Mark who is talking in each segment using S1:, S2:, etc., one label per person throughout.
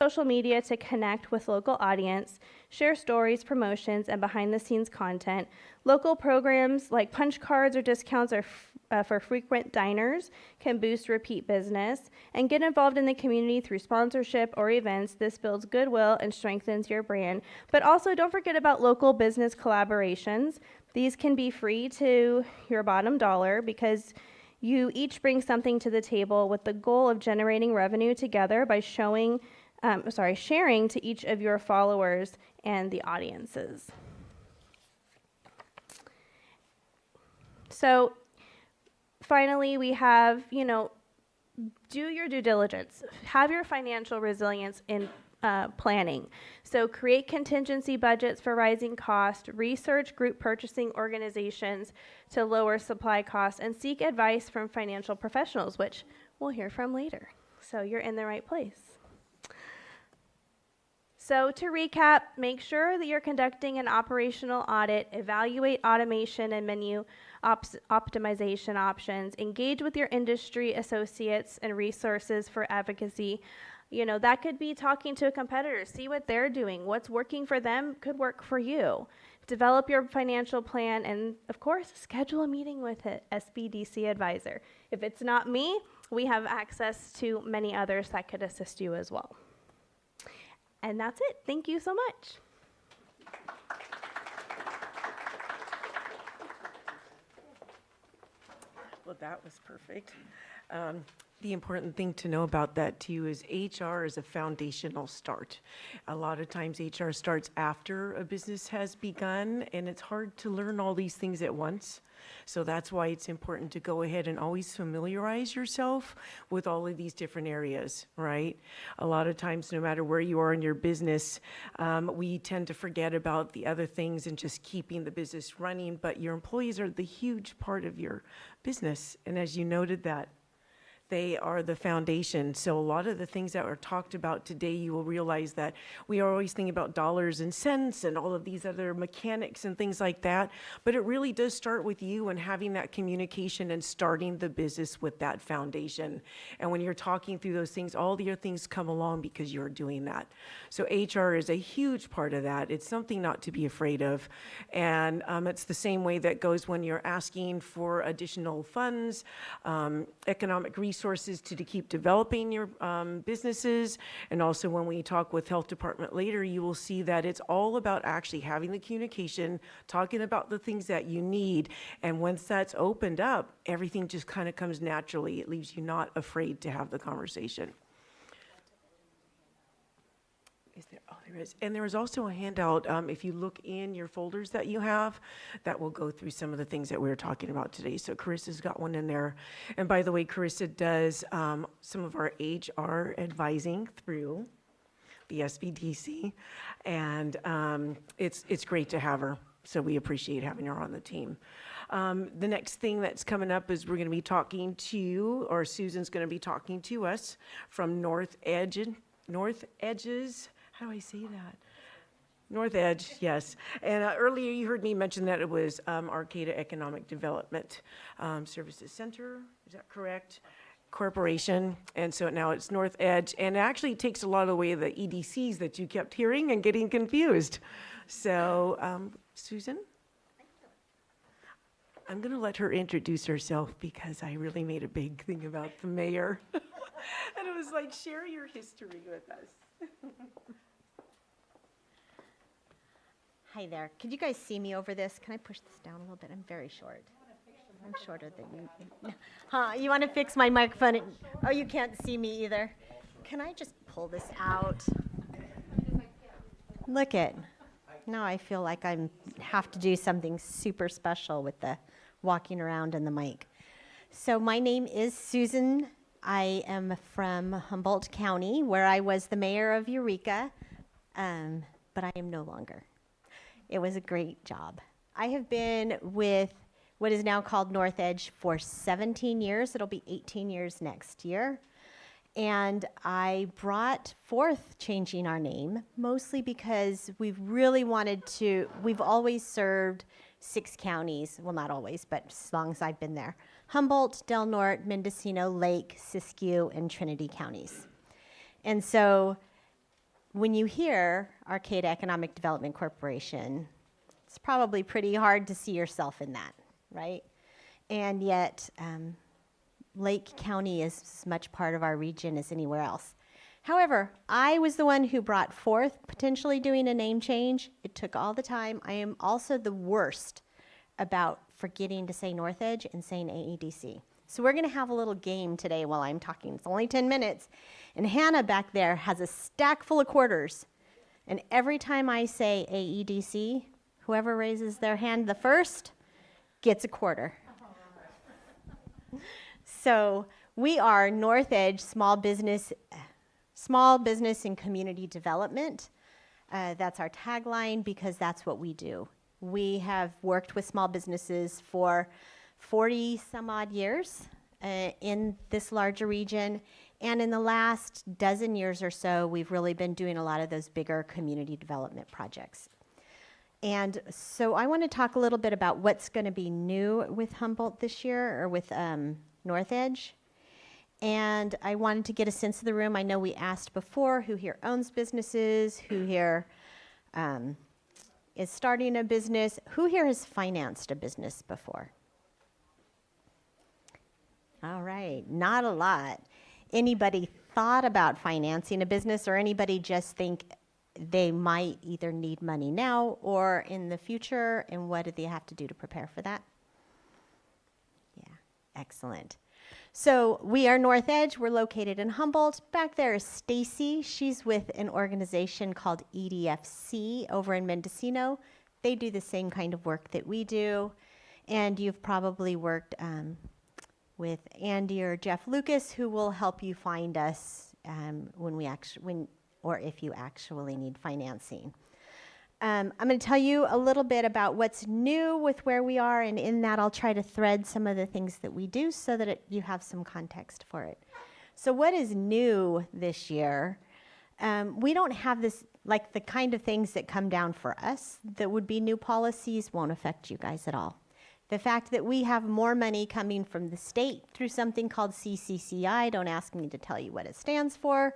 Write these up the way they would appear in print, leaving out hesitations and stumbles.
S1: social media to connect with local audience, share stories, promotions, and behind-the-scenes content. Local programs like punch cards or discounts for frequent diners can boost repeat business, and get involved in the community through sponsorship or events. This builds goodwill and strengthens your brand. But also don't forget about local business collaborations. These can be free to your bottom dollar because you each bring something to the table with the goal of generating revenue together by sharing to each of your followers and the audiences. So finally, we have, do your due diligence. Have your financial resilience in planning. So create contingency budgets for rising costs, research group purchasing organizations to lower supply costs, and seek advice from financial professionals, which we'll hear from later. So you're in the right place. So to recap, make sure that you're conducting an operational audit, evaluate automation and menu optimization options, engage with your industry associates and resources for advocacy. That could be talking to a competitor, see what they're doing. What's working for them could work for you. Develop your financial plan, and of course, schedule a meeting with an SBDC advisor. If it's not me, we have access to many others that could assist you as well. And that's it. Thank you so much.
S2: Well, that was perfect. The important thing to know about that too is HR is a foundational start. A lot of times HR starts after a business has begun, and it's hard to learn all these things at once. So that's why it's important to go ahead and always familiarize yourself with all of these different areas, right? A lot of times, no matter where you are in your business, we tend to forget about the other things and just keeping the business running, but your employees are the huge part of your business. And as you noted that, they are the foundation. So a lot of the things that were talked about today, you will realize that we are always thinking about dollars and cents and all of these other mechanics and things like that. But it really does start with you and having that communication and starting the business with that foundation. And when you're talking through those things, all the other things come along because you're doing that. So HR is a huge part of that. It's something not to be afraid of. And it's the same way that goes when you're asking for additional funds, economic resources to keep developing your businesses. And also when we talk with health department later, you will see that it's all about actually having the communication, talking about the things that you need. And once that's opened up, everything just kind of comes naturally. It leaves you not afraid to have the conversation. Is there? Oh, there is. And there is also a handout, if you look in your folders that you have, that will go through some of the things that we were talking about today. So Carissa's got one in there. And by the way, Carissa does some of our HR advising through the SBDC. And it's great to have her. So we appreciate having her on the team. The next thing that's coming up is we're going to be talking to, or Susan's going to be talking to us from North Edges. How do I say that? North Edge, yes. And earlier you heard me mention that it was Arcata Economic Development Services Center, is that correct? Corporation, and so now it's North Edge, and it actually takes a lot of the way of the EDCs that you kept hearing and getting confused. So, Susan? I'm going to let her introduce herself because I really made a big thing about the mayor. And it was like, share your history with us.
S3: Hi there. Could you guys see me over this? Can I push this down a little bit? I'm very short. I'm shorter than you. Huh? You want to fix my microphone? Oh, you can't see me either. Can I just pull this out? Look it. Now I feel like I have to do something super special with the walking around and the mic. So my name is Susan. I am from Humboldt County, where I was the mayor of Eureka, but I am no longer. It was a great job. I have been with what is now called North Edge for 17 years. It'll be 18 years next year. And I brought forth changing our name, mostly because we've really wanted to, we've always served 6 counties, well, not always, but as long as I've been there. Humboldt, Del Norte, Mendocino, Lake, Siskiyou, and Trinity counties. And so when you hear Arcata Economic Development Corporation, it's probably pretty hard to see yourself in that, right? And yet, Lake County is as much part of our region as anywhere else. However, I was the one who brought forth potentially doing a name change. It took all the time. I am also the worst about forgetting to say North Edge and saying AEDC. So we're going to have a little game today while I'm talking. It's only 10 minutes. And Hannah back there has a stack full of quarters. And every time I say AEDC, whoever raises their hand the first gets a quarter. So we are North Edge Small Business and Community Development. That's our tagline because that's what we do. We have worked with small businesses for 40 some odd years in this larger region. And in the last dozen years or so, we've really been doing a lot of those bigger community development projects. And so I want to talk a little bit about what's going to be new with Humboldt this year, or with North Edge. And I wanted to get a sense of the room. I know we asked before who here owns businesses, who here is starting a business, who here has financed a business before? All right, not a lot. Anybody thought about financing a business, or anybody just think they might either need money now or in the future, and what do they have to do to prepare for that? Yeah, excellent. So we are North Edge. We're located in Humboldt. Back there is Stacy. She's with an organization called EDFC over in Mendocino. They do the same kind of work that we do. And you've probably worked with Andy or Jeff Lucas, who will help you find us if you actually need financing. I'm going to tell you a little bit about what's new with where we are, and in that I'll try to thread some of the things that we do so that you have some context for it. So what is new this year? We don't have this, like the kind of things that come down for us that would be new policies won't affect you guys at all. The fact that we have more money coming from the state through something called CCCI, don't ask me to tell you what it stands for,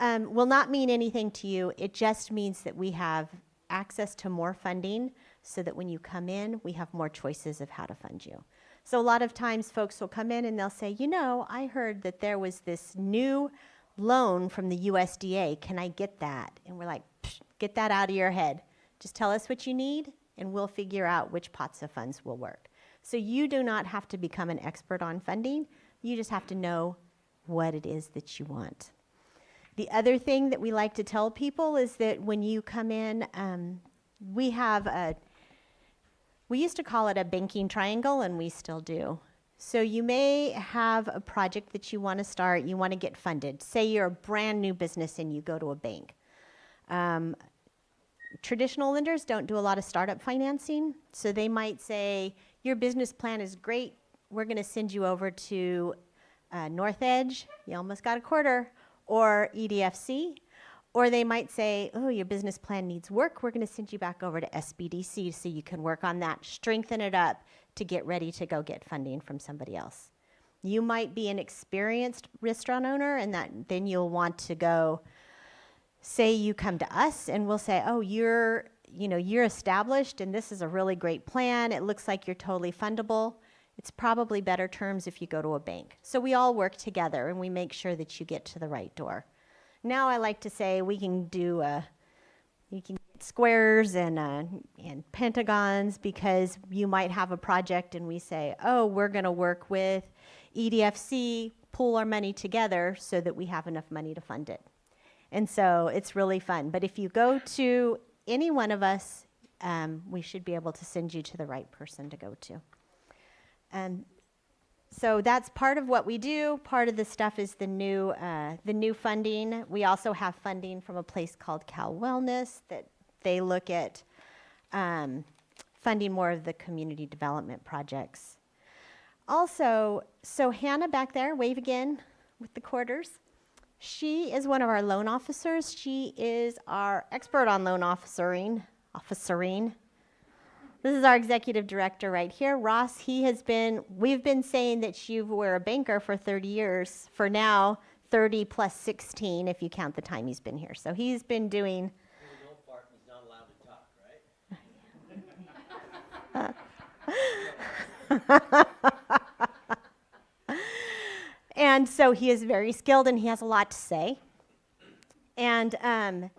S3: will not mean anything to you. It just means that we have access to more funding so that when you come in, we have more choices of how to fund you. So a lot of times folks will come in and they'll say, you know, I heard that there was this new loan from the USDA. Can I get that? And we're like, get that out of your head. Just tell us what you need and we'll figure out which pots of funds will work. So you do not have to become an expert on funding. You just have to know what it is that you want. The other thing that we like to tell people is that when you come in, we used to call it a banking triangle, and we still do. So you may have a project that you want to start, you want to get funded. Say you're a brand new business and you go to a bank. Traditional lenders don't do a lot of startup financing, so they might say, your business plan is great, we're going to send you over to North Edge, you almost got a quarter, or EDFC, or they might say, oh, your business plan needs work, we're going to send you back over to SBDC so you can work on that, strengthen it up to get ready to go get funding from somebody else. You might be an experienced restaurant owner, and then you'll want to go, say you come to us and we'll say, oh, you're established and this is a really great plan, it looks like you're totally fundable. It's probably better terms if you go to a bank. So we all work together and we make sure that you get to the right door. Now I like to say we can do you can get squares and pentagons, because you might have a project and we say, oh, we're going to work with EDFC, pool our money together so that we have enough money to fund it. And so it's really fun. But if you go to any one of us, we should be able to send you to the right person to go to. So that's part of what we do. Part of the stuff is the new funding. We also have funding from a place called Cal Wellness that they look at funding more of the community development projects. Also, so Hannah back there, wave again with the quarters. She is one of our loan officers. She is our expert on loan officering. This is our executive director right here, Ross. We've been saying that you were a banker for 30 years. For now, 30 plus 16 if you count the time he's been here. So he's been doing.
S4: There's no part he's not allowed to talk, right?
S3: And so he is very skilled and he has a lot to say. And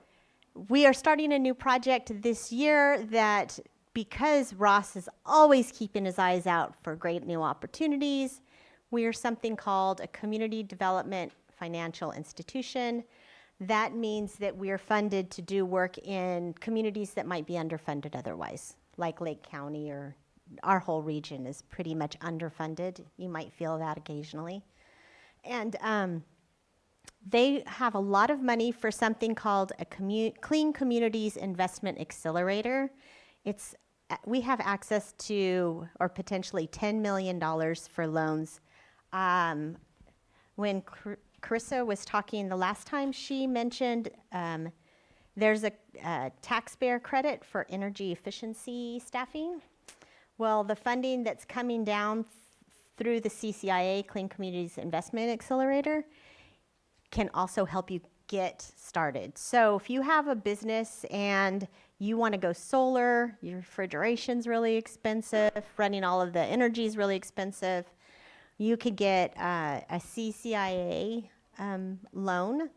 S3: we are starting a new project this year that, because Ross is always keeping his eyes out for great new opportunities, we are something called a community development financial institution. That means that we are funded to do work in communities that might be underfunded otherwise, like Lake County, or our whole region is pretty much underfunded. You might feel that occasionally. And they have a lot of money for something called a Clean Communities Investment Accelerator. We have access to, or potentially $10 million for loans. When Carissa was talking the last time, she mentioned there's a taxpayer credit for energy efficiency staffing. Well, the funding that's coming down through the CCIA, Clean Communities Investment Accelerator, can also help you get started. So if you have a business and you want to go solar, your refrigeration's really expensive, running all of the energy is really expensive, you could get a CCIA loan,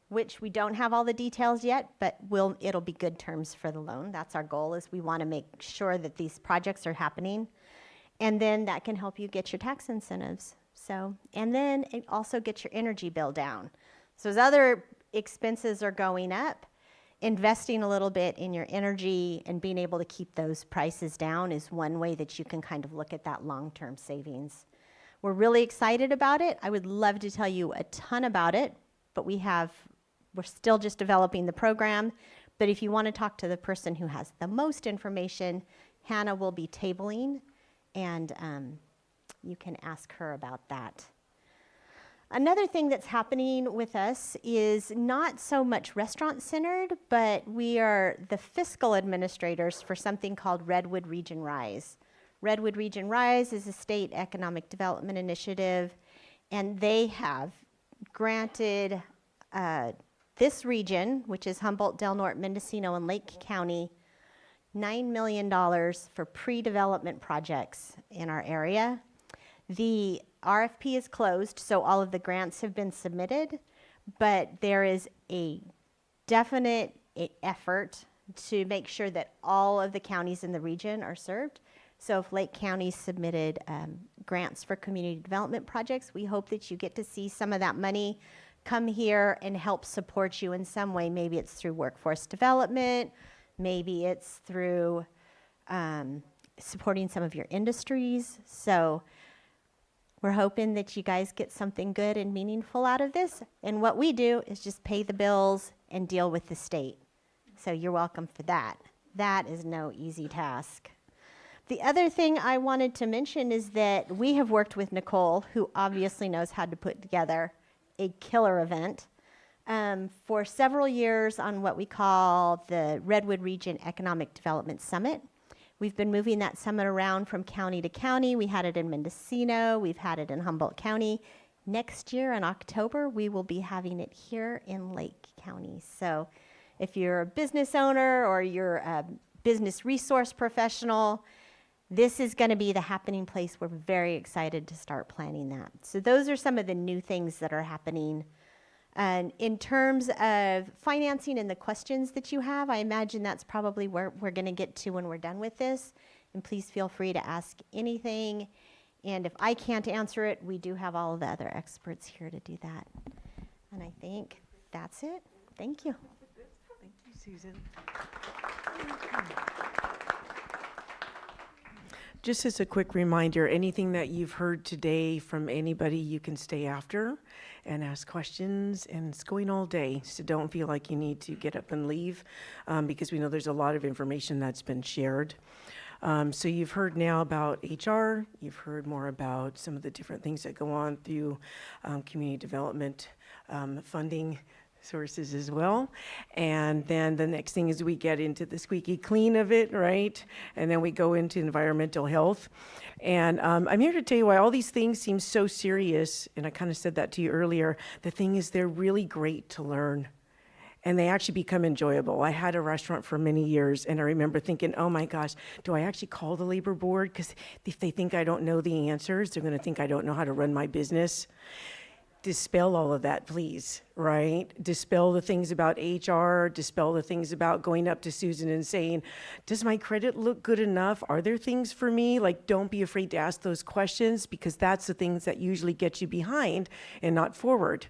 S3: which we don't have all the details yet, but it'll be good terms for the loan. That's our goal, is we want to make sure that these projects are happening. And then that can help you get your tax incentives. So, and then it also gets your energy bill down. So as other expenses are going up, investing a little bit in your energy and being able to keep those prices down is one way that you can kind of look at that long-term savings. We're really excited about it. I would love to tell you a ton about it, but we're still just developing the program. But if you want to talk to the person who has the most information, Hannah will be tabling, and you can ask her about that. Another thing that's happening with us is not so much restaurant-centered, but we are the fiscal administrators for something called Redwood Region Rise. Redwood Region Rise is a state economic development initiative, and they have granted this region, which is Humboldt, Del Norte, Mendocino, and Lake County, $9 million for pre-development projects in our area. The RFP is closed, so all of the grants have been submitted, but there is a definite effort to make sure that all of the counties in the region are served. So if Lake County submitted grants for community development projects, we hope that you get to see some of that money come here and help support you in some way. Maybe it's through workforce development, maybe it's through supporting some of your industries. So we're hoping that you guys get something good and meaningful out of this. And what we do is just pay the bills and deal with the state. So you're welcome for that. That is no easy task. The other thing I wanted to mention is that we have worked with Nicole, who obviously knows how to put together a killer event, for several years on what we call the Redwood Region Economic Development Summit. We've been moving that summit around from county to county. We had it in Mendocino. We've had it in Humboldt County. Next year in October, we will be having it here in Lake County. So if you're a business owner or you're a business resource professional, this is going to be the happening place. We're very excited to start planning that. So those are some of the new things that are happening. And in terms of financing and the questions that you have, I imagine that's probably where we're going to get to when we're done with this. And please feel free to ask anything. And if I can't answer it, we do have all of the other experts here to do that. And I think that's it. Thank you.
S2: Thank you, Susan. Just as a quick reminder, anything that you've heard today from anybody, you can stay after and ask questions, and it's going all day, so don't feel like you need to get up and leave, because we know there's a lot of information that's been shared. So you've heard now about HR, you've heard more about some of the different things that go on through community development funding sources as well. And then the next thing is we get into the squeaky clean of it, right? And then we go into environmental health. And I'm here to tell you why all these things seem so serious. And I kind of said that to you earlier. The thing is, they're really great to learn. And they actually become enjoyable. I had a restaurant for many years, and I remember thinking, oh my gosh, do I actually call the labor board? Because if they think I don't know the answers, they're going to think I don't know how to run my business. Dispel all of that, please, right? Dispel the things about HR, dispel the things about going up to Susan and saying, does my credit look good enough? Are there things for me? Like, don't be afraid to ask those questions, because that's the things that usually get you behind and not forward.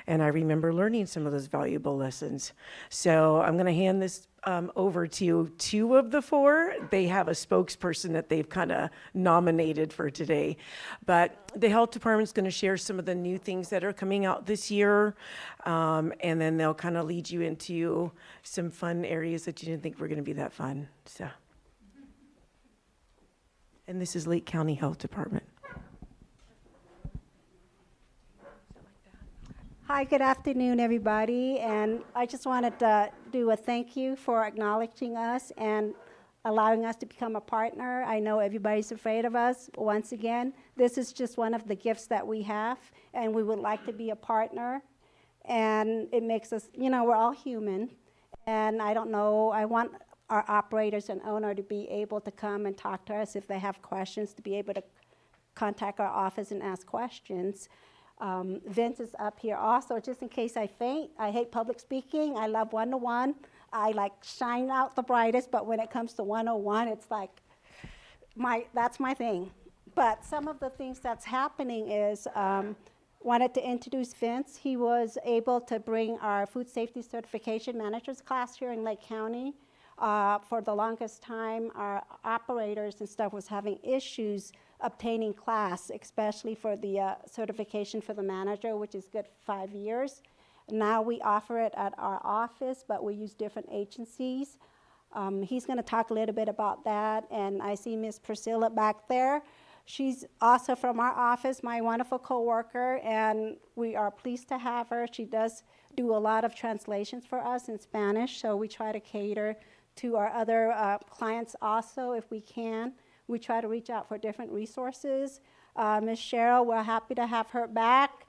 S2: And I remember learning some of those valuable lessons. So I'm going to hand this over to two of the four. They have a spokesperson that they've kind of nominated for today. But the health department's going to share some of the new things that are coming out this year. And then they'll kind of lead you into some fun areas that you didn't think were going to be that fun. So, and this is Lake County Health Department.
S5: Hi, good afternoon, everybody. And I just wanted to do a thank you for acknowledging us and allowing us to become a partner. I know everybody's afraid of us. Once again, this is just one of the gifts that we have, and we would like to be a partner. And it makes us, you know, we're all human. And I don't know, I want our operators and owner to be able to come and talk to us if they have questions, to be able to contact our office and ask questions. Vince is up here also, just in case I faint. I hate public speaking. I love one-to-one. I like shine out the brightest, but when it comes to one-on-one, it's like that's my thing. But some of the things that's happening is, wanted to introduce Vince. He was able to bring our food safety certification managers class here in Lake County. For the longest time, our operators and stuff was having issues obtaining class, especially for the certification for the manager, which is good 5 years. Now we offer it at our office, but we use different agencies. He's going to talk a little bit about that, and I see Miss Priscilla back there. She's also from our office, my wonderful coworker, and we are pleased to have her. She does do a lot of translations for us in Spanish, so we try to cater to our other clients also if we can. We try to reach out for different resources. Ms. Cheryl, we're happy to have her back.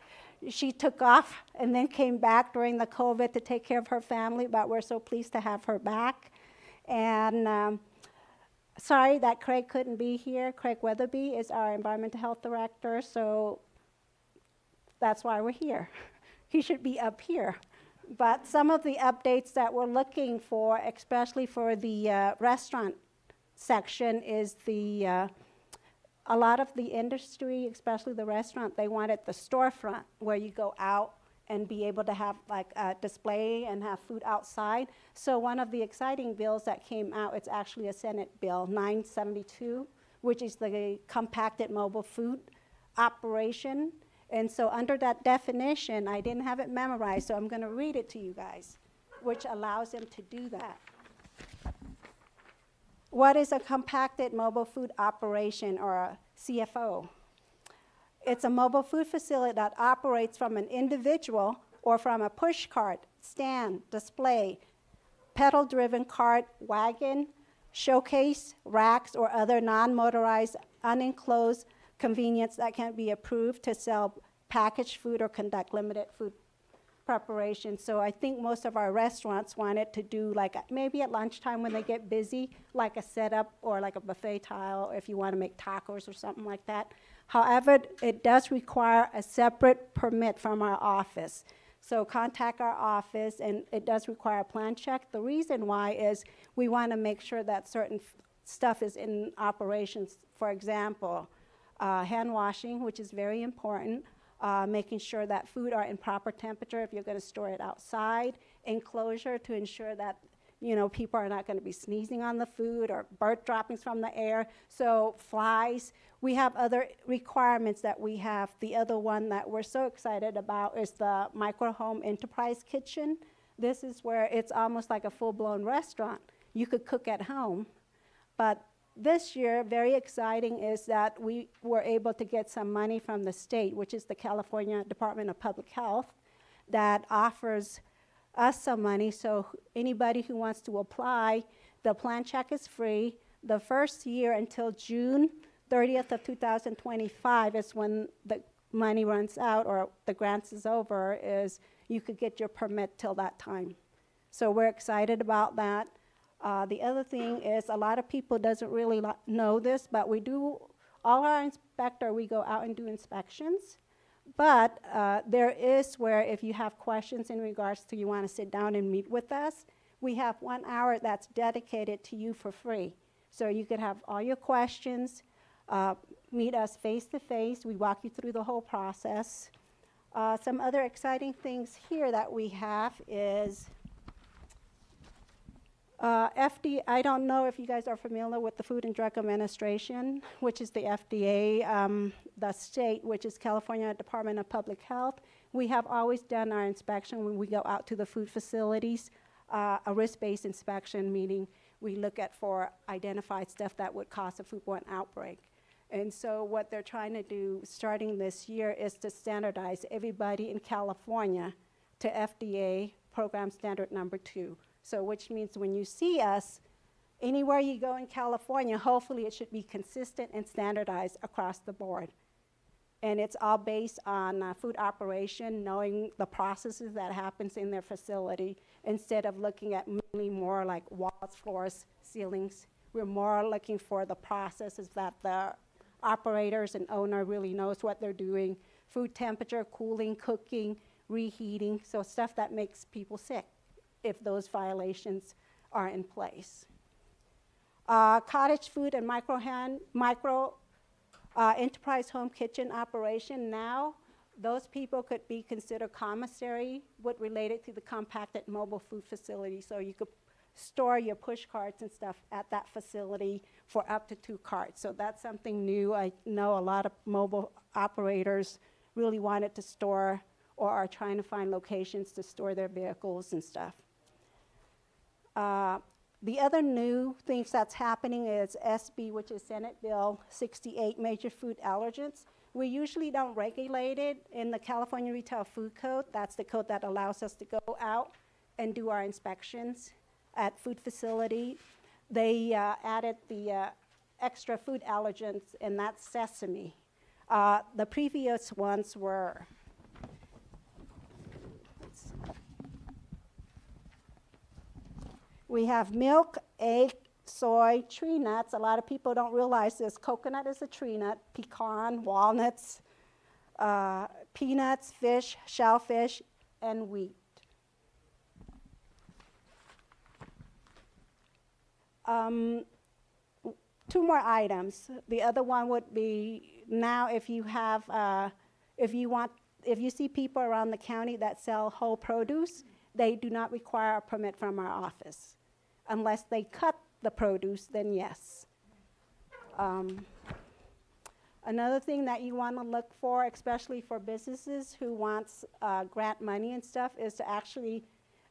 S5: She took off and then came back during the COVID to take care of her family, but we're so pleased to have her back. And sorry that Craig couldn't be here. Craig Weatherby is our environmental health director, so that's why we're here. He should be up here. But some of the updates that we're looking for, especially for the restaurant section, is a lot of the industry, especially the restaurant, they wanted the storefront where you go out and be able to have like a display and have food outside. So one of the exciting bills that came out, it's actually a Senate bill, 972, which is the compacted mobile food operation. And so under that definition, I didn't have it memorized, so I'm going to read it to you guys, which allows them to do that. What is a compacted mobile food operation, or a CFO? It's a mobile food facility that operates from an individual or from a push cart, stand, display, pedal-driven cart, wagon, showcase, racks, or other non-motorized, unenclosed convenience that can be approved to sell packaged food or conduct limited food preparation. So I think most of our restaurants wanted to do like maybe at lunchtime when they get busy, like a setup or like a buffet tile if you want to make tacos or something like that. However, it does require a separate permit from our office. So contact our office, and it does require a plan check. The reason why is we want to make sure that certain stuff is in operations. For example, hand washing, which is very important. Making sure that food are in proper temperature if you're going to store it outside. Enclosure to ensure that, you know, people are not going to be sneezing on the food or bird droppings from the air. So flies. We have other requirements that we have. The other one that we're so excited about is the micro home enterprise kitchen. This is where it's almost like a full-blown restaurant. You could cook at home, but this year, very exciting, is that we were able to get some money from the state, which is the California Department of Public Health, that offers us some money. So anybody who wants to apply, the plan check is free. The first year until June 30th of 2025 is when the money runs out or the grants is over, is you could get your permit till that time. So we're excited about that. The other thing is a lot of people doesn't really know this, but we do, all our inspector, we go out and do inspections. But there is where if you have questions in regards to you want to sit down and meet with us, we have 1 hour that's dedicated to you for free. So you could have all your questions, meet us face to face. We walk you through the whole process. Some other exciting things here that we have is FDA. I don't know if you guys are familiar with the Food and Drug Administration, which is the FDA, the state, which is California Department of Public Health. We have always done our inspection when we go out to the food facilities, a risk-based inspection, meaning we look at for identified stuff that would cause a foodborne outbreak. And so what they're trying to do starting this year is to standardize everybody in California to FDA program standard number 2. So which means when you see us, anywhere you go in California, hopefully it should be consistent and standardized across the board. And it's all based on food operation, knowing the processes that happens in their facility, instead of looking at mainly more like walls, floors, ceilings. We're more looking for the processes that the operators and owner really knows what they're doing. Food temperature, cooling, cooking, reheating, so stuff that makes people sick if those violations are in place. Cottage food and micro enterprise home kitchen operation. Now, those people could be considered commissary, what related to the compacted mobile food facility. So you could store your push carts and stuff at that facility for up to 2 carts. So that's something new. I know a lot of mobile operators really wanted to store or are trying to find locations to store their vehicles and stuff. The other new things that's happening is SB, which is Senate Bill 68, major food allergens. We usually don't regulate it in the California Retail Food Code. That's the code that allows us to go out and do our inspections at food facility. They added the extra food allergens, and that's sesame. The previous ones were, we have milk, egg, soy, tree nuts. A lot of people don't realize this. Coconut is a tree nut, pecan, walnuts, peanuts, fish, shellfish, and wheat. Two more items. The other one would be now if you have, if you see people around the county that sell whole produce, they do not require a permit from our office. Unless they cut the produce, then yes. Another thing that you want to look for, especially for businesses who wants grant money and stuff, is to actually,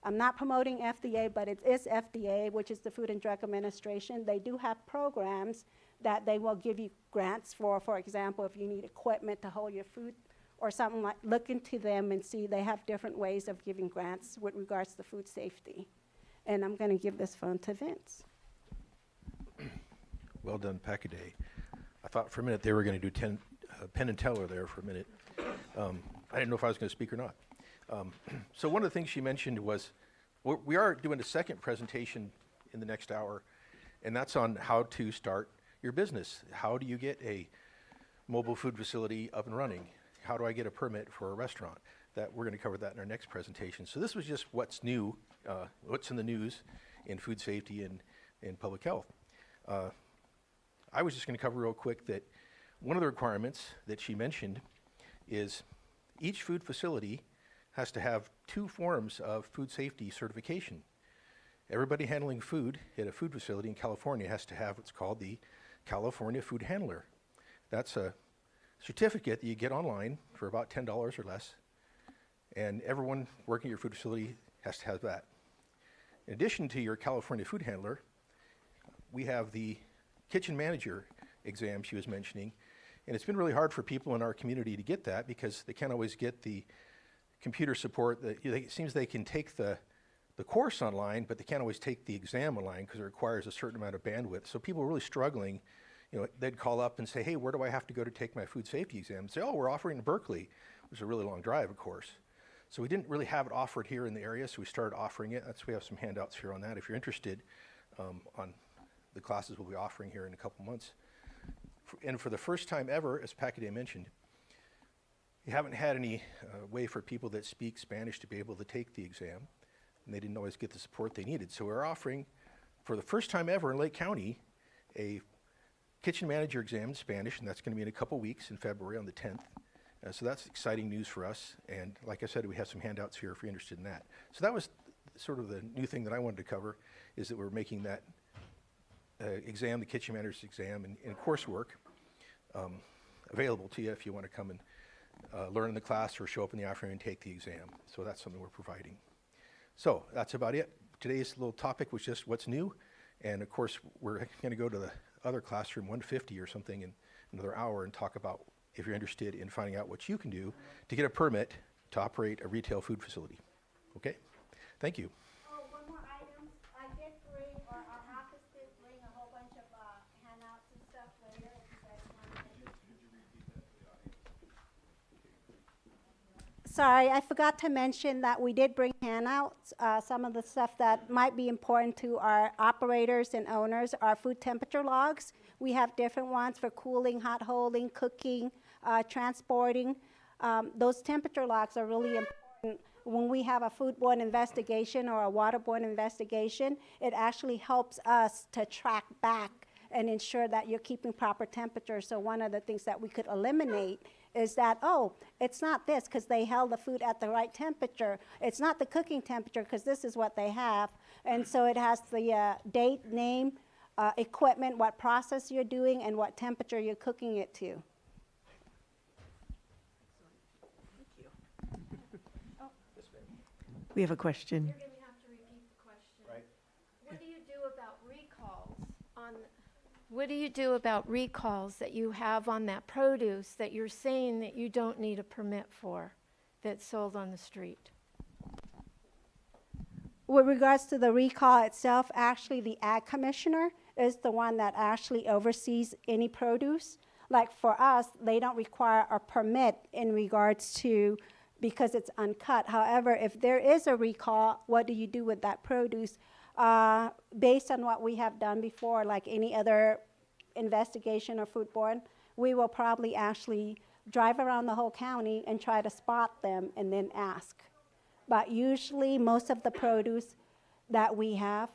S5: I'm not promoting FDA, but it is FDA, which is the Food and Drug Administration. They do have programs that they will give you grants for example, if you need equipment to hold your food or something like, look into them and see they have different ways of giving grants with regards to food safety. And I'm going to give this phone to Vince.
S6: Well done, Packaday. I thought for a minute they were going to do Penn and Teller there for a minute. I didn't know if I was going to speak or not. So one of the things she mentioned was, we are doing a second presentation in the next hour, and that's on how to start your business. How do you get a mobile food facility up and running? How do I get a permit for a restaurant? That we're going to cover that in our next presentation. So this was just what's new, what's in the news in food safety and public health. I was just going to cover real quick that one of the requirements that she mentioned is each food facility has to have 2 forms of food safety certification. Everybody handling food at a food facility in California has to have what's called the California Food Handler. That's a certificate that you get online for about $10 or less, and everyone working at your food facility has to have that. In addition to your California Food Handler, we have the kitchen manager exam she was mentioning, and it's been really hard for people in our community to get that because they can't always get the computer support. It seems they can take the the course online, but they can't always take the exam online because it requires a certain amount of bandwidth. So people are really struggling. They'd call up and say, hey, where do I have to go to take my food safety exam? And say, oh, we're offering in Berkeley, which is a really long drive, of course. So we didn't really have it offered here in the area, so we started offering it. We have some handouts here on that if you're interested on the classes we'll be offering here in a couple months. And for the first time ever, as Pacquiao mentioned, you haven't had any way for people that speak Spanish to be able to take the exam, and they didn't always get the support they needed. So we're offering, for the first time ever in Lake County, a kitchen manager exam in Spanish, and that's going to be in a couple weeks in February on the 10th. So that's exciting news for us, and like I said, we have some handouts here if you're interested in that. So that was sort of the new thing that I wanted to cover, is that we're making that exam, the kitchen manager's exam, and coursework available to you if you want to come and learn in the class or show up in the afternoon and take the exam. So that's something we're providing. So that's about it. Today's little topic was just what's new, and of course we're going to go to the other classroom 150 or something in another hour and talk about if you're interested in finding out what you can do to get a permit to operate a retail food facility. Okay? Thank you.
S5: Oh, one more item. I did bring, or our office did bring a whole bunch of handouts and stuff later if you guys want to. Sorry, I forgot to mention that we did bring handouts. Some of the stuff that might be important to our operators and owners are food temperature logs. We have different ones for cooling, hot holding, cooking, transporting. Those temperature logs are really important. When we have a foodborne investigation or a waterborne investigation, it actually helps us to track back and ensure that you're keeping proper temperature. So one of the things that we could eliminate is that, oh, it's not this because they held the food at the right temperature. It's not the cooking temperature because this is what they have. And so it has the date, name, equipment, what process you're doing, and what temperature you're cooking it to.
S2: We have a question.
S7: You're going to have to repeat the question.
S6: Right.
S7: What do you do about recalls on, what do you do about recalls that you have on that produce that you're saying that you don't need a permit for, that's sold on the street?
S5: With regards to the recall itself, actually the ag commissioner is the one that actually oversees any produce. Like for us, they don't require a permit in regards to, because it's uncut. However, if there is a recall, what do you do with that produce? Based on what we have done before, like any other investigation or foodborne, we will probably actually drive around the whole county and try to spot them and then ask. But usually most of the produce that we have,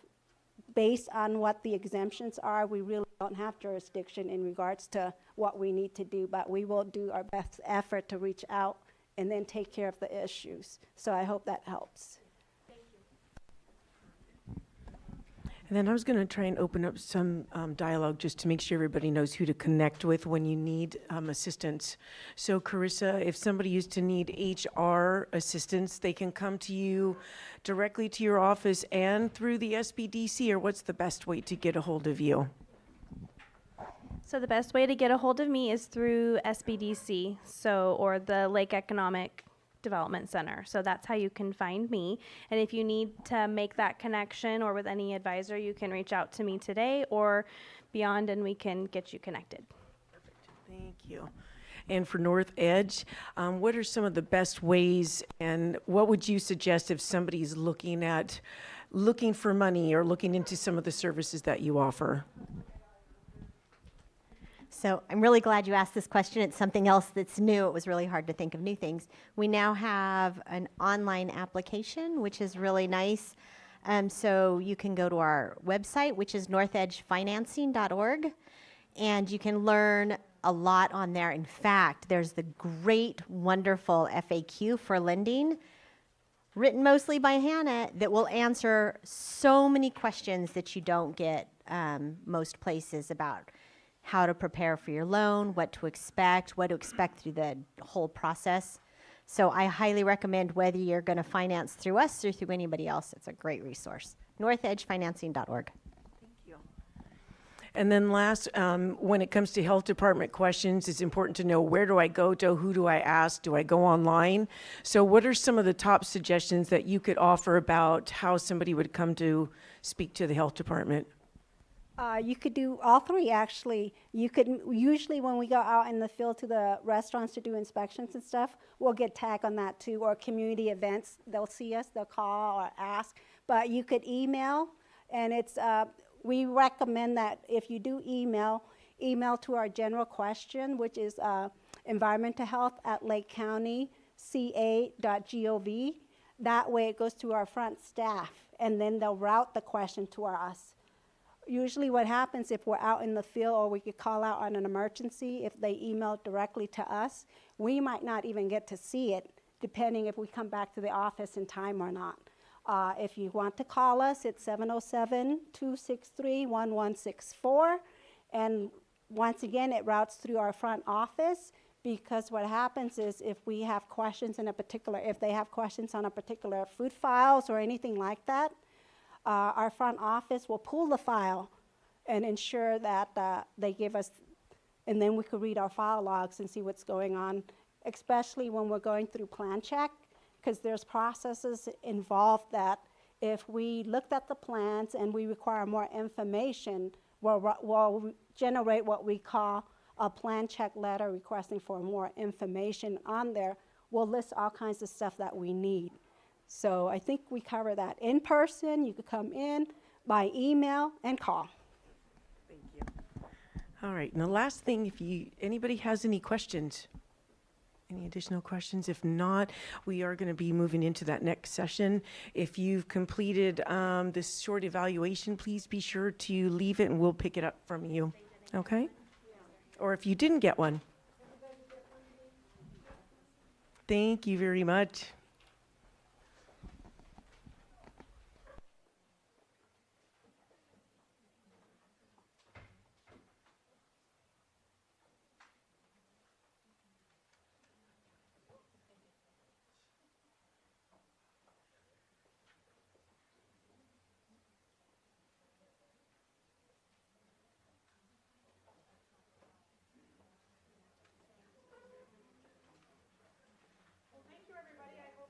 S5: based on what the exemptions are, we really don't have jurisdiction in regards to what we need to do, but we will do our best effort to reach out and then take care of the issues. So I hope that helps.
S2: And then I was going to try and open up some dialogue just to make sure everybody knows who to connect with when you need assistance. So Carissa, if somebody used to need HR assistance, they can come to you directly to your office and through the SBDC, or what's the best way to get a hold of you?
S1: So the best way to get a hold of me is through SBDC, or the Lake Economic Development Center. So that's how you can find me. And if you need to make that connection or with any advisor, you can reach out to me today or beyond and we can get you connected.
S2: Thank you. And for North Edge, what are some of the best ways, and what would you suggest if somebody's looking for money or looking into some of the services that you offer?
S3: So I'm really glad you asked this question. It's something else that's new. It was really hard to think of new things. We now have an online application, which is really nice. So you can go to our website, which is northedgefinancing.org, and you can learn a lot on there. In fact, there's the great, wonderful FAQ for lending, written mostly by Hannah, that will answer so many questions that you don't get most places about how to prepare for your loan, what to expect through the whole process. So I highly recommend, whether you're going to finance through us or through anybody else, it's a great resource. northedgefinancing.org.
S2: Thank you. And then last, when it comes to health department questions, it's important to know where do I go to, who do I ask, do I go online? So what are some of the top suggestions that you could offer about how somebody would come to speak to the health department?
S5: You could do all three, actually. You could, usually when we go out in the field to the restaurants to do inspections and stuff, we'll get tagged on that too, or community events, they'll see us, they'll call or ask. But you could email, and it's, we recommend that if you do email, email to our general question, which is environmental health at lakecountyca.gov. That way it goes to our front staff, and then they'll route the question to us. Usually what happens if we're out in the field or we could call out on an emergency, if they email directly to us, we might not even get to see it, depending if we come back to the office in time or not. If you want to call us, it's 707-263-1164. And once again, it routes through our front office, because what happens is if we have questions in a particular, if they have questions on a particular food files or anything like that, our front office will pull the file and ensure that they give us, and then we could read our file logs and see what's going on, especially when we're going through plan check, because there's processes involved that if we looked at the plans and we require more information, we'll generate what we call a plan check letter requesting for more information on there. We'll list all kinds of stuff that we need. So I think we cover that. In person, you could come in, by email, and call.
S2: Thank you. All right, and the last thing, if anybody has any questions, any additional questions? If not, we are going to be moving into that next session. If you've completed this short evaluation, please be sure to leave it and we'll pick it up from you, okay? Or if you didn't get one. Thank you very much.
S1: Thank you, everybody. I hope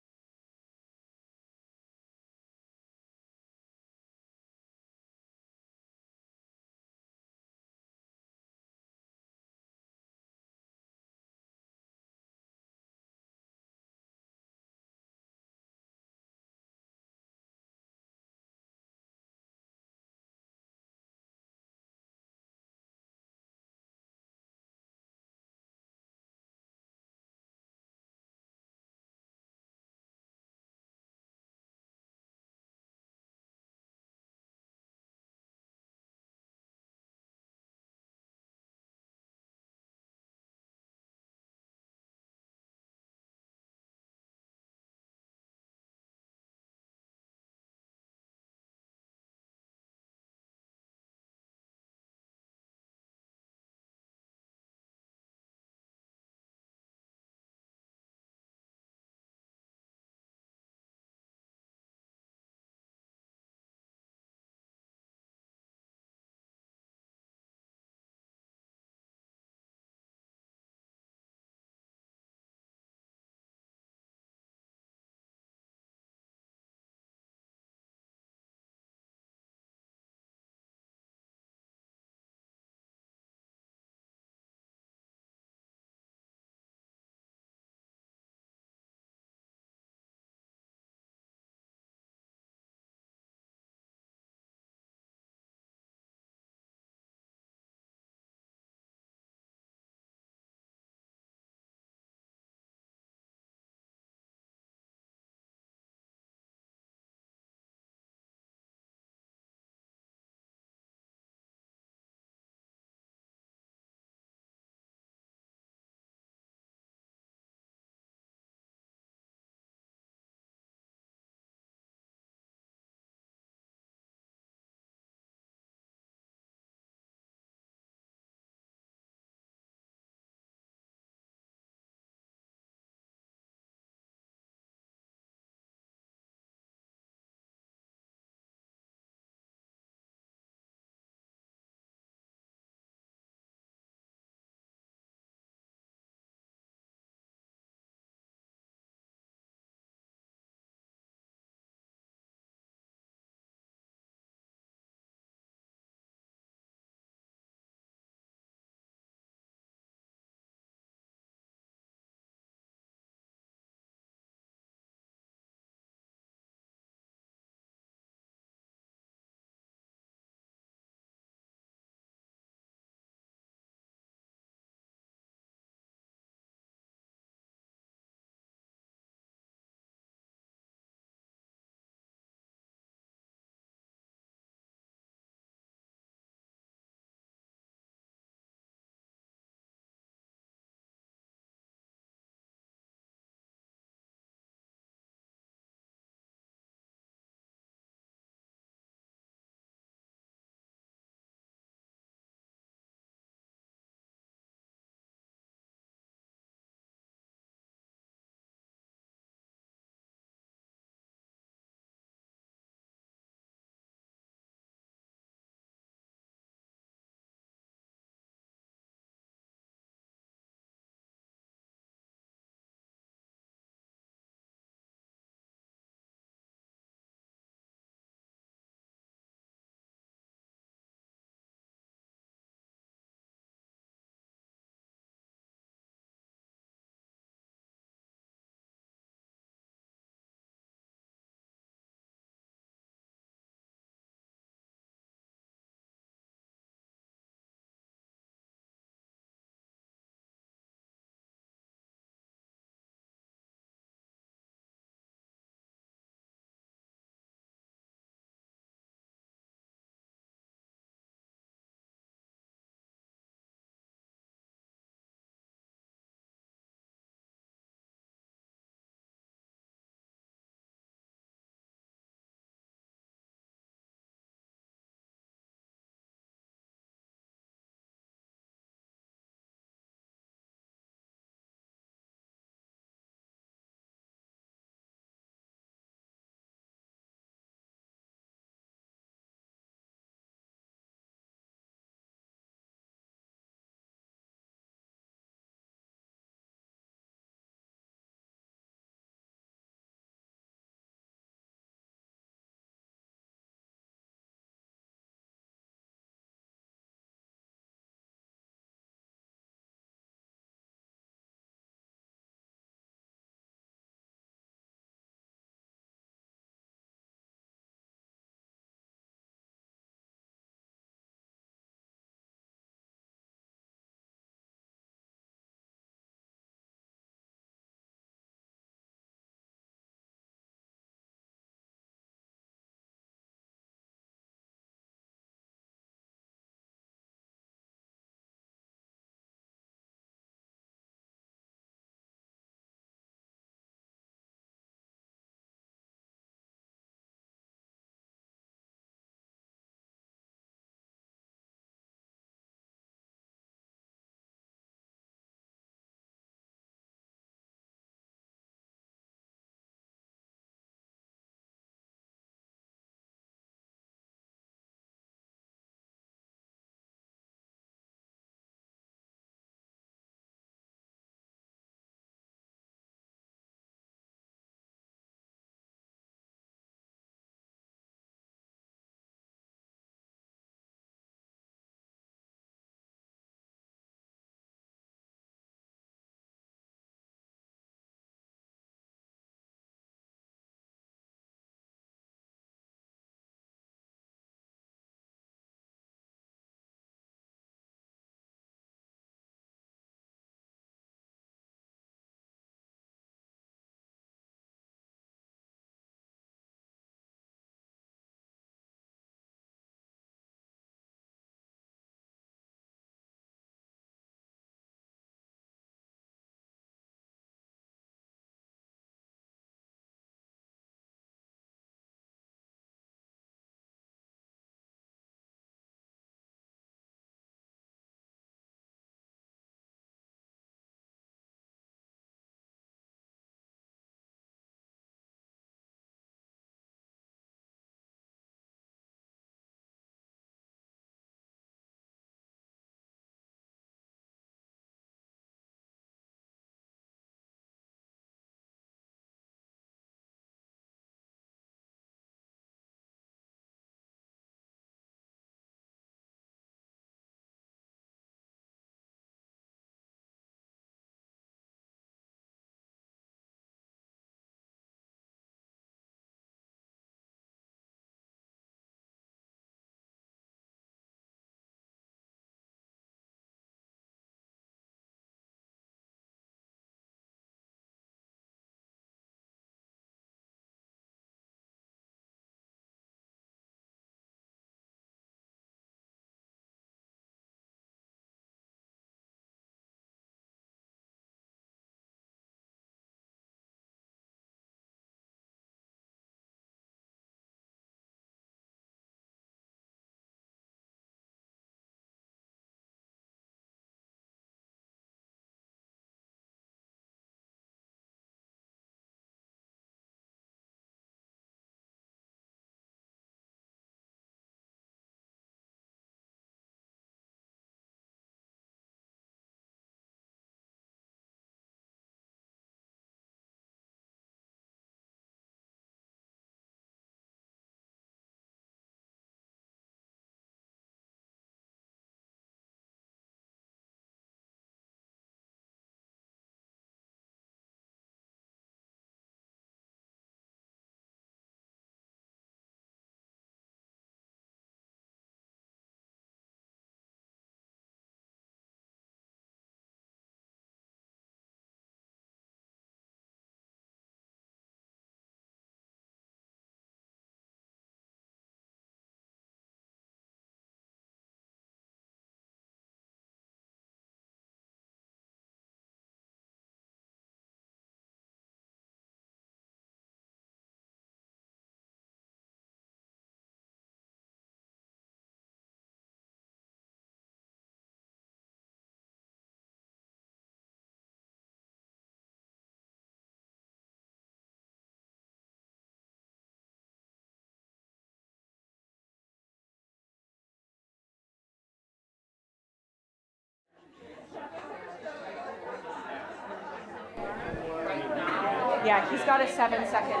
S8: Yeah, he's got a 7-second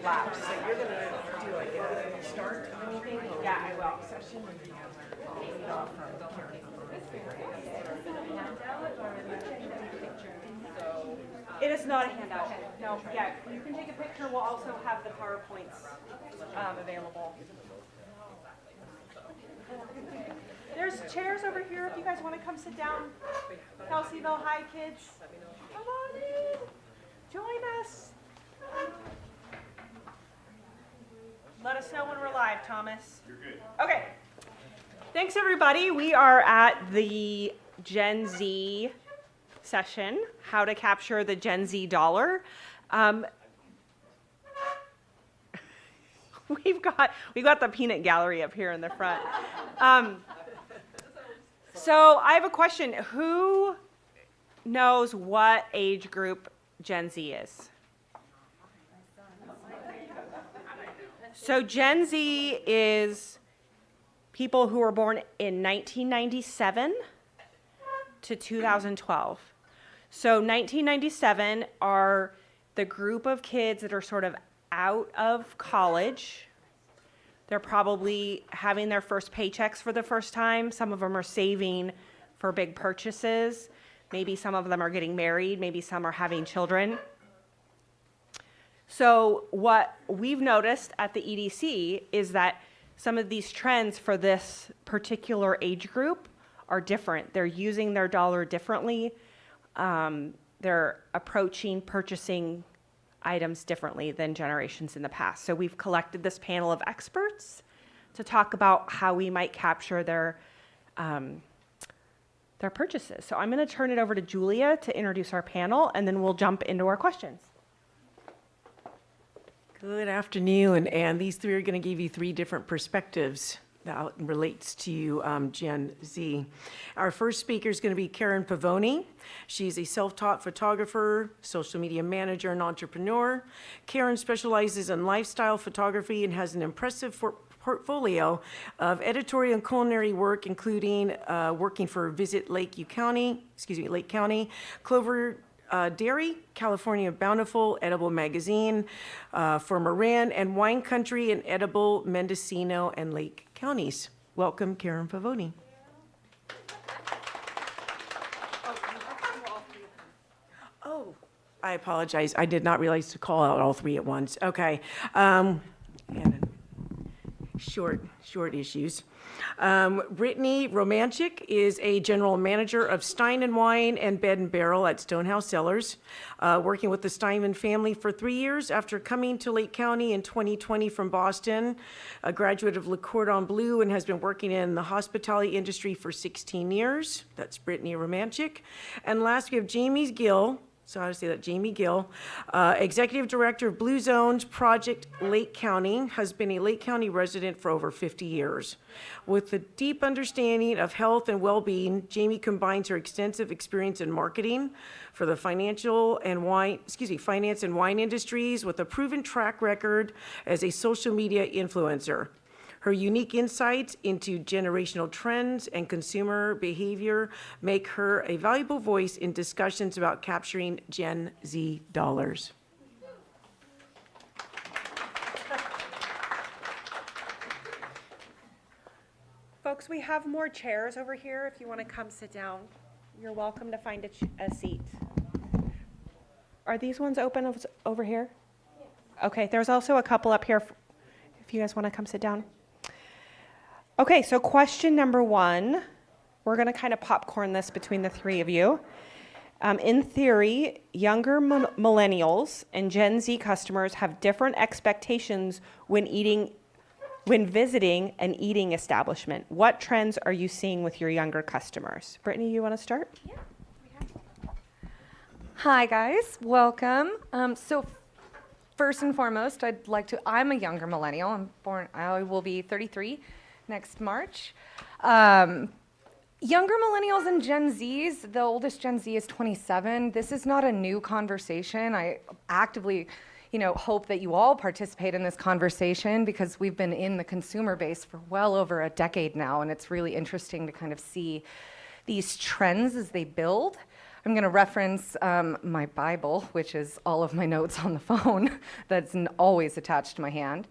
S8: lapse.
S2: So you're going to do like a start of anything?
S8: Yeah, I will.
S2: Session?
S8: It is not a handout. No, yeah, you can take a picture. We'll also have the PowerPoints available. There's chairs over here if you guys want to come sit down. Kelseyville, hi kids. Come on in. Join us. Let us know when we're live, Thomas. You're good. Okay. Thanks, everybody. We are at the Gen Z session, how to capture the Gen Z dollar. We've got the peanut gallery up here in the front. So I have a question. Who knows what age group Gen Z is? So Gen Z is people who were born in 1997 to 2012. So 1997 are the group of kids that are sort of out of college. They're probably having their first paychecks for the first time. Some of them are saving for big purchases. Maybe some of them are getting married. Maybe some are having children. So what we've noticed at the EDC is that some of these trends for this particular age group are different. They're using their dollar differently. They're approaching purchasing items differently than generations in the past. So we've collected this panel of experts to talk about how we might capture their purchases. So I'm going to turn it over to Julia to introduce our panel, and then we'll jump into our questions.
S2: Good afternoon, and these three are going to give you three different perspectives that relates to Gen Z. Our first speaker is going to be Karen Pavoni. She's a self-taught photographer, social media manager, and entrepreneur. Karen specializes in lifestyle photography and has an impressive portfolio of editorial and culinary work, including working for Visit Lake County, Clover Dairy, California Bountiful, Edible Magazine, for Marin and Wine Country and Edible Mendocino and Lake Counties. Welcome, Karen Pavoni. Oh, I apologize. I did not realize to call out all three at once. Okay. And short issues. Brittany Romanchik is a general manager of Stein & Wine and Bed & Barrel at Stonehouse Cellars, working with the Steinman family for 3 years after coming to Lake County in 2020 from Boston, a graduate of Le Cordon Bleu, and has been working in the hospitality industry for 16 years. That's Brittany Romanchik. And last, we have Jamie Gill. So how to say that? Jamie Gill, Executive Director of Blue Zones Project Lake County, has been a Lake County resident for over 50 years. With a deep understanding of health and well-being, Jamie combines her extensive experience in marketing for the finance and wine industries with a proven track record as a social media influencer. Her unique insights into generational trends and consumer behavior make her a valuable voice in discussions about capturing Gen Z dollars.
S8: Folks, we have more chairs over here. If you want to come sit down, you're welcome to find a seat. Are these ones open over here? Okay, there's also a couple up here if you guys want to come sit down. Okay, so question number one, we're going to kind of popcorn this between the three of you. In theory, younger millennials and Gen Z customers have different expectations when visiting an eating establishment. What trends are you seeing with your younger customers? Brittany, you want to start?
S9: Yeah. Hi guys, welcome. So first and foremost, I'm a younger millennial. I will be 33 next March. Younger millennials and Gen Zs, the oldest Gen Z is 27. This is not a new conversation. I actively, hope that you all participate in this conversation because we've been in the consumer base for well over a decade now, and it's really interesting to kind of see these trends as they build. I'm going to reference my Bible, which is all of my notes on the phone that's always attached to my hand.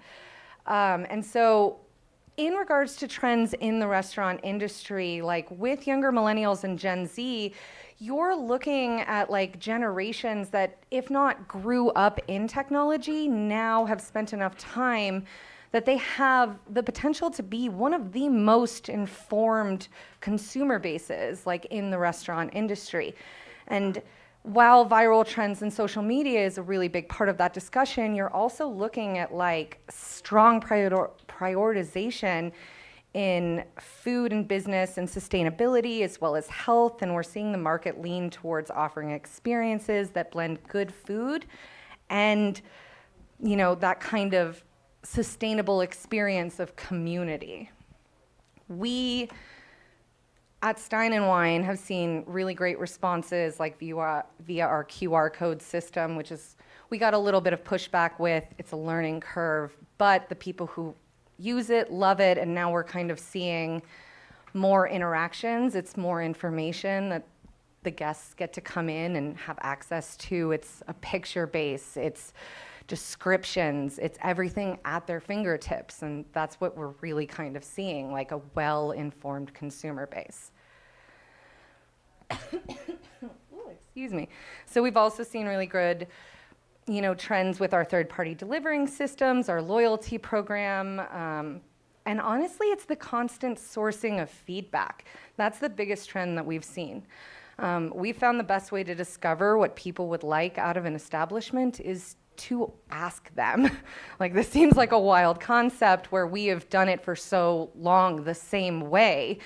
S9: And so in regards to trends in the restaurant industry, like with younger millennials and Gen Z, you're looking at like generations that, if not grew up in technology, now have spent enough time that they have the potential to be one of the most informed consumer bases, like in the restaurant industry. And while viral trends and social media is a really big part of that discussion, you're also looking at like strong prioritization in food and business and sustainability, as well as health. And we're seeing the market lean towards offering experiences that blend good food and, you know, that kind of sustainable experience of community. We at Stein and Wine have seen really great responses, like via our QR code system, which is, we got a little bit of pushback with. It's a learning curve, but the people who use it love it, and now we're kind of seeing more interactions. It's more information that the guests get to come in and have access to. It's a picture base. It's descriptions. It's everything at their fingertips, and that's what we're really kind of seeing, like a well-informed consumer base. Ooh, excuse me. So we've also seen really good, you know, trends with our third-party delivering systems, our loyalty program, and honestly, it's the constant sourcing of feedback. That's the biggest trend that we've seen. We found the best way to discover what people would like out of an establishment is to ask them. Like, this seems like a wild concept where we have done it for so long the same way.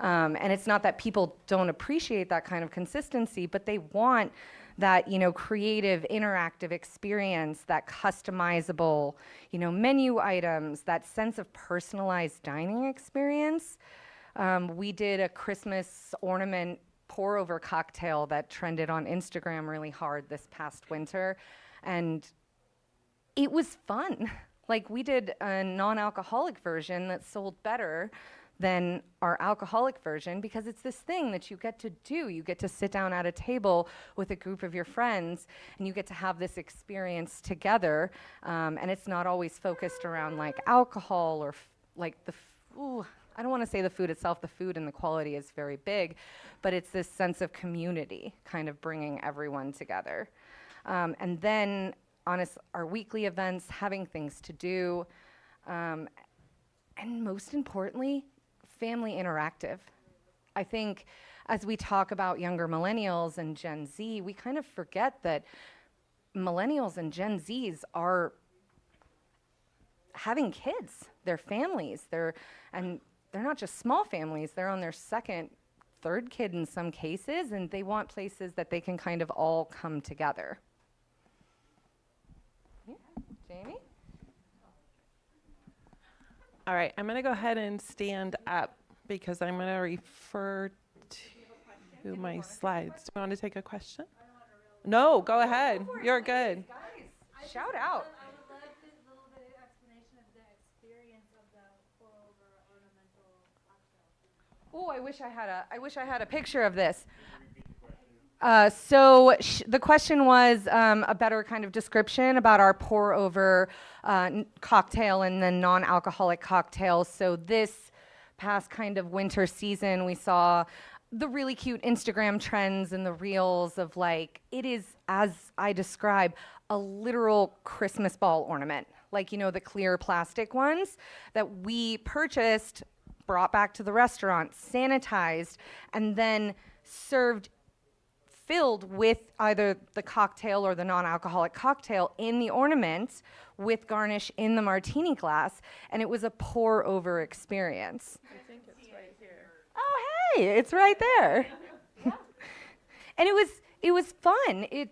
S9: And it's not that people don't appreciate that kind of consistency, but they want that, you know, creative, interactive experience, that customizable, you know, menu items, that sense of personalized dining experience. We did a Christmas ornament pour-over cocktail that trended on Instagram really hard this past winter. And it was fun. Like, we did a non-alcoholic version that sold better than our alcoholic version because it's this thing that you get to do. You get to sit down at a table with a group of your friends and you get to have this experience together. And it's not always focused around like alcohol or like I don't want to say the food itself. The food and the quality is very big, but it's this sense of community kind of bringing everyone together. And then on our weekly events, having things to do, and most importantly, family interactive. I think as we talk about younger millennials and Gen Z, we kind of forget that millennials and Gen Zs are having kids, they're families, and they're not just small families, they're on their second, third kid in some cases, and they want places that they can kind of all come together. Yeah. Jamie?
S8: All right, I'm going to go ahead and stand up because I'm going to refer to my slides. Do you want to take a question? No, go ahead. You're good.
S9: Guys, shout out.
S10: I would love this little bit of explanation of the experience of the pour-over ornamental cocktail.
S9: Oh, I wish I had a picture of this. So the question was a better kind of description about our pour-over cocktail and then non-alcoholic cocktails. So this past kind of winter season, we saw the really cute Instagram trends and the reels of like, it is, as I describe, a literal Christmas ball ornament. Like, you know, the clear plastic ones that we purchased, brought back to the restaurant, sanitized, and then served filled with either the cocktail or the non-alcoholic cocktail in the ornament with garnish in the martini glass, and it was a pour-over experience.
S8: I think it's right here.
S9: Oh, hey, it's right there. And it was fun. It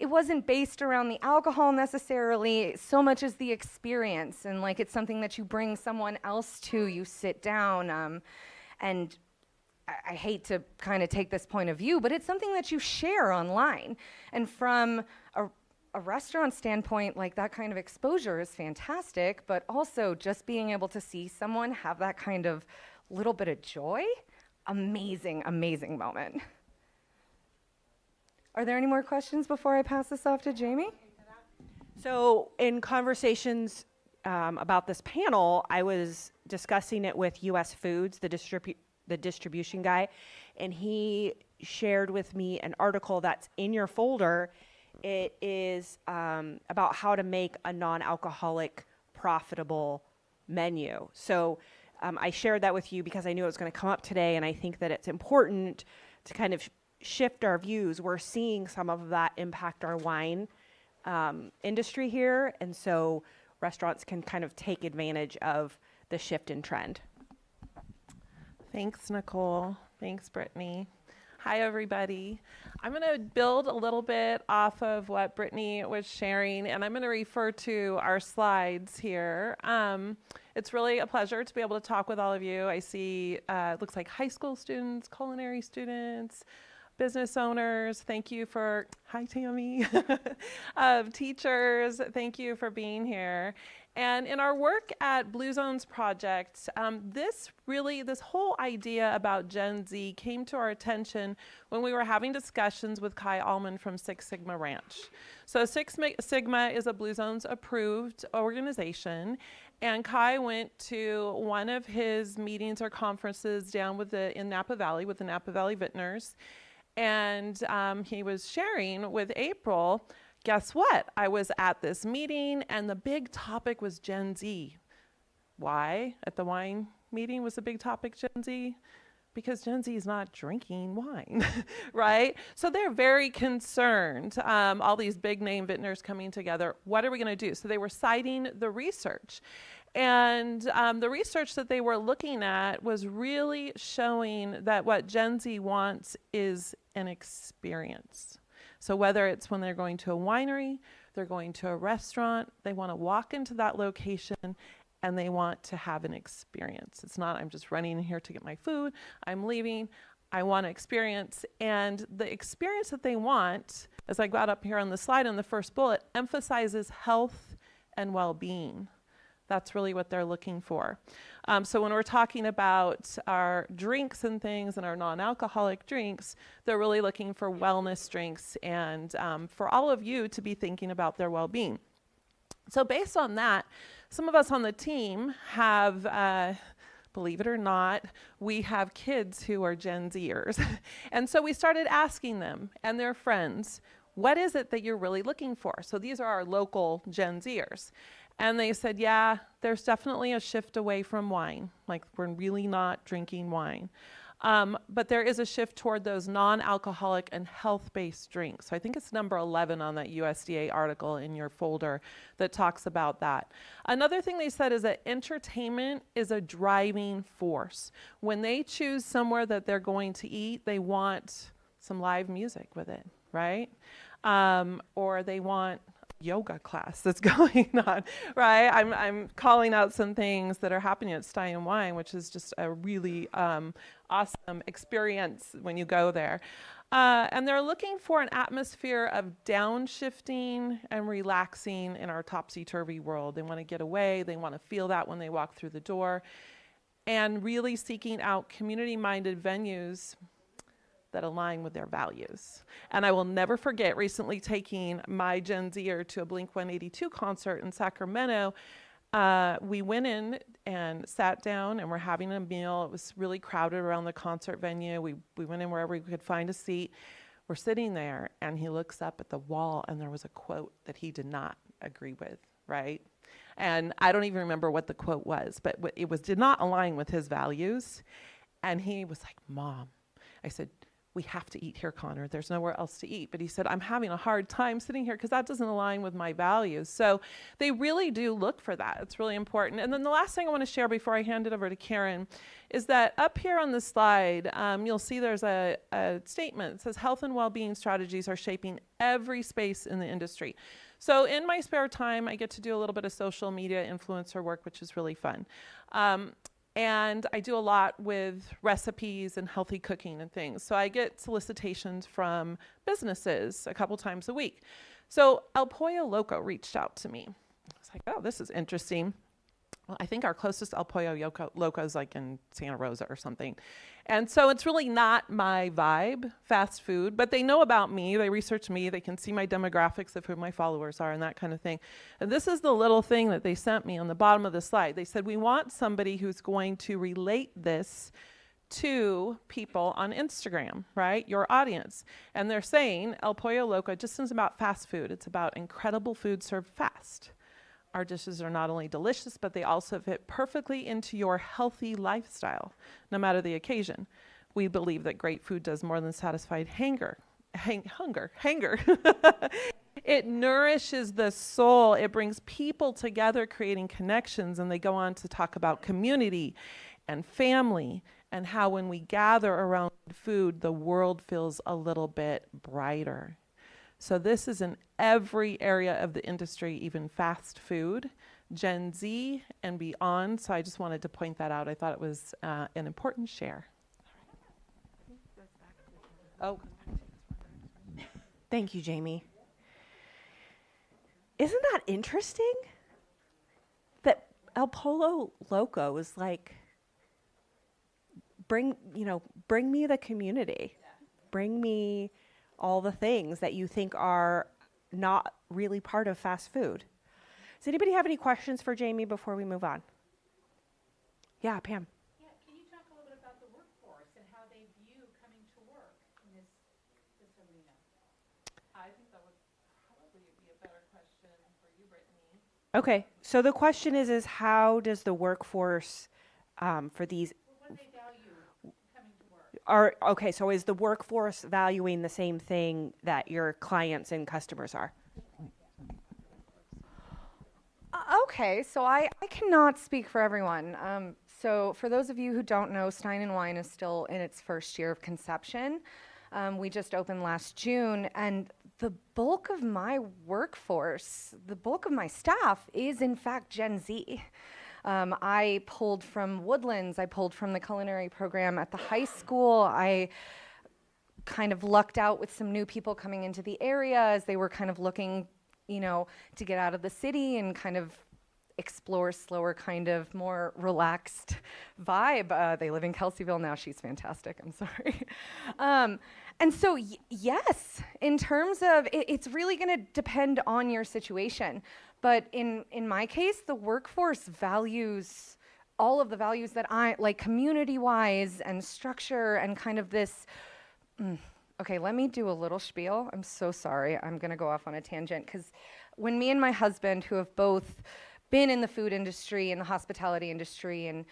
S9: wasn't based around the alcohol necessarily so much as the experience, and like it's something that you bring someone else to. You sit down, and I hate to kind of take this point of view, but it's something that you share online. And from a restaurant standpoint, like that kind of exposure is fantastic, but also just being able to see someone have that kind of little bit of joy, amazing, amazing moment. Are there any more questions before I pass this off to Jamie?
S8: So in conversations about this panel, I was discussing it with US Foods, the distribution guy, and he shared with me an article that's in your folder. It is about how to make a non-alcoholic profitable menu. So I shared that with you because I knew it was going to come up today, and I think that it's important to kind of shift our views. We're seeing some of that impact our wine industry here, and so restaurants can kind of take advantage of the shift in trend.
S11: Thanks, Nicole. Thanks, Brittany. Hi, everybody. I'm going to build a little bit off of what Brittany was sharing, and I'm going to refer to our slides here. It's really a pleasure to be able to talk with all of you. I see it looks like high school students, culinary students, business owners. Thank you for, hi, Tammy. Teachers, thank you for being here. And in our work at Blue Zones Project, this whole idea about Gen Z came to our attention when we were having discussions with Kai Allman from Six Sigma Ranch. So Six Sigma is a Blue Zones approved organization, and Kai went to one of his meetings or conferences down in Napa Valley with the Napa Valley Vintners, and he was sharing with April. Guess what? I was at this meeting and the big topic was Gen Z. Why? At the wine meeting was the big topic Gen Z? Because Gen Z is not drinking wine, right? So they're very concerned. All these big name vintners coming together. What are we going to do? So they were citing the research. And the research that they were looking at was really showing that what Gen Z wants is an experience. So whether it's when they're going to a winery, they're going to a restaurant, they want to walk into that location and they want to have an experience. It's not, I'm just running in here to get my food, I'm leaving, I want to experience. And the experience that they want, as I got up here on the slide in the first bullet, emphasizes health and well-being. That's really what they're looking for. So when we're talking about our drinks and things and our non-alcoholic drinks, they're really looking for wellness drinks and for all of you to be thinking about their well-being. So based on that, some of us on the team have, believe it or not, we have kids who are Gen Zers. And so we started asking them and their friends, what is it that you're really looking for? So these are our local Gen Zers. And they said, yeah, there's definitely a shift away from wine. Like, we're really not drinking wine. But there is a shift toward those non-alcoholic and health-based drinks. So I think it's number 11 on that USDA article in your folder that talks about that. Another thing they said is that entertainment is a driving force. When they choose somewhere that they're going to eat, they want some live music with it, right? Or they want yoga class that's going on, right? I'm calling out some things that are happening at Stein and Wine, which is just a really awesome experience when you go there. And they're looking for an atmosphere of downshifting and relaxing in our topsy-turvy world. They want to get away. They want to feel that when they walk through the door. And really seeking out community-minded venues that align with their values. And I will never forget recently taking my Gen Zer to a Blink-182 concert in Sacramento. We went in and sat down and we're having a meal. It was really crowded around the concert venue. We went in wherever we could find a seat. We're sitting there and he looks up at the wall and there was a quote that he did not agree with, right? And I don't even remember what the quote was, but it did not align with his values. And he was like, Mom, I said, we have to eat here, Connor. There's nowhere else to eat. But he said, I'm having a hard time sitting here because that doesn't align with my values. So they really do look for that. It's really important. And then the last thing I want to share before I hand it over to Karen is that up here on the slide, you'll see there's a statement. It says health and well-being strategies are shaping every space in the industry. So in my spare time, I get to do a little bit of social media influencer work, which is really fun. And I do a lot with recipes and healthy cooking and things. So I get solicitations from businesses a couple times a week. So El Pollo Loco reached out to me. I was like, oh, this is interesting. well, I think our closest El Pollo Loco is like in Santa Rosa or something. And so it's really not my vibe, fast food, but they know about me. They research me. They can see my demographics of who my followers are and that kind of thing. And this is the little thing that they sent me on the bottom of the slide. They said, we want somebody who's going to relate this to people on Instagram, right? Your audience. And they're saying El Pollo Loco just isn't about fast food. It's about incredible food served fast. Our dishes are not only delicious, but they also fit perfectly into your healthy lifestyle, no matter the occasion. We believe that great food does more than satisfy hunger. It nourishes the soul. It brings people together, creating connections. And they go on to talk about community and family and how when we gather around food, the world feels a little bit brighter. So this is in every area of the industry, even fast food, Gen Z and beyond. So I just wanted to point that out. I thought it was an important share. Oh,
S8: Thank you, Jamie. Isn't that interesting? That El Pollo Loco is like, bring me the community. Bring me all the things that you think are not really part of fast food. Does anybody have any questions for Jamie before we move on? Yeah, Pam.
S12: Yeah, can you talk a little bit about the workforce and how they view coming to work in this arena?
S11: I think that would probably be a better question for you, Brittany.
S8: Okay, so the question is how does the workforce for these
S12: What do they value coming to work?
S8: okay, so is the workforce valuing the same thing that your clients and customers are?
S9: Okay, so I cannot speak for everyone. So for those of you who don't know, Stein and Wine is still in its first year of conception. We just opened last June, and the bulk of my workforce, the bulk of my staff is in fact Gen Z. I pulled from Woodlands, I pulled from the culinary program at the high school. I kind of lucked out with some new people coming into the area as they were kind of looking, to get out of the city and kind of explore slower, kind of more relaxed vibe. They live in Kelseyville now. She's fantastic. I'm sorry. And so, yes, in terms of, it's really going to depend on your situation. But in my case, the workforce values all of the values that I like, community-wise and structure and kind of this. Okay, let me do a little spiel. I'm so sorry. I'm going to go off on a tangent because when me and my husband, who have both been in the food industry and the hospitality industry and,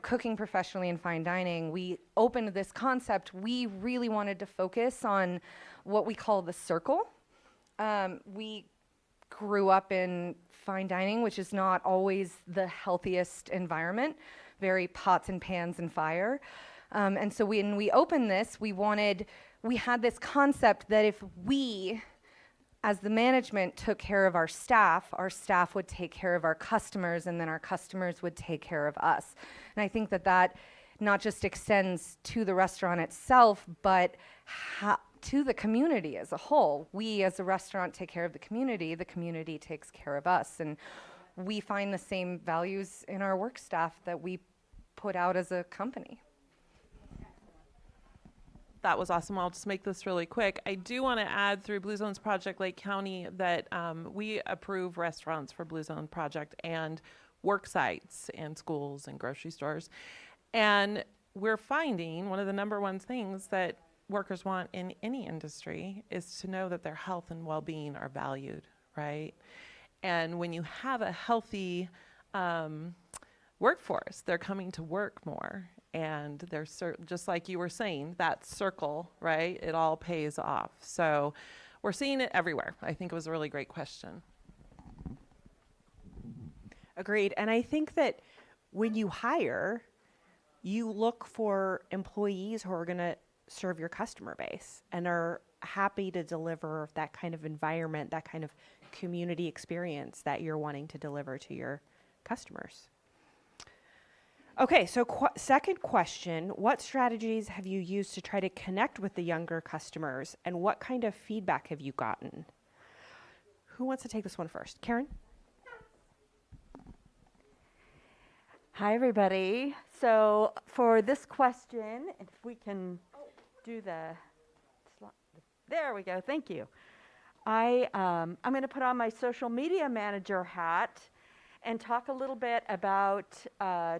S9: cooking professionally and fine dining, we opened this concept. We really wanted to focus on what we call the circle. We grew up in fine dining, which is not always the healthiest environment, very pots and pans and fire. And so when we opened this, we had this concept that if we, as the management, took care of our staff would take care of our customers, and then our customers would take care of us. And I think that not just extends to the restaurant itself, but to the community as a whole. We, as a restaurant, take care of the community takes care of us. And we find the same values in our work staff that we put out as a company.
S11: That was awesome. I'll just make this really quick. I do want to add through Blue Zones Project Lake County that we approve restaurants for Blue Zone Project and work sites and schools and grocery stores. And we're finding one of the number one things that workers want in any industry is to know that their health and well-being are valued, right? And when you have a healthy workforce, they're coming to work more. And there's just like you were saying, that circle, right? It all pays off. So we're seeing it everywhere. I think it was a really great question.
S8: Agreed. And I think that when you hire, you look for employees who are going to serve your customer base and are happy to deliver that kind of environment, that kind of community experience that you're wanting to deliver to your customers. Okay, so second question, what strategies have you used to try to connect with the younger customers, and what kind of feedback have you gotten? Who wants to take this one first? Karen?
S13: Hi, everybody. So for this question, if we can do there we go. Thank you. I'm going to put on my social media manager hat and talk a little bit about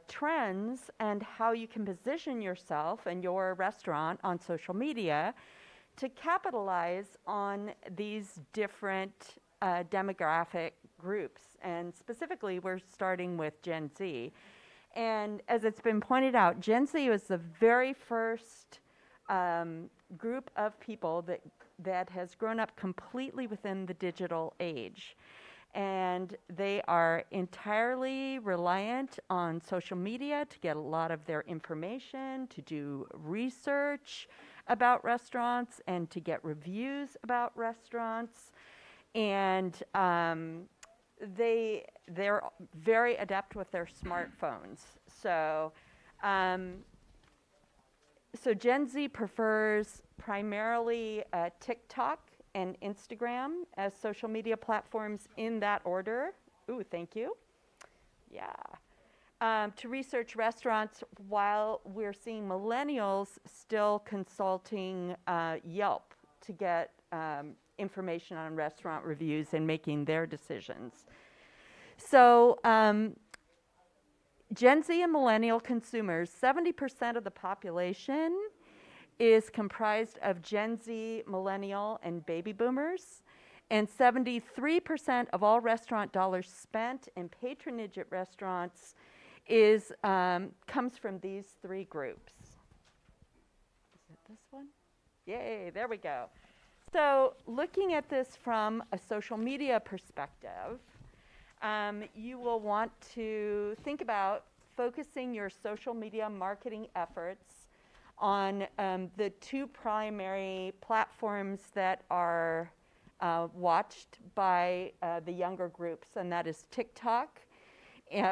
S13: trends and how you can position yourself and your restaurant on social media to capitalize on these different demographic groups. And specifically, we're starting with Gen Z. And as it's been pointed out, Gen Z was the very first group of people that has grown up completely within the digital age. And they are entirely reliant on social media to get a lot of their information, to do research about restaurants, and to get reviews about restaurants. And they're very adept with their smartphones. So Gen Z prefers primarily TikTok and Instagram as social media platforms in that order. Ooh, thank you. Yeah. To research restaurants, while we're seeing millennials still consulting Yelp to get information on restaurant reviews and making their decisions. So Gen Z and millennial consumers, 70% of the population is comprised of Gen Z, millennial, and baby boomers. And 73% of all restaurant dollars spent in patronage at restaurants comes from these three groups. Is it this one? Yay, there we go. So looking at this from a social media perspective, you will want to think about focusing your social media marketing efforts on the two primary platforms that are watched by the younger groups, and that is TikTok,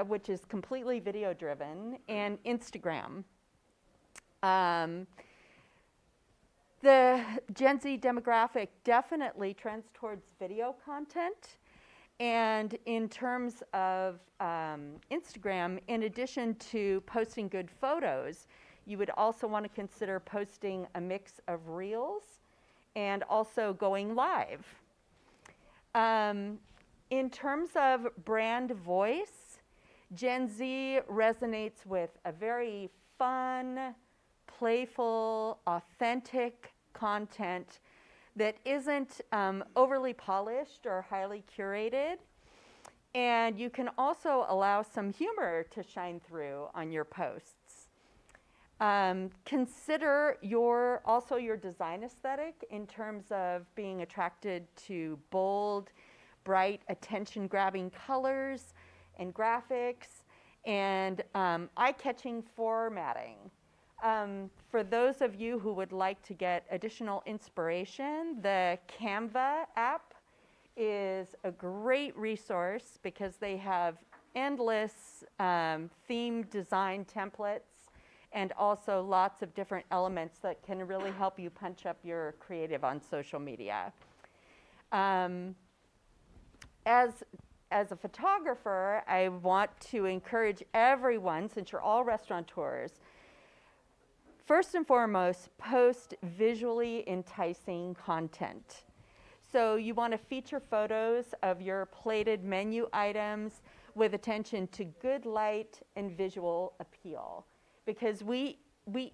S13: which is completely video driven, and Instagram. The Gen Z demographic definitely trends towards video content. And in terms of Instagram, in addition to posting good photos, you would also want to consider posting a mix of reels and also going live. In terms of brand voice, Gen Z resonates with a very fun, playful, authentic content that isn't overly polished or highly curated. And you can also allow some humor to shine through on your posts. Consider also your design aesthetic in terms of being attracted to bold, bright, attention-grabbing colors and graphics and eye-catching formatting. For those of you who would like to get additional inspiration, the Canva app is a great resource because they have endless theme design templates and also lots of different elements that can really help you punch up your creative on social media. As a photographer, I want to encourage everyone, since you're all restaurateurs, first and foremost, post visually enticing content. So you want to feature photos of your plated menu items with attention to good light and visual appeal. Because we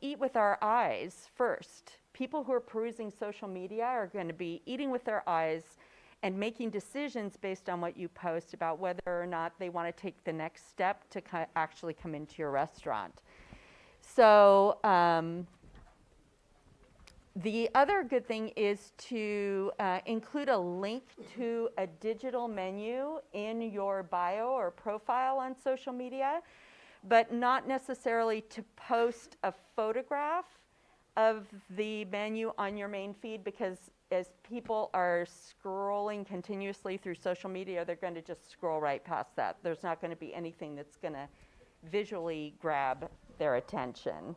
S13: eat with our eyes first. People who are perusing social media are going to be eating with their eyes and making decisions based on what you post about whether or not they want to take the next step to actually come into your restaurant. So the other good thing is to include a link to a digital menu in your bio or profile on social media, but not necessarily to post a photograph of the menu on your main feed, because as people are scrolling continuously through social media, they're going to just scroll right past that. There's not going to be anything that's going to visually grab their attention.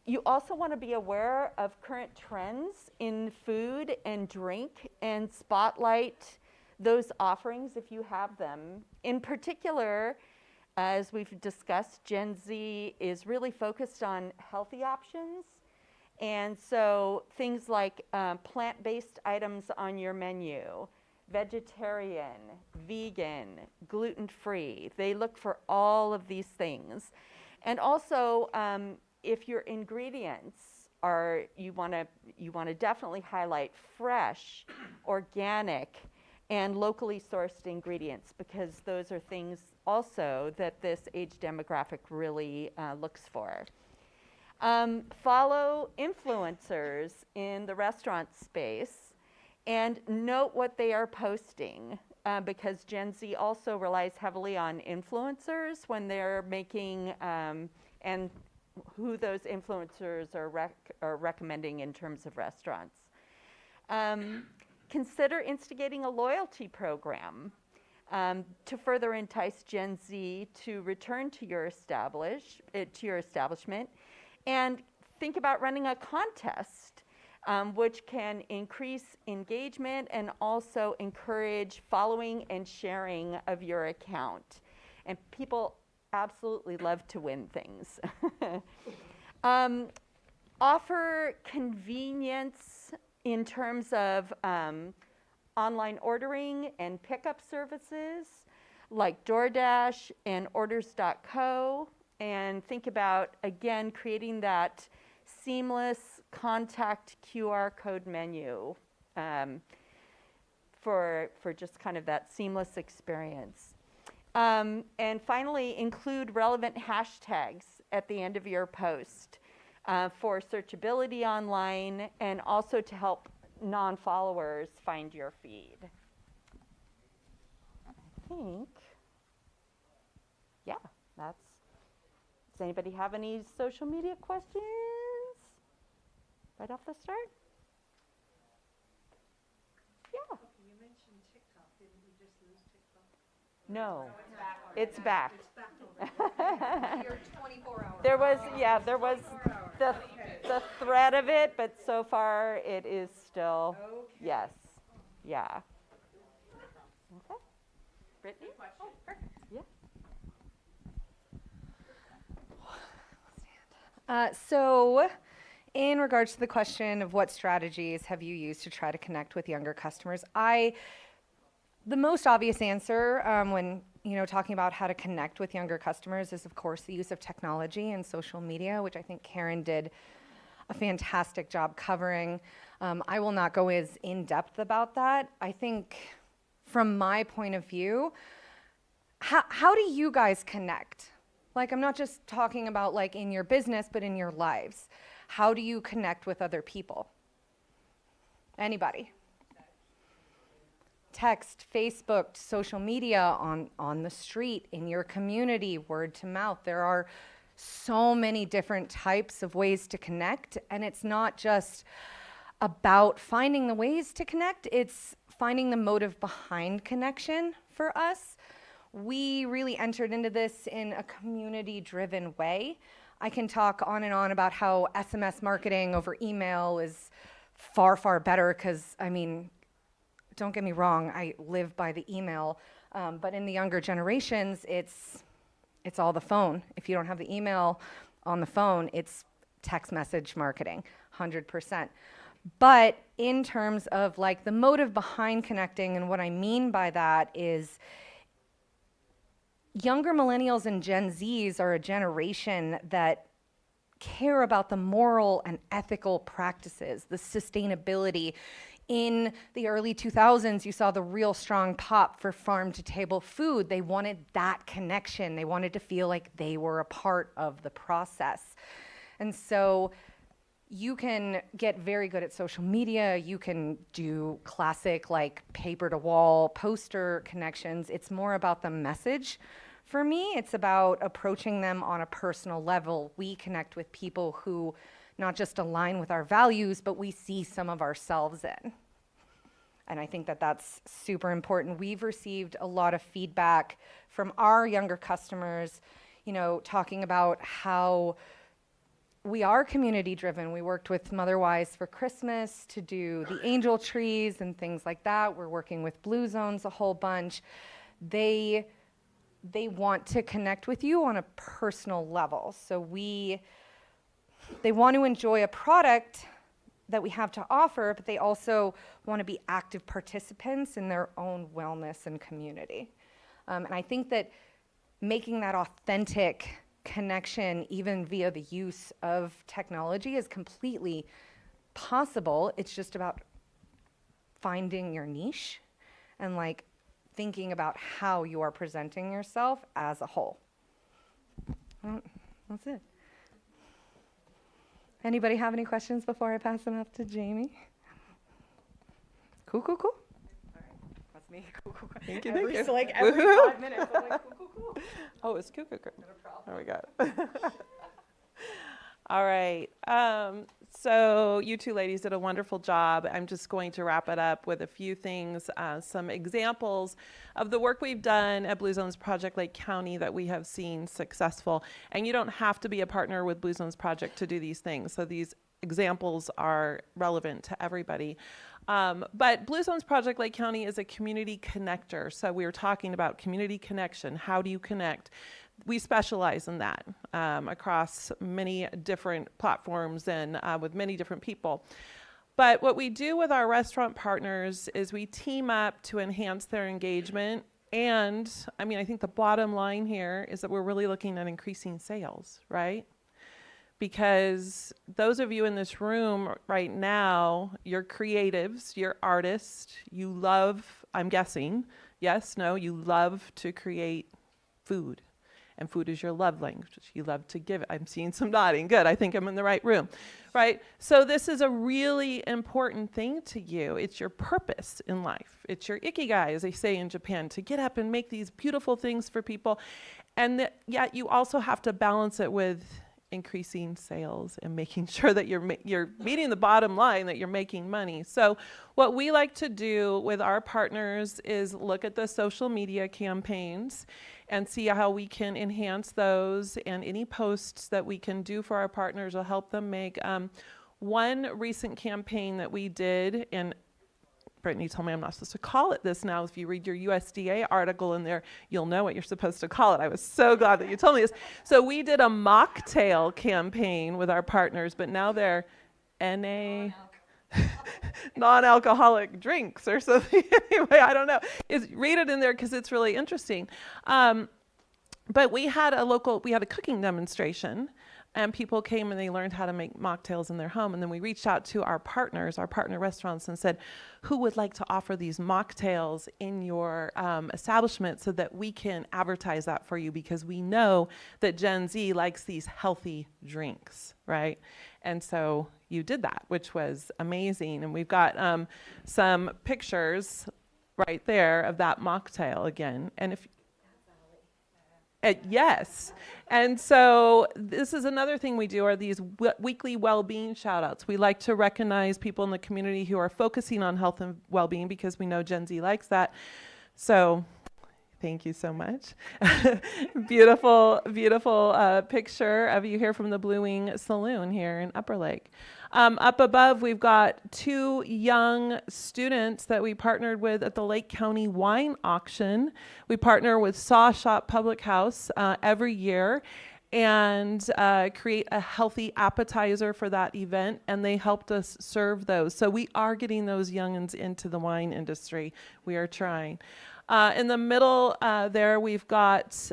S13: You also want to be aware of current trends in food and drink and spotlight those offerings if you have them. In particular, as we've discussed, Gen Z is really focused on healthy options. And so things like plant-based items on your menu, vegetarian, vegan, gluten-free, they look for all of these things. And also, if your ingredients are, you want to definitely highlight fresh, organic, and locally sourced ingredients, because those are things also that this age demographic really looks for. Follow influencers in the restaurant space and note what they are posting, because Gen Z also relies heavily on influencers when they're making, and who those influencers are recommending in terms of restaurants. Consider instigating a loyalty program to further entice Gen Z to return to your establishment, and think about running a contest, which can increase engagement and also encourage following and sharing of your account. And people absolutely love to win things. Offer convenience in terms of online ordering and pickup services like DoorDash and Orders.co, and think about, again, creating that seamless contact QR code menu for just kind of that seamless experience. And finally, include relevant hashtags at the end of your post for searchability online, and also to help non-followers find your feed. I think, yeah, that's, does anybody have any social media questions right off the start? Yeah.
S12: You mentioned TikTok. Didn't we just lose TikTok?
S13: No, it's back.
S9: Your 24 hours.
S13: There was the threat of it, but so far it is still, yes, yeah. Okay. Brittany? Oh, perfect. Yeah.
S9: So, in regards to the question of what strategies have you used to try to connect with younger customers, the most obvious answer when talking about how to connect with younger customers is, of course, the use of technology and social media, which I think Karen did a fantastic job covering. I will not go as in-depth about that. I think from my point of view, how do you guys connect? Like, I'm not just talking about like in your business, but in your lives. How do you connect with other people? Anybody? Text, Facebook, social media, on the street, in your community, word to mouth. There are so many different types of ways to connect, and it's not just about finding the ways to connect, it's finding the motive behind connection for us. We really entered into this in a community-driven way. I can talk on and on about how SMS marketing over email is far, far better, because, I mean, don't get me wrong, I live by the email, but in the younger generations, it's all the phone. If you don't have the email on the phone, it's text message marketing, 100%. But in terms of like the motive behind connecting, and what I mean by that is younger millennials and Gen Zs are a generation that care about the moral and ethical practices, the sustainability. In the early 2000s, you saw the real strong pop for farm-to-table food. They wanted that connection. They wanted to feel like they were a part of the process. And so you can get very good at social media. You can do classic like paper-to-wall poster connections. It's more about the message. For me, it's about approaching them on a personal level. We connect with people who not just align with our values, but we see some of ourselves in. And I think that that's super important. We've received a lot of feedback from our younger customers, talking about how we are community driven. We worked with Motherwise for Christmas to do the angel trees and things like that. We're working with Blue Zones a whole bunch. They they want to connect with you on a personal level. So they want to enjoy a product that we have to offer, but they also want to be active participants in their own wellness and community. And I think that making that authentic connection, even via the use of technology, is completely possible. It's just about finding your niche and like thinking about how you are presenting yourself as a whole. That's it. Anybody have any questions before I pass them up to Jamie? Cool. All right, that's me. Cool.
S11: Thank you, thank you.
S9: So like every
S11: Woohoo.
S9: 5 minutes, I'm like, cool.
S11: Oh, it's cool.
S9: No problem.
S11: There we go. All right. So you two ladies did a wonderful job. I'm just going to wrap it up with a few things, some examples of the work we've done at Blue Zones Project Lake County that we have seen successful. And you don't have to be a partner with Blue Zones Project to do these things. So these examples are relevant to everybody. But Blue Zones Project Lake County is a community connector. So we were talking about community connection. How do you connect? We specialize in that across many different platforms and with many different people. But what we do with our restaurant partners is we team up to enhance their engagement. And I mean, I think the bottom line here is that we're really looking at increasing sales, right? Because those of you in this room right now, you're creatives, you're artists, you love, I'm guessing, yes, no, you love to create food. And food is your love language. You love to give it. I'm seeing some nodding. Good. I think I'm in the right room, right? So this is a really important thing to you. It's your purpose in life. It's your ikigai, as they say in Japan, to get up and make these beautiful things for people. And yet you also have to balance it with increasing sales and making sure that you're meeting the bottom line, that you're making money. So what we like to do with our partners is look at the social media campaigns and see how we can enhance those, and any posts that we can do for our partners will help them make. One recent campaign that we did, and Brittany told me I'm not supposed to call it this now. If you read your USDA article in there, you'll know what you're supposed to call it. I was so glad that you told me this. So we did a mocktail campaign with our partners, but now they're non-alcoholic drinks or something. Anyway, I don't know. Read it in there because it's really interesting. But we had a cooking demonstration, and people came and they learned how to make mocktails in their home. And then we reached out to our partners, our partner restaurants, and said, who would like to offer these mocktails in your establishment so that we can advertise that for you, because we know that Gen Z likes these healthy drinks, right? And so you did that, which was amazing. And we've got some pictures right there of that mocktail again. And if yes. And so this is another thing we do, are these weekly well-being shout-outs. We like to recognize people in the community who are focusing on health and well-being, because we know Gen Z likes that. So thank you so much. Beautiful picture of you here from the Blue Wing Saloon here in Upper Lake. Up above, we've got 2 young students that we partnered with at the Lake County Wine Auction. We partner with Saw Shop Public House every year and create a healthy appetizer for that event, and they helped us serve those. So we are getting those youngins into the wine industry. We are trying. In the middle there, we've got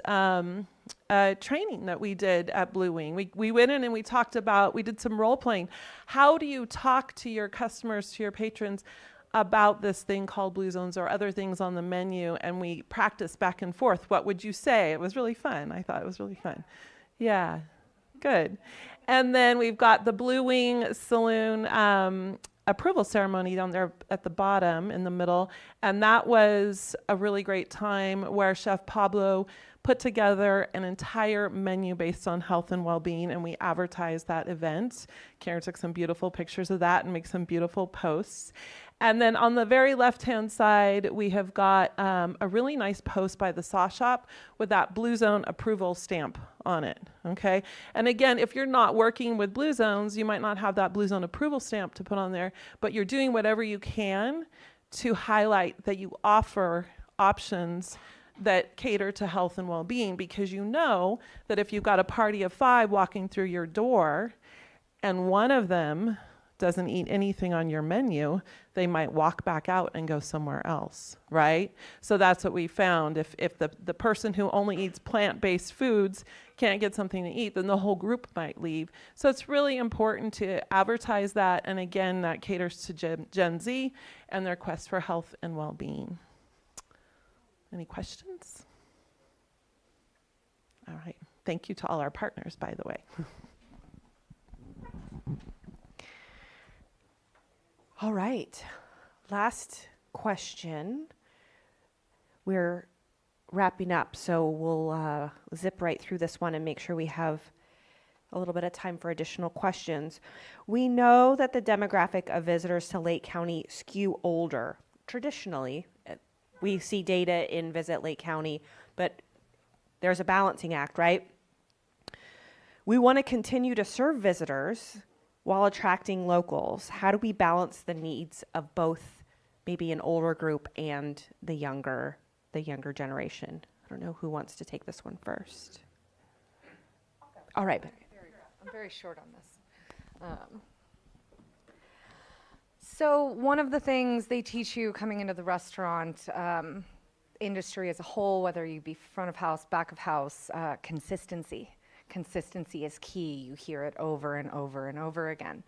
S11: training that we did at Blue Wing. We went in and we did some role playing. How do you talk to your customers, to your patrons, about this thing called Blue Zones or other things on the menu? And we practiced back and forth. What would you say? It was really fun. I thought it was really fun. Yeah, good. And then we've got the Blue Wing Saloon approval ceremony down there at the bottom in the middle. And that was a really great time where Chef Pablo put together an entire menu based on health and well-being, and we advertised that event. Karen took some beautiful pictures of that and made some beautiful posts. And then on the very left-hand side, we have got a really nice post by the Saw Shop with that Blue Zone approval stamp on it, okay? And again, if you're not working with Blue Zones, you might not have that Blue Zone approval stamp to put on there, but you're doing whatever you can to highlight that you offer options that cater to health and well-being, because you know that if you've got a party of 5 walking through your door and one of them doesn't eat anything on your menu, they might walk back out and go somewhere else, right? So that's what we found. If the person who only eats plant-based foods can't get something to eat, then the whole group might leave. So it's really important to advertise that, and again, that caters to Gen Z and their quest for health and well-being. Any questions? All right. Thank you to all our partners, by the way.
S8: All right. Last question. We're wrapping up, so we'll zip right through this one and make sure we have a little bit of time for additional questions. We know that the demographic of visitors to Lake County skew older. Traditionally, we see data in Visit Lake County, but there's a balancing act, right? We want to continue to serve visitors while attracting locals. How do we balance the needs of both maybe an older group and the younger generation? I don't know who wants to take this one first. All right.
S9: I'm very short on this. So one of the things they teach you coming into the restaurant industry as a whole, whether you be front of house, back of house, consistency. Consistency is key. You hear it over and over and over again.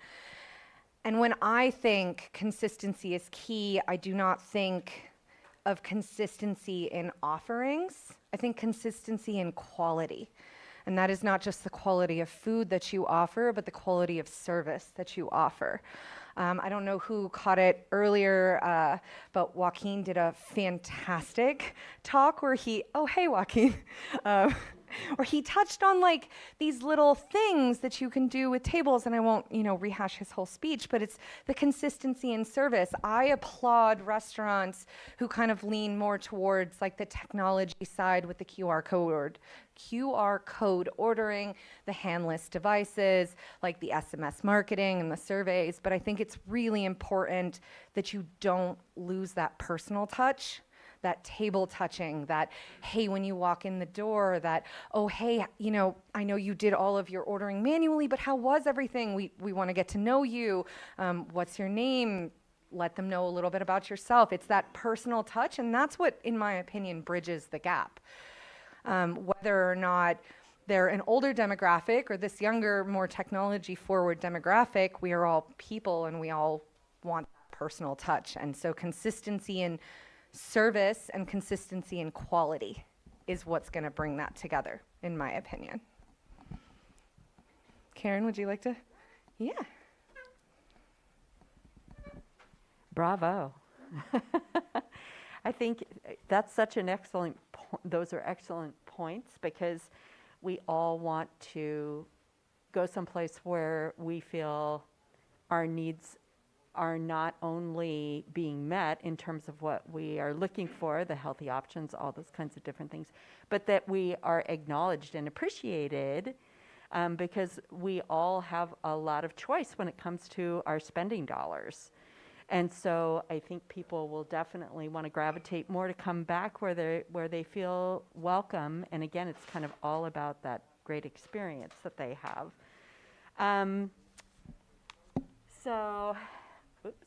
S9: And when I think consistency is key, I do not think of consistency in offerings. I think consistency in quality. And that is not just the quality of food that you offer, but the quality of service that you offer. I don't know who caught it earlier, but Joaquin did a fantastic talk where hey Joaquin, where he touched on like these little things that you can do with tables, and I won't, rehash his whole speech, but it's the consistency in service. I applaud restaurants who kind of lean more towards like the technology side with the QR code ordering, the handless devices, like the SMS marketing and the surveys, but I think it's really important that you don't lose that personal touch, that table touching, that, hey, when you walk in the door, that, oh, hey, I know you did all of your ordering manually, but how was everything? We want to get to know you. What's your name? Let them know a little bit about yourself. It's that personal touch, and that's what, in my opinion, bridges the gap. Whether or not they're an older demographic or this younger, more technology-forward demographic, we are all people, and we all want personal touch. And so consistency in service and consistency in quality is what's going to bring that together, in my opinion. Karen, would you like to? Yeah.
S13: Bravo. I think that's such an excellent those are excellent points, because we all want to go someplace where we feel our needs are not only being met in terms of what we are looking for, the healthy options, all those kinds of different things, but that we are acknowledged and appreciated, because we all have a lot of choice when it comes to our spending dollars. And so I think people will definitely want to gravitate more to come back where they feel welcome. And again, it's kind of all about that great experience that they have. Oops.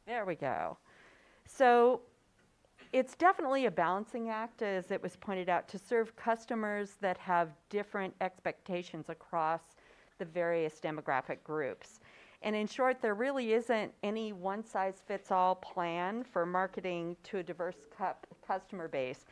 S13: There we go. So it's definitely a balancing act, as it was pointed out, to serve customers that have different expectations across the various demographic groups. And in short, there really isn't any one-size-fits-all plan for marketing to a diverse customer base.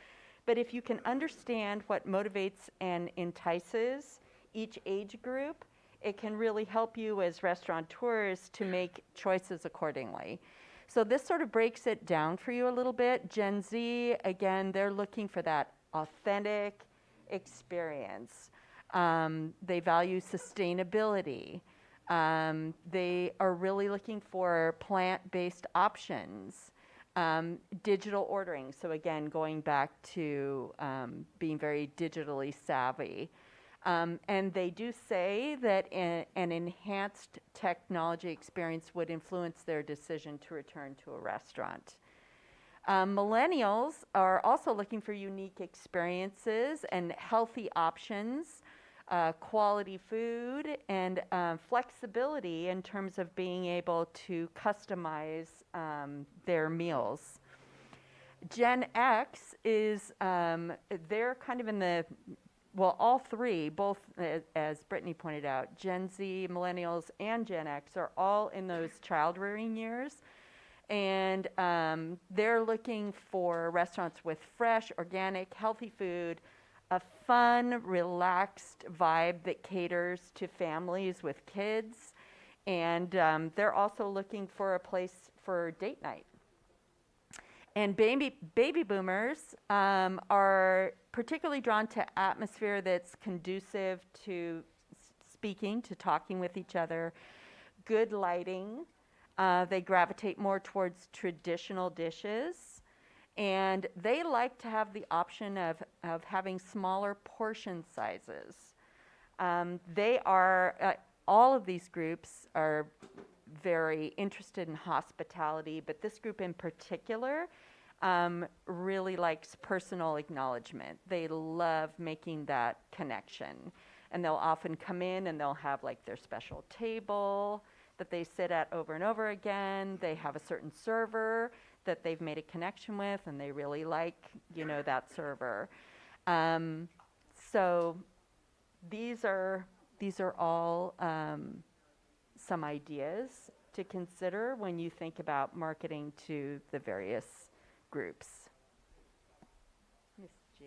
S13: But if you can understand what motivates and entices each age group, it can really help you as restaurateurs to make choices accordingly. So this sort of breaks it down for you a little bit. Gen Z, again, they're looking for that authentic experience. They value sustainability. They are really looking for plant-based options, digital ordering. So again, going back to being very digitally savvy. And they do say that an enhanced technology experience would influence their decision to return to a restaurant. Millennials are also looking for unique experiences and healthy options, quality food, and flexibility in terms of being able to customize their meals. Gen X is, they're kind of in the, well, all three, both as Brittany pointed out, Gen Z, Millennials, and Gen X are all in those child rearing years. And they're looking for restaurants with fresh, organic, healthy food, a fun, relaxed vibe that caters to families with kids. And they're also looking for a place for date night. And baby boomers are particularly drawn to atmosphere that's conducive to speaking, to talking with each other, good lighting. They gravitate more towards traditional dishes, and they like to have the option of having smaller portion sizes. They are, all of these groups are very interested in hospitality, but this group in particular really likes personal acknowledgement. They love making that connection, and they'll often come in and they'll have like their special table that they sit at over and over again. They have a certain server that they've made a connection with, and they really like, you know, that server. So these are all some ideas to consider when you think about marketing to the various groups. Miss J.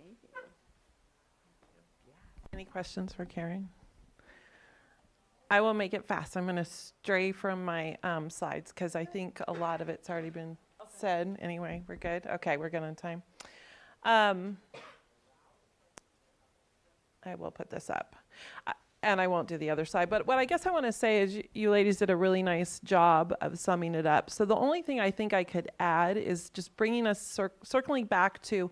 S11: Any questions for Karen? I will make it fast. I'm going to stray from my slides because I think a lot of it's already been said. Anyway, we're good? Okay, we're good on time. I will put this up. And I won't do the other side. But what I guess I want to say is you ladies did a really nice job of summing it up. So the only thing I think I could add is just bringing us, circling back to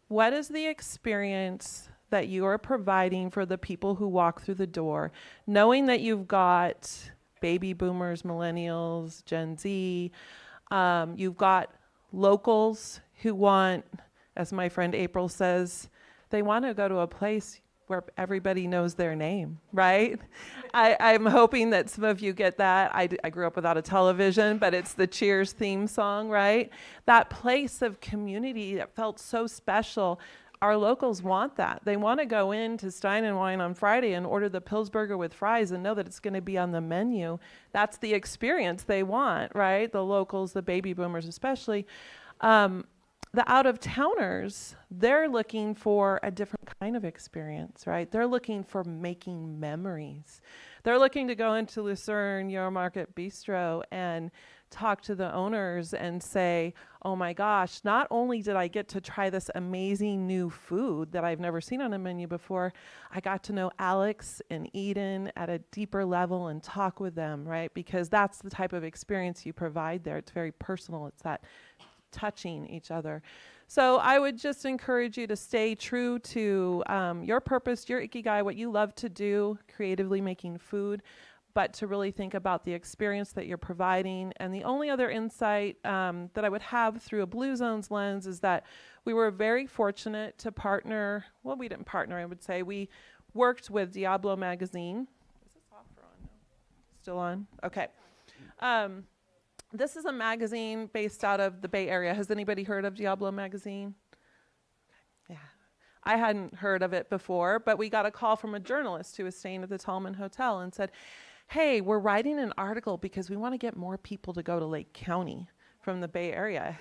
S11: what is the experience that you are providing for the people who walk through the door, knowing that you've got baby boomers, millennials, Gen Z, you've got locals who want, as my friend April says, they want to go to a place where everybody knows their name, right? I'm hoping that some of you get that. I grew up without a television, but it's the Cheers theme song, right? That place of community that felt so special. Our locals want that. They want to go into Stein and Wine on Friday and order the Pillsburger with fries and know that it's going to be on the menu. That's the experience they want, right? The locals, the baby boomers especially. The out-of-towners, they're looking for a different kind of experience, right? They're looking for making memories. They're looking to go into Lucerne Euromarket Bistro and talk to the owners and say, oh my gosh, not only did I get to try this amazing new food that I've never seen on a menu before, I got to know Alex and Eden at a deeper level and talk with them, right? Because that's the type of experience you provide there. It's very personal. It's that touching each other. So I would just encourage you to stay true to your purpose, your ikigai, what you love to do, creatively making food, but to really think about the experience that you're providing. And the only other insight that I would have through a Blue Zones lens is that we were very fortunate to partner, well, we didn't partner, I would say. We worked with Diablo Magazine. Is this off or on now? Still on? Okay. This is a magazine based out of the Bay Area. Has anybody heard of Diablo Magazine? Yeah. I hadn't heard of it before, but we got a call from a journalist who was staying at the Tallman Hotel and said, hey, we're writing an article because we want to get more people to go to Lake County from the Bay Area. And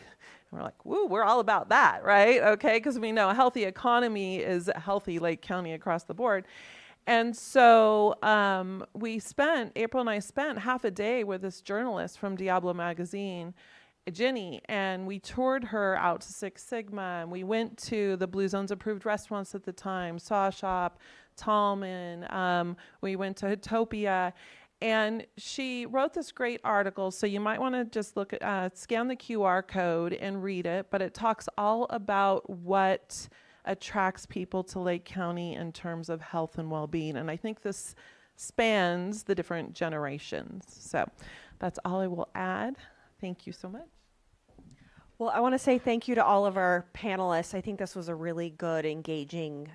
S11: we're like, woo, we're all about that, right? Okay, because we know a healthy economy is a healthy Lake County across the board. And so April and I spent half a day with this journalist from Diablo Magazine, Jenny, and we toured her out to Six Sigma, and we went to the Blue Zones approved restaurants at the time, Saw Shop, Tallman, we went to Utopia, and she wrote this great article, so you might want to just look at, scan the QR code and read it, but it talks all about what attracts people to Lake County in terms of health and well-being. And I think this spans the different generations. So that's all I will add. Thank you so much.
S8: Well, I want to say thank you to all of our panelists. I think this was a really good, engaging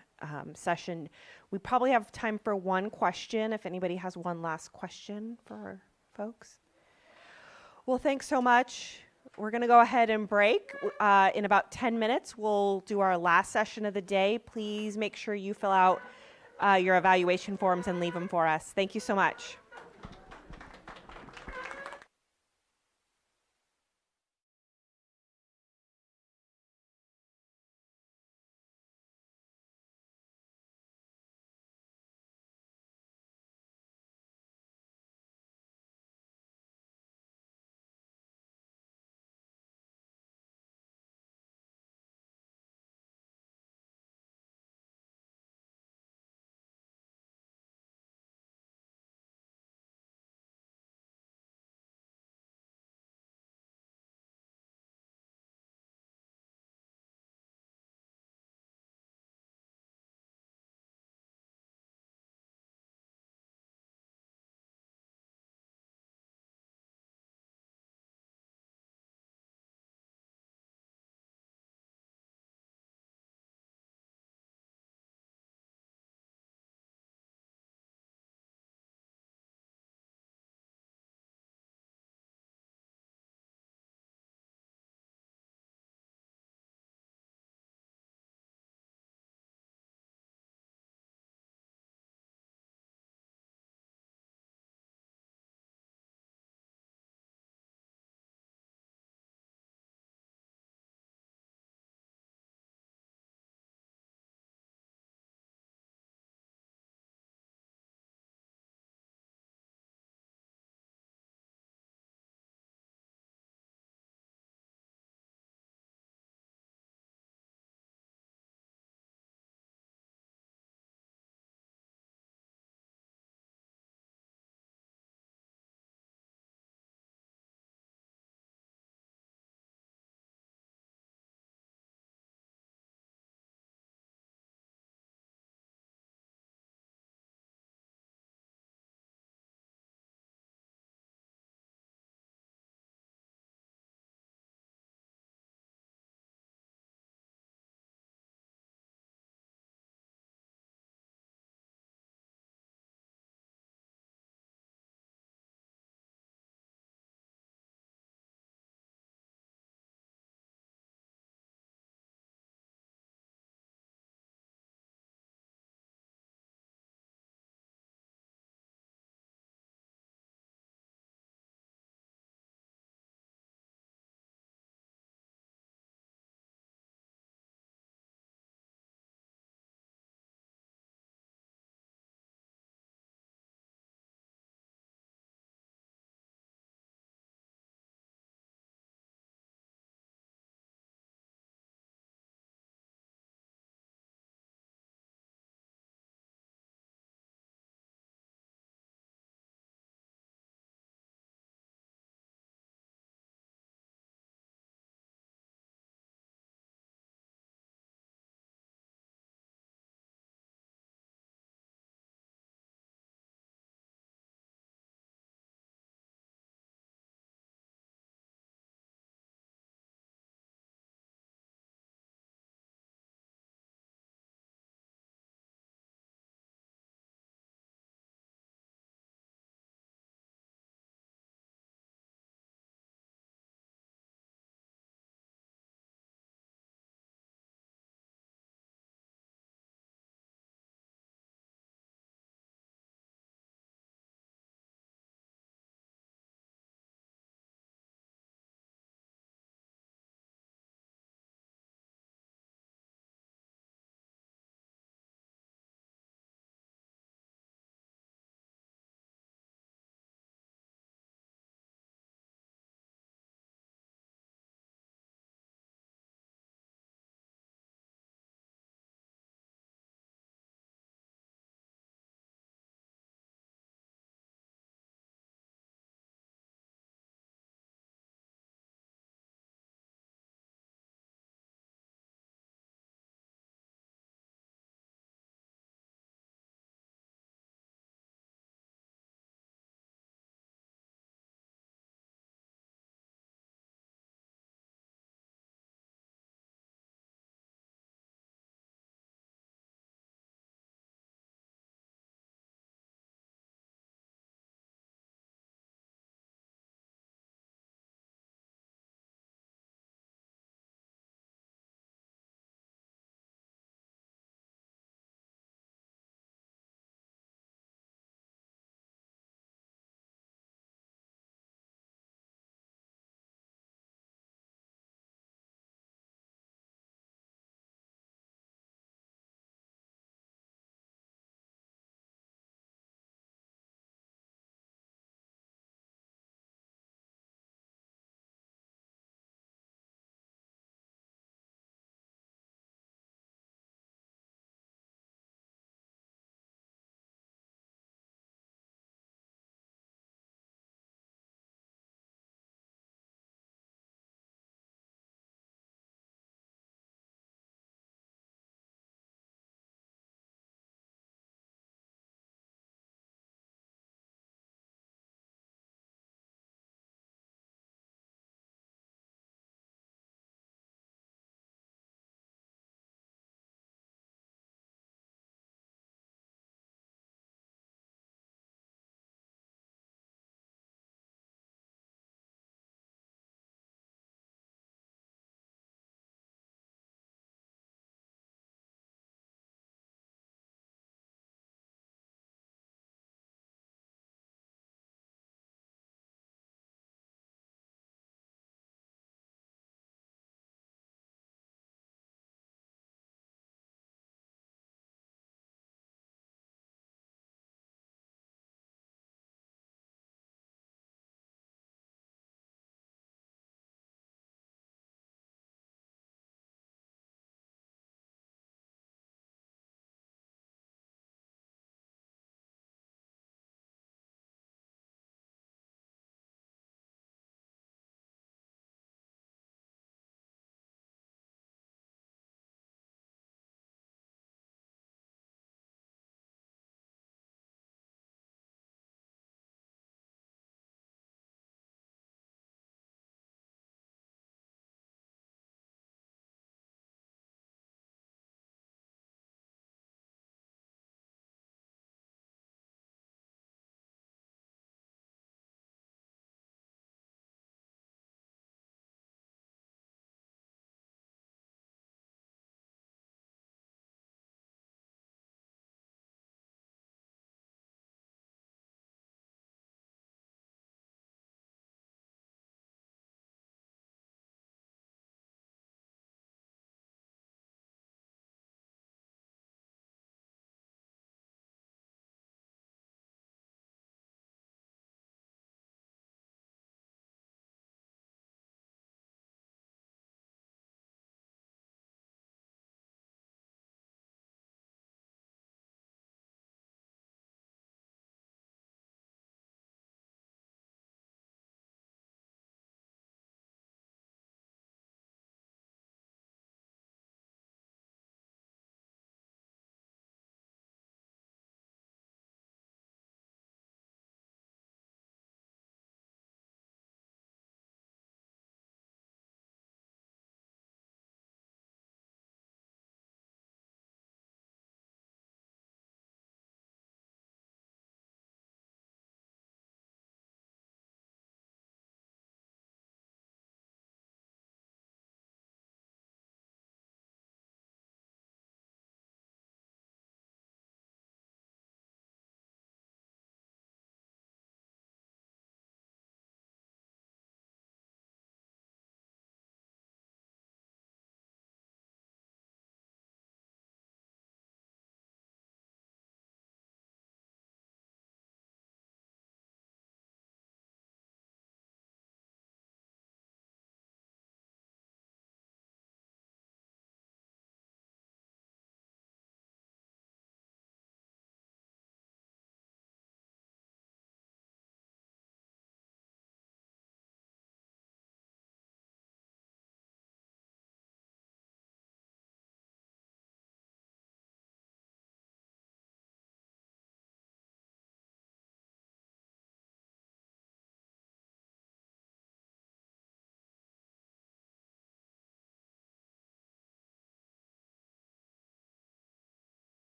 S8: session. We probably have time for one question, if anybody has one last question for our folks. Well, thanks so much. We're going to go ahead and break. In about 10 minutes, we'll do our last session of the day. Please make sure you fill out your evaluation forms and leave them for us. Thank you so much.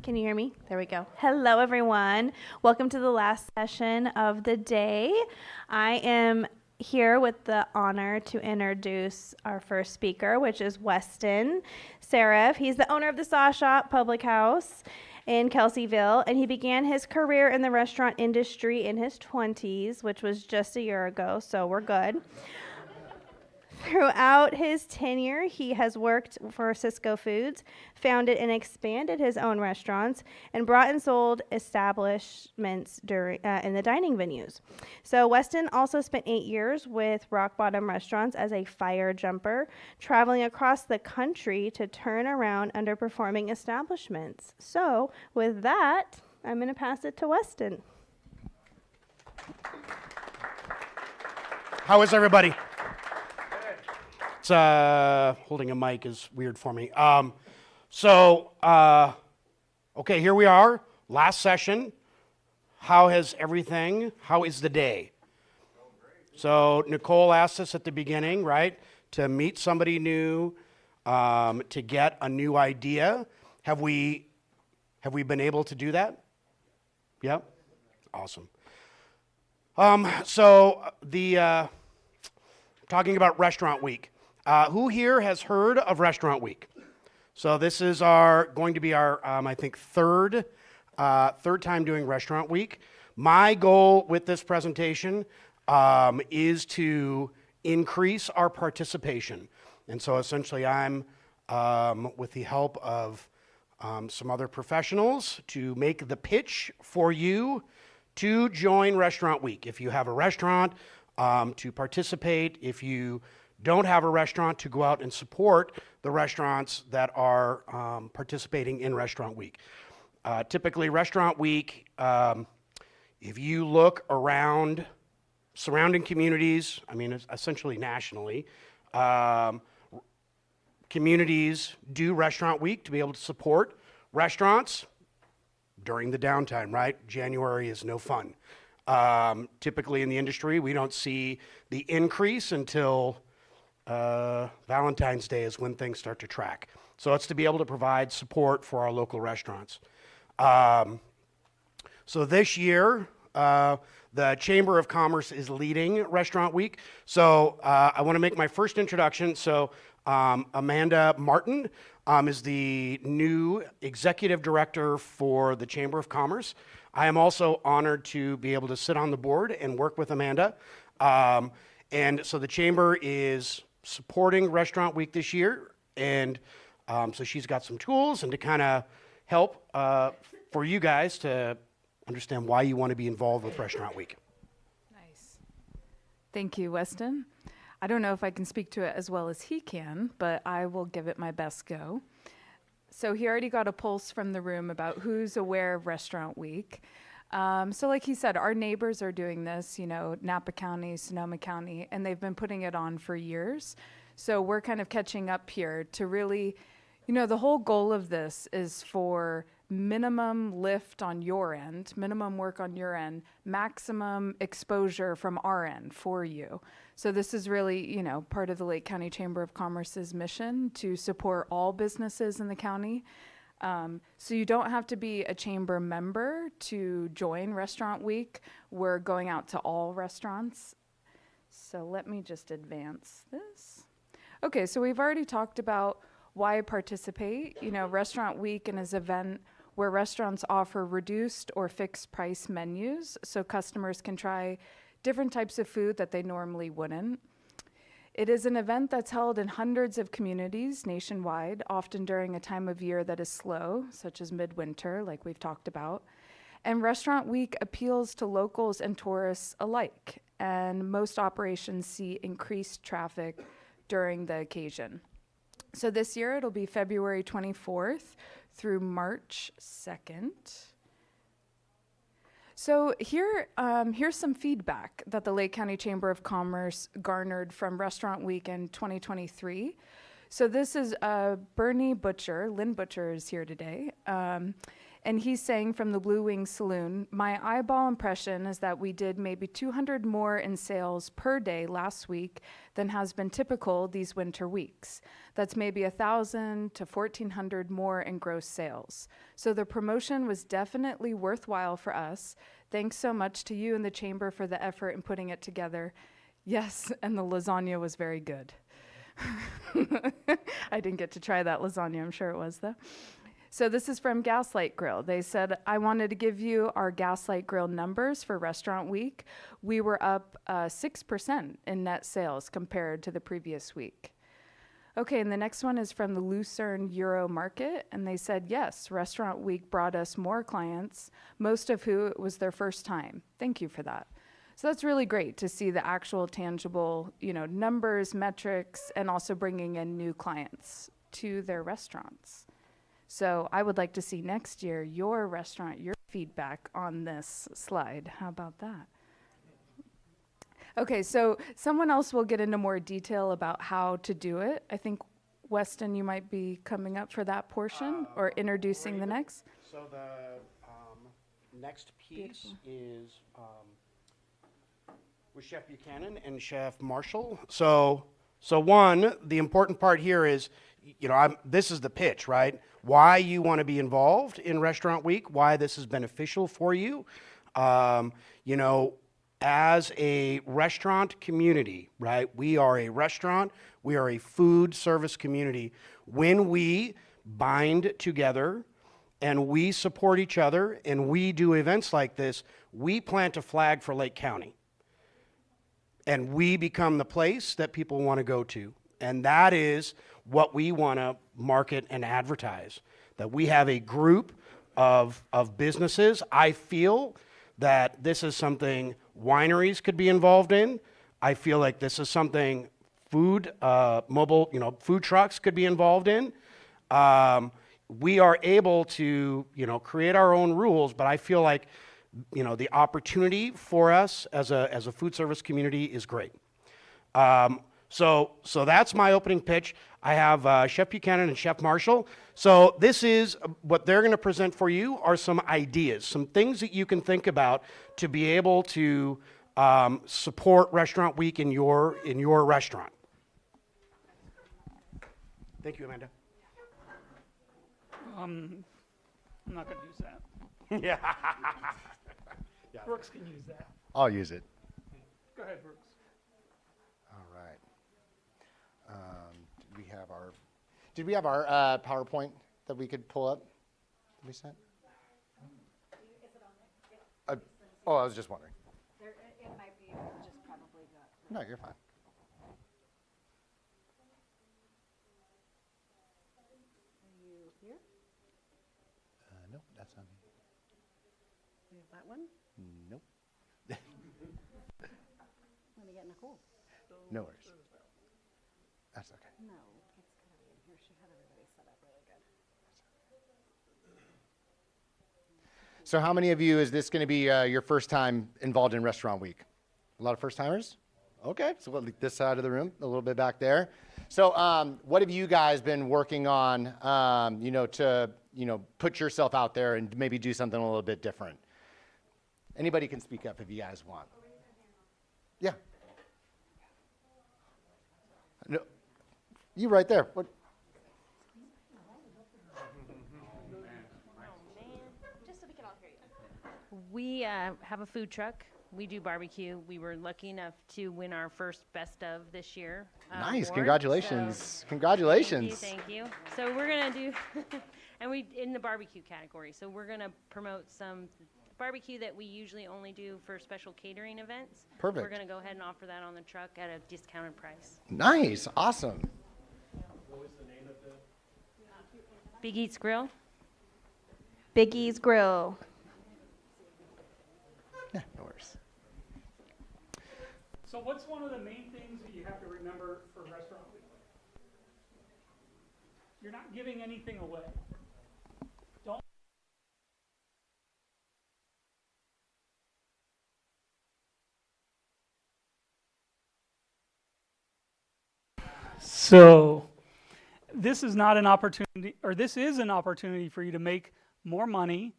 S1: Can you hear me? There we go. Hello, everyone. Welcome to the last session of the day. I am here with the honor to introduce our first speaker, which is Weston Seraph. He's the owner of the Saw Shop Public House in Kelseyville, and he began his career in the restaurant industry in his 20s, which was just a year ago, so we're good. Throughout his tenure, he has worked for Cisco Foods, founded and expanded his own restaurants, and brought and sold establishments in the dining venues. So Weston also spent 8 years with Rock Bottom Restaurants as a fire jumper, traveling across the country to turn around underperforming establishments. So with that, I'm going to pass it to Weston.
S14: How is everybody? It's holding a mic is weird for me. Okay, here we are, last session. How is the day? So Nicole asked us at the beginning, right, to meet somebody new, to get a new idea. Have we been able to do that? Yep. Awesome. Talking about Restaurant Week. Who here has heard of Restaurant Week? So this is going to be our I think third time doing Restaurant Week. My goal with this presentation is to increase our participation. And so essentially I'm, with the help of some other professionals, to make the pitch for you to join Restaurant Week. If you have a restaurant, to participate. If you don't have a restaurant, to go out and support the restaurants that are participating in Restaurant Week. Typically, Restaurant Week, if you look around surrounding communities, I mean, essentially nationally, communities do Restaurant Week to be able to support restaurants during the downtime, right? January is no fun. Typically in the industry, we don't see the increase until Valentine's Day is when things start to track. So it's to be able to provide support for our local restaurants. So this year, the Chamber of Commerce is leading Restaurant Week. So I want to make my first introduction. So Amanda Martin is the new executive director for the Chamber of Commerce. I am also honored to be able to sit on the board and work with Amanda. And so the Chamber is supporting Restaurant Week this year. And so she's got some tools and to kind of help for you guys to understand why you want to be involved with Restaurant Week.
S15: Nice. Thank you, Weston. I don't know if I can speak to it as well as he can, but I will give it my best go. So he already got a pulse from the room about who's aware of Restaurant Week. So like he said, our neighbors are doing this, Napa County, Sonoma County, and they've been putting it on for years. So we're kind of catching up here to really, the whole goal of this is for minimum lift on your end, minimum work on your end, maximum exposure from our end for you. So this is really, part of the Lake County Chamber of Commerce's mission to support all businesses in the county. So you don't have to be a chamber member to join Restaurant Week. We're going out to all restaurants. So let me just advance this. Okay, so we've already talked about why participate. Restaurant Week is an event where restaurants offer reduced or fixed price menus so customers can try different types of food that they normally wouldn't. It is an event that's held in hundreds of communities nationwide, often during a time of year that is slow, such as midwinter, like we've talked about. And Restaurant Week appeals to locals and tourists alike, and most operations see increased traffic during the occasion. So this year it'll be February 24th through March 2nd. So here's some feedback that the Lake County Chamber of Commerce garnered from Restaurant Week in 2023. So this is Bernie Butcher, Lynn Butcher is here today, And he's saying from the Blue Wing Saloon, my eyeball impression is that we did maybe 200 more in sales per day last week than has been typical these winter weeks. That's maybe 1,000 to 1,400 more in gross sales. So the promotion was definitely worthwhile for us. Thanks so much to you and the chamber for the effort in putting it together. Yes, and the lasagna was very good. I didn't get to try that lasagna, I'm sure it was though. So this is from Gaslight Grill. They said, I wanted to give you our Gaslight Grill numbers for Restaurant Week. We were up 6% in net sales compared to the previous week. Okay, and the next one is from the Lucerne Euro Market, and they said, yes, Restaurant Week brought us more clients, most of who it was their first time. Thank you for that. So that's really great to see the actual tangible, numbers, metrics, and also bringing in new clients to their restaurants. So I would like to see next year your restaurant, your feedback on this slide. How about that? Okay, so someone else will get into more detail about how to do it. I think, Weston, you might be coming up for that portion or introducing the next.
S14: So the next piece is with Chef Buchanan and Chef Marshall. So one, the important part here is, this is the pitch, right? Why you want to be involved in Restaurant Week, why this is beneficial for you. As a restaurant community, right? We are a restaurant, we are a food service community. When we bind together and we support each other and we do events like this, we plant a flag for Lake County. And we become the place that people want to go to. And that is what we want to market and advertise. That we have a group of businesses. I feel that this is something wineries could be involved in. I feel like this is something mobile, food trucks could be involved in. We are able to, create our own rules, but I feel like, the opportunity for us as a food service community is great. So that's my opening pitch. I have Chef Buchanan and Chef Marshall. So this is what they're going to present for you are some ideas, some things that you can think about to be able to support Restaurant Week in your restaurant. Thank you, Amanda.
S16: I'm not going to use that.
S14: Yeah.
S16: Brooks can use that.
S17: I'll use it.
S16: Go ahead, Brooks.
S17: All right. Did we have our PowerPoint that we could pull up? Did we send? I was just wondering.
S10: It might be just probably not.
S17: No, you're fine.
S3: Are you here?
S17: No, that's not me.
S3: We have that one?
S17: Nope.
S3: Let me get Nicole.
S17: No worries. That's okay.
S3: No, it's kind of in here. She had everybody set up really good.
S17: So how many of you is this going to be your first time involved in Restaurant Week? A lot of first timers? Okay, so we'll this side of the room, a little bit back there. So what have you guys been working on, to, put yourself out there and maybe do something a little bit different? Anybody can speak up if you guys want. Yeah. No, you right there. What?
S18: Just so we can all hear you. We have a food truck. We do barbecue. We were lucky enough to win our first Best of this year.
S17: Nice,
S18: award.
S17: congratulations.
S18: So,
S17: Congratulations.
S18: Thank you. So we're gonna do, and we in the barbecue category. So we're gonna promote some barbecue that we usually only do for special catering events.
S17: Perfect.
S18: We're gonna go ahead and offer that on the truck at a discounted price.
S17: Nice, awesome.
S1: What was the name of the?
S18: Big Eats Grill.
S1: Big E's Grill.
S17: Yeah, no worries.
S16: So what's one of the main things that you have to remember for Restaurant Week? You're not giving anything away. Don't. So this is not an opportunity, or this is an opportunity for you to make more money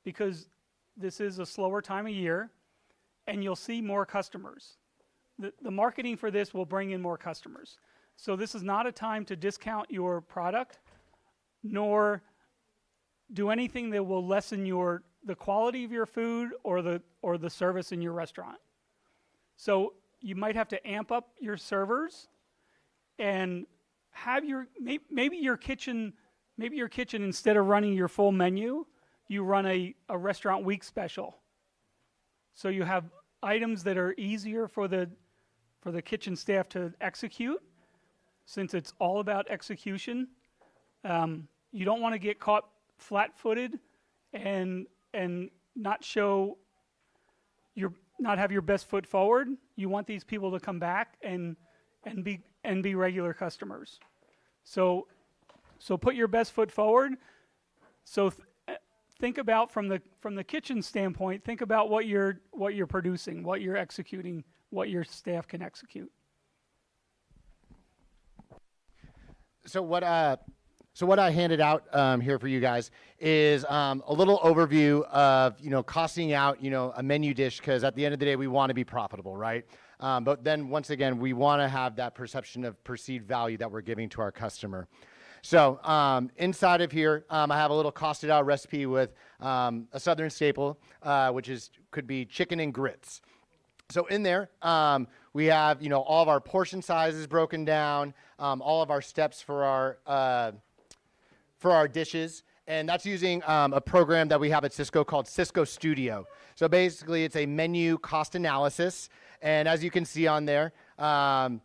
S16: because this is a slower time of year, and you'll see more customers. The marketing for this will bring in more customers. So this is not a time to discount your product, nor do anything that will lessen the quality of your food or the service in your restaurant. So you might have to amp up your servers and have maybe your kitchen instead of running your full menu, you run a restaurant week special. So you have items that are easier for the kitchen staff to execute, since it's all about execution. You don't want to get caught flat-footed and not have your best foot forward. You want these people to come back and be regular customers. So put your best foot forward. So think about from the kitchen standpoint. Think about what you're producing, what you're executing, what your staff can execute.
S17: So what I handed out here for you guys is a little overview of costing out a menu dish, because at the end of the day we want to be profitable, right? But then once again we want to have that perception of perceived value that we're giving to our customer. So inside of here I have a little costed out recipe with a southern staple, which could be chicken and grits. So in there, we have, all of our portion sizes broken down, all of our steps for our dishes, and that's using a program that we have at Cisco called Cisco Studio. So basically, it's a menu cost analysis, and as you can see on there,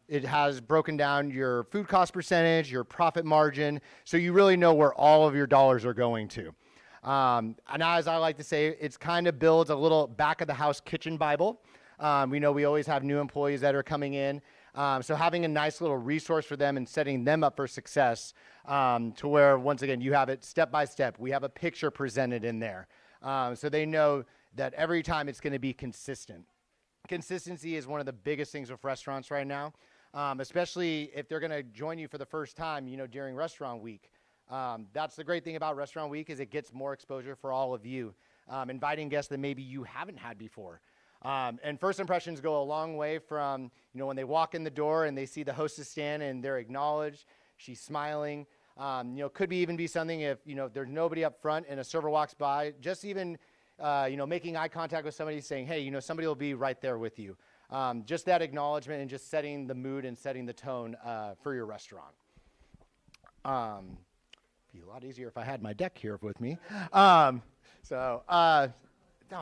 S17: it has broken down your food cost percentage, your profit margin, so you really know where all of your dollars are going to. And as I like to say, it's kind of builds a little back of the house kitchen Bible. We know we always have new employees that are coming in. So having a nice little resource for them and setting them up for success, to where, once again, you have it step by step. We have a picture presented in there. So they know that every time it's going to be consistent. Consistency is one of the biggest things with restaurants right now, especially if they're going to join you for the first time, during restaurant week. That's the great thing about restaurant week, is it gets more exposure for all of you, inviting guests that maybe you haven't had before. And first impressions go a long way from, when they walk in the door and they see the hostess stand and they're acknowledged, she's smiling. Could even be something if, there's nobody up front and a server walks by, just even, making eye contact with somebody saying, hey, somebody will be right there with you. Just that acknowledgement and just setting the mood and setting the tone for your restaurant. Be a lot easier if I had my deck here with me. Oh,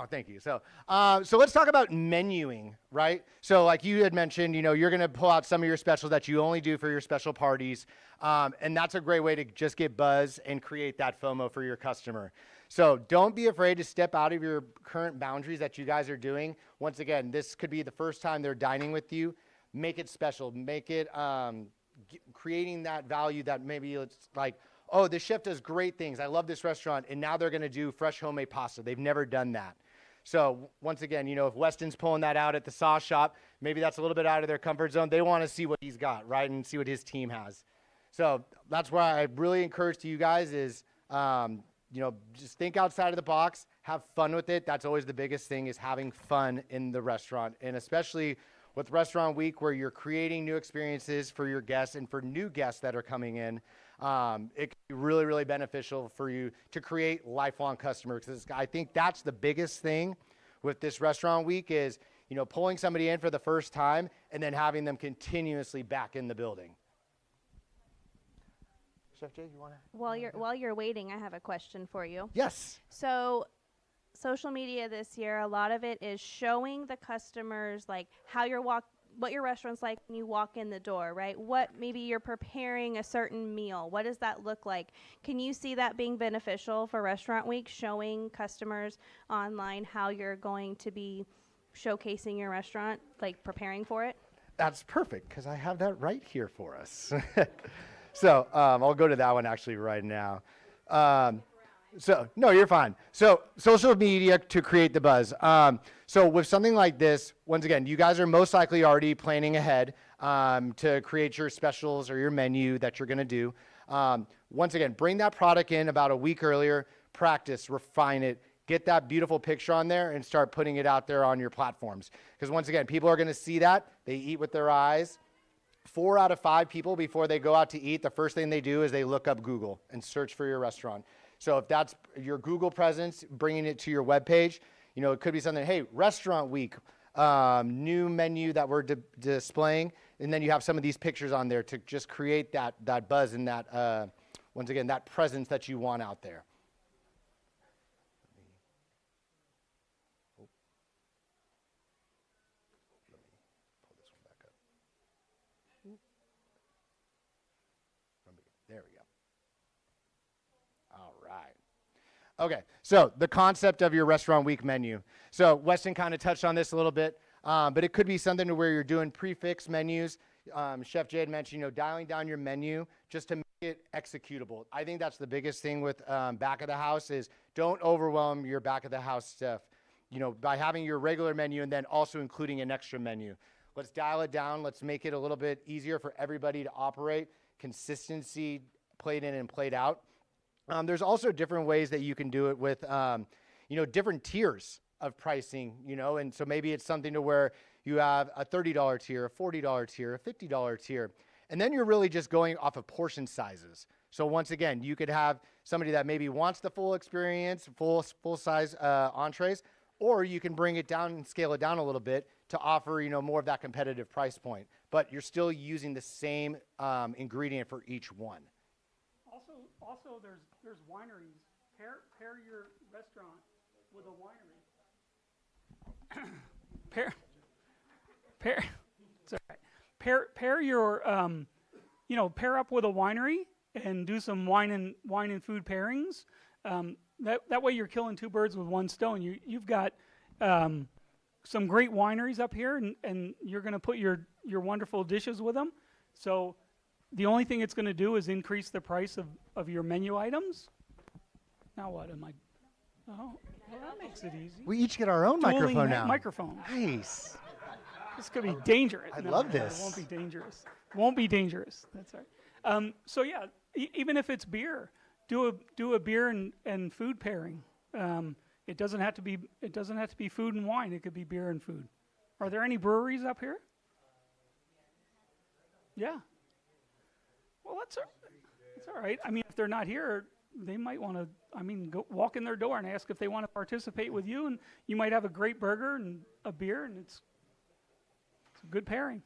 S17: thank you. So let's talk about menuing, right? So like you had mentioned, you're going to pull out some of your specials that you only do for your special parties. And that's a great way to just get buzz and create that FOMO for your customer. So don't be afraid to step out of your current boundaries that you guys are doing. Once again, this could be the first time they're dining with you. Make it special. Make it creating that value that maybe it's like, oh, this chef does great things. I love this restaurant. And now they're going to do fresh homemade pasta. They've never done that. So once again, if Weston's pulling that out at the sauce shop, maybe that's a little bit out of their comfort zone. They want to see what he's got, right? And see what his team has. So that's why I really encourage to you guys is, just think outside of the box, have fun with it. That's always the biggest thing, is having fun in the restaurant. And especially with Restaurant Week, where you're creating new experiences for your guests and for new guests that are coming in. It can be really, really beneficial for you to create lifelong customers. Because I think that's the biggest thing with this Restaurant Week is, pulling somebody in for the first time and then having them continuously back in the building. Chef Jay, you want to?
S1: While you're waiting, I have a question for you.
S17: Yes.
S1: So, social media this year, a lot of it is showing the customers like what your restaurant's like when you walk in the door, right? What maybe you're preparing a certain meal. What does that look like? Can you see that being beneficial for Restaurant Week, showing customers online how you're going to be showcasing your restaurant, like preparing for it?
S17: That's perfect, because I have that right here for us. So I'll go to that one actually right now. No, you're fine. So social media to create the buzz. So with something like this, once again, you guys are most likely already planning ahead to create your specials or your menu that you're going to do. Once again, bring that product in about a week earlier. practice, refine it, get that beautiful picture on there and start putting it out there on your platforms. Because once again, people are going to see that. They eat with their eyes. 4 out of 5 people, before they go out to eat, the first thing they do is they look up Google and search for your restaurant. So if that's your Google presence, bringing it to your webpage, you know, it could be something, hey, restaurant week, new menu that we're displaying, and then you have some of these pictures on there to just create that buzz and that, once again, that presence that you want out there. There we go. All right. Okay, so the concept of your restaurant week menu. So Weston kind of touched on this a little bit, but it could be something to where you're doing prefix menus. Chef Jay had mentioned, you know, dialing down your menu just to make it executable. I think that's the biggest thing with back of the house is don't overwhelm your back of the house stuff, you know, by having your regular menu and then also including an extra menu. Let's dial it down. Let's make it a little bit easier for everybody to operate. Consistency, played in and played out. There's also different ways that you can do it with, you know, different tiers of pricing, you know, and so maybe it's something to where you have a $30 tier, a $40 tier, a $50 tier, and then you're really just going off of portion sizes. So once again, you could have somebody that maybe wants the full experience, full size entrees, or you can bring it down and scale it down a little bit to offer, you know, more of that competitive price point. But you're still using the same ingredient for each one.
S16: Also, there's wineries. Pair your restaurant with a winery. It's all right. Pair your you know, pair up with a winery and do some wine and food pairings. That way you're killing 2 birds with 1 stone. You've got some great wineries up here, and you're going to put your wonderful dishes with them. So the only thing it's going to do is increase the price of your menu items. Now what am I? Oh, well, that makes it easy.
S17: We each get our own microphone now.
S16: Microphone.
S17: Nice.
S16: This could be dangerous.
S17: I love this.
S16: It won't be dangerous. Won't be dangerous. That's all right. So yeah, even if it's beer, do a beer and food pairing. It doesn't have to be food and wine. It could be beer and food. Are there any breweries up here? Yeah. Well, that's all right. I mean, if they're not here, they might want to. I mean, go walk in their door and ask if they want to participate with you, and you might have a great burger and a beer, and it's a good pairing.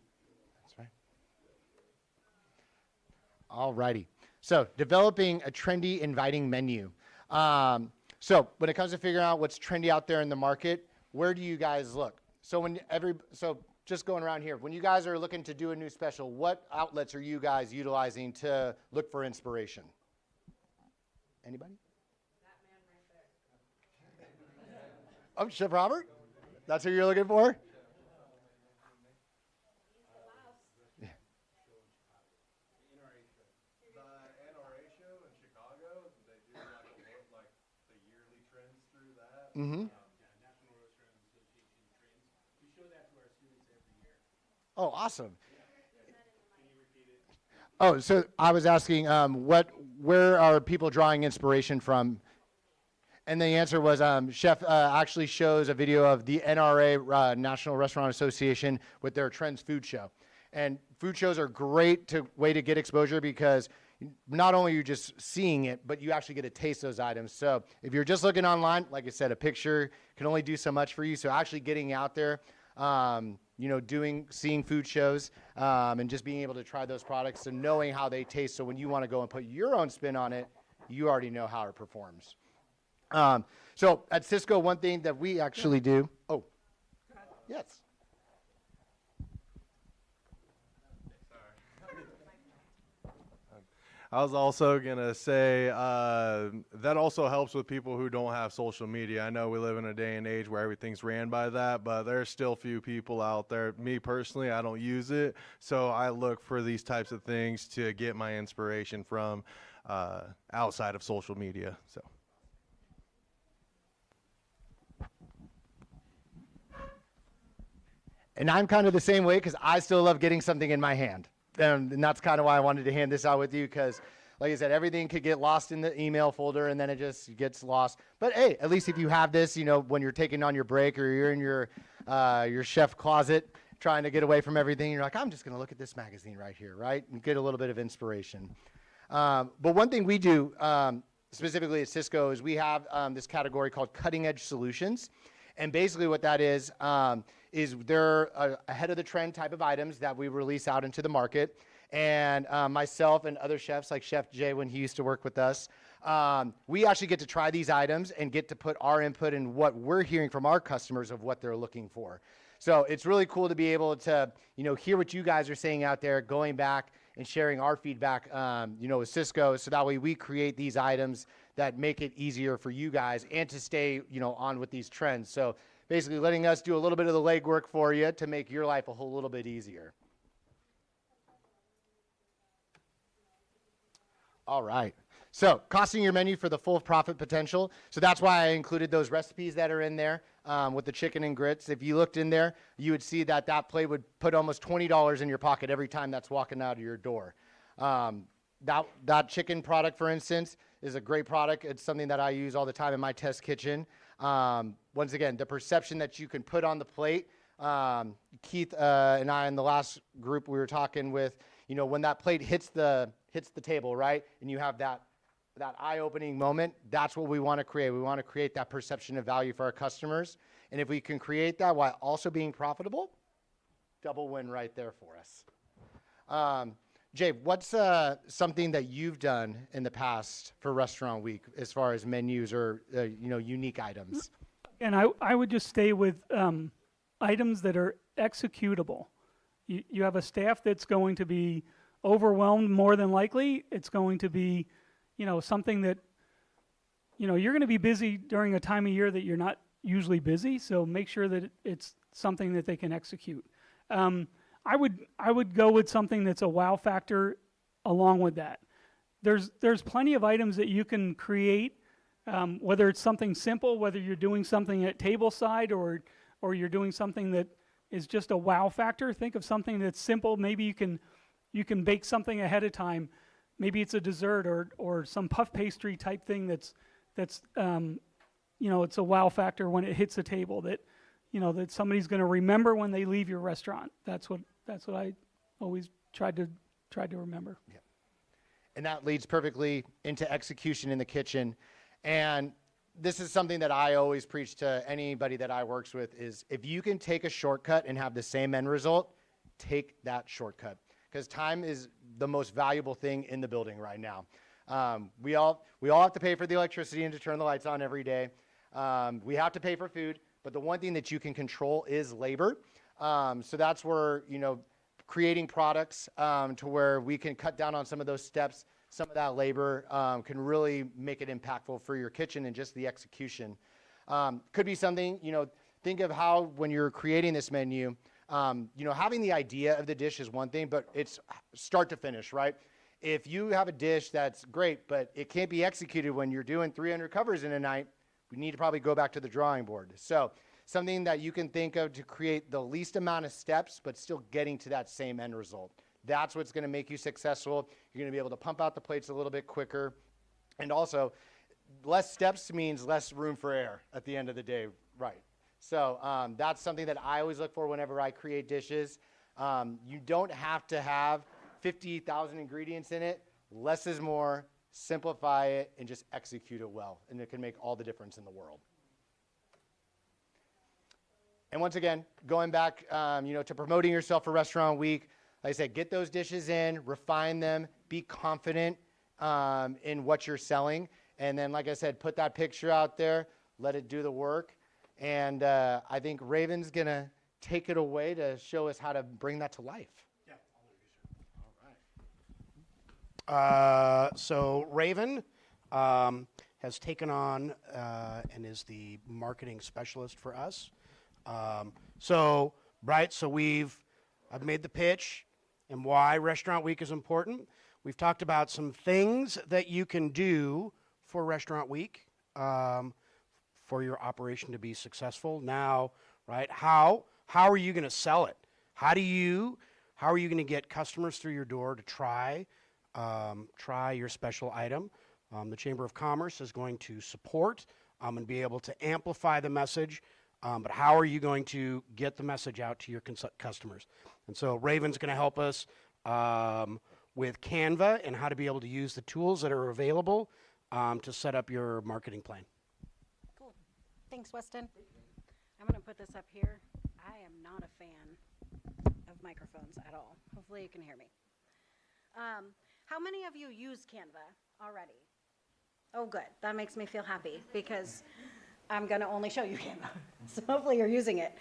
S17: That's right. All righty. So developing a trendy, inviting menu. So when it comes to figuring out what's trendy out there in the market, where do you guys look? So just going around here, when you guys are looking to do a new special, what outlets are you guys utilizing to look for inspiration? Anybody? That man right there. Oh, Chef Robert? That's who you're looking for? Mm-hmm. Oh, awesome. Oh, so I was asking, where are people drawing inspiration from? And the answer was, Chef actually shows a video of the NRA, National Restaurant Association, with their Trends Food Show. And food shows are a great way to get exposure because not only are you just seeing it, but you actually get to taste those items. So if you're just looking online, like I said, a picture can only do so much for you. So actually getting out there, you know, seeing food shows, and just being able to try those products and knowing how they taste. So when you want to go and put your own spin on it, you already know how it performs. So at Cisco, one thing that we actually do. Oh, yes.
S19: I was also going to say that also helps with people who don't have social media. I know we live in a day and age where everything's ran by that, but there's still few people out there. Me personally, I don't use it, so I look for these types of things to get my inspiration from outside of social media. So.
S17: And I'm kind of the same way because I still love getting something in my hand. And that's kind of why I wanted to hand this out with you because, Like I said, everything could get lost in the email folder and then it just gets lost. But hey, at least if you have this, you know, when you're taking on your break or you're in your chef closet trying to get away from everything, you're like, I'm just going to look at this magazine right here, right? And get a little bit of inspiration. But one thing we do, specifically at Cisco, is we have this category called cutting edge solutions. And basically what that is they're ahead of the trend type of items that we release out into the market. And myself and other chefs, like Chef Jay when he used to work with us, we actually get to try these items and get to put our input in what we're hearing from our customers of what they're looking for. So it's really cool to be able to, you know, hear what you guys are saying out there, going back and sharing our feedback, you know, with Cisco, so that way we create these items that make it easier for you guys and to stay, you know, on with these trends. So basically letting us do a little bit of the legwork for you to make your life a whole little bit easier. All right. So costing your menu for the full profit potential. So that's why I included those recipes that are in there with the chicken and grits. If you looked in there, you would see that that plate would put almost $20 in your pocket every time that's walking out of your door. That chicken product, for instance, is a great product. It's something that I use all the time in my test kitchen. Once again, the perception that you can put on the plate. Keith and I in the last group we were talking with, you know, when that plate hits the table, right, and you have that eye-opening moment, that's what we want to create. We want to create that perception of value for our customers. And if we can create that while also being profitable, double win right there for us. Jay, what's something that you've done in the past for Restaurant Week as far as menus or you know, unique items?
S16: And I would just stay with items that are executable. You have a staff that's going to be overwhelmed more than likely. It's going to be, you know, something that, you know, you're going to be busy during a time of year that you're not usually busy. So make sure that it's something that they can execute. I would go with something that's a wow factor along with that. There's plenty of items that you can create, whether it's something simple, whether you're doing something at tableside or you're doing something that is just a wow factor. Think of something that's simple. Maybe you can bake something ahead of time. Maybe it's a dessert or some puff pastry type thing that's you know, it's a wow factor when it hits a table that, you know, that somebody's going to remember when they leave your restaurant. That's what I always tried to remember.
S17: Yeah. And that leads perfectly into execution in the kitchen. And this is something that I always preach to anybody that I works with is if you can take a shortcut and have the same end result, take that shortcut. Because time is the most valuable thing in the building right now. We all have to pay for the electricity and to turn the lights on every day. We have to pay for food, but the one thing that you can control is labor. So that's where, you know, creating products to where we can cut down on some of those steps, some of that labor can really make it impactful for your kitchen and just the execution. Could be something, you know, think of how when you're creating this menu, you know, having the idea of the dish is one thing, but it's start to finish, right? If you have a dish that's great, but it can't be executed when you're doing 300 covers in a night, we need to probably go back to the drawing board. So something that you can think of to create the least amount of steps, but still getting to that same end result. That's what's going to make you successful. You're going to be able to pump out the plates a little bit quicker. And also, less steps means less room for error at the end of the day, right? So that's something that I always look for whenever I create dishes. You don't have to have 50,000 ingredients in it. Less is more. Simplify it and just execute it well. And it can make all the difference in the world. And once again, going back you know, to promoting yourself for Restaurant Week, like I said, get those dishes in, refine them, be confident in what you're selling. And then, like I said, put that picture out there, let it do the work. And I think Raven's going to take it away to show us how to bring that to life.
S14: Yeah. All right. So Raven has taken on and is the marketing specialist for us. So I've made the pitch and why Restaurant Week is important. We've talked about some things that you can do for Restaurant Week for your operation to be successful. Now, right, how are you going to sell it? How are you going to get customers through your door to try try your special item. The Chamber of Commerce is going to support and be able to amplify the message, but how are you going to get the message out to your customers? And so Raven's going to help us with Canva and how to be able to use the tools that are available to set up your marketing plan.
S20: Cool. Thanks, Weston. I'm going to put this up here. I am not a fan of microphones at all. Hopefully you can hear me. How many of you use Canva already? Oh, good. That makes me feel happy because I'm going to only show you Canva. So hopefully you're using it.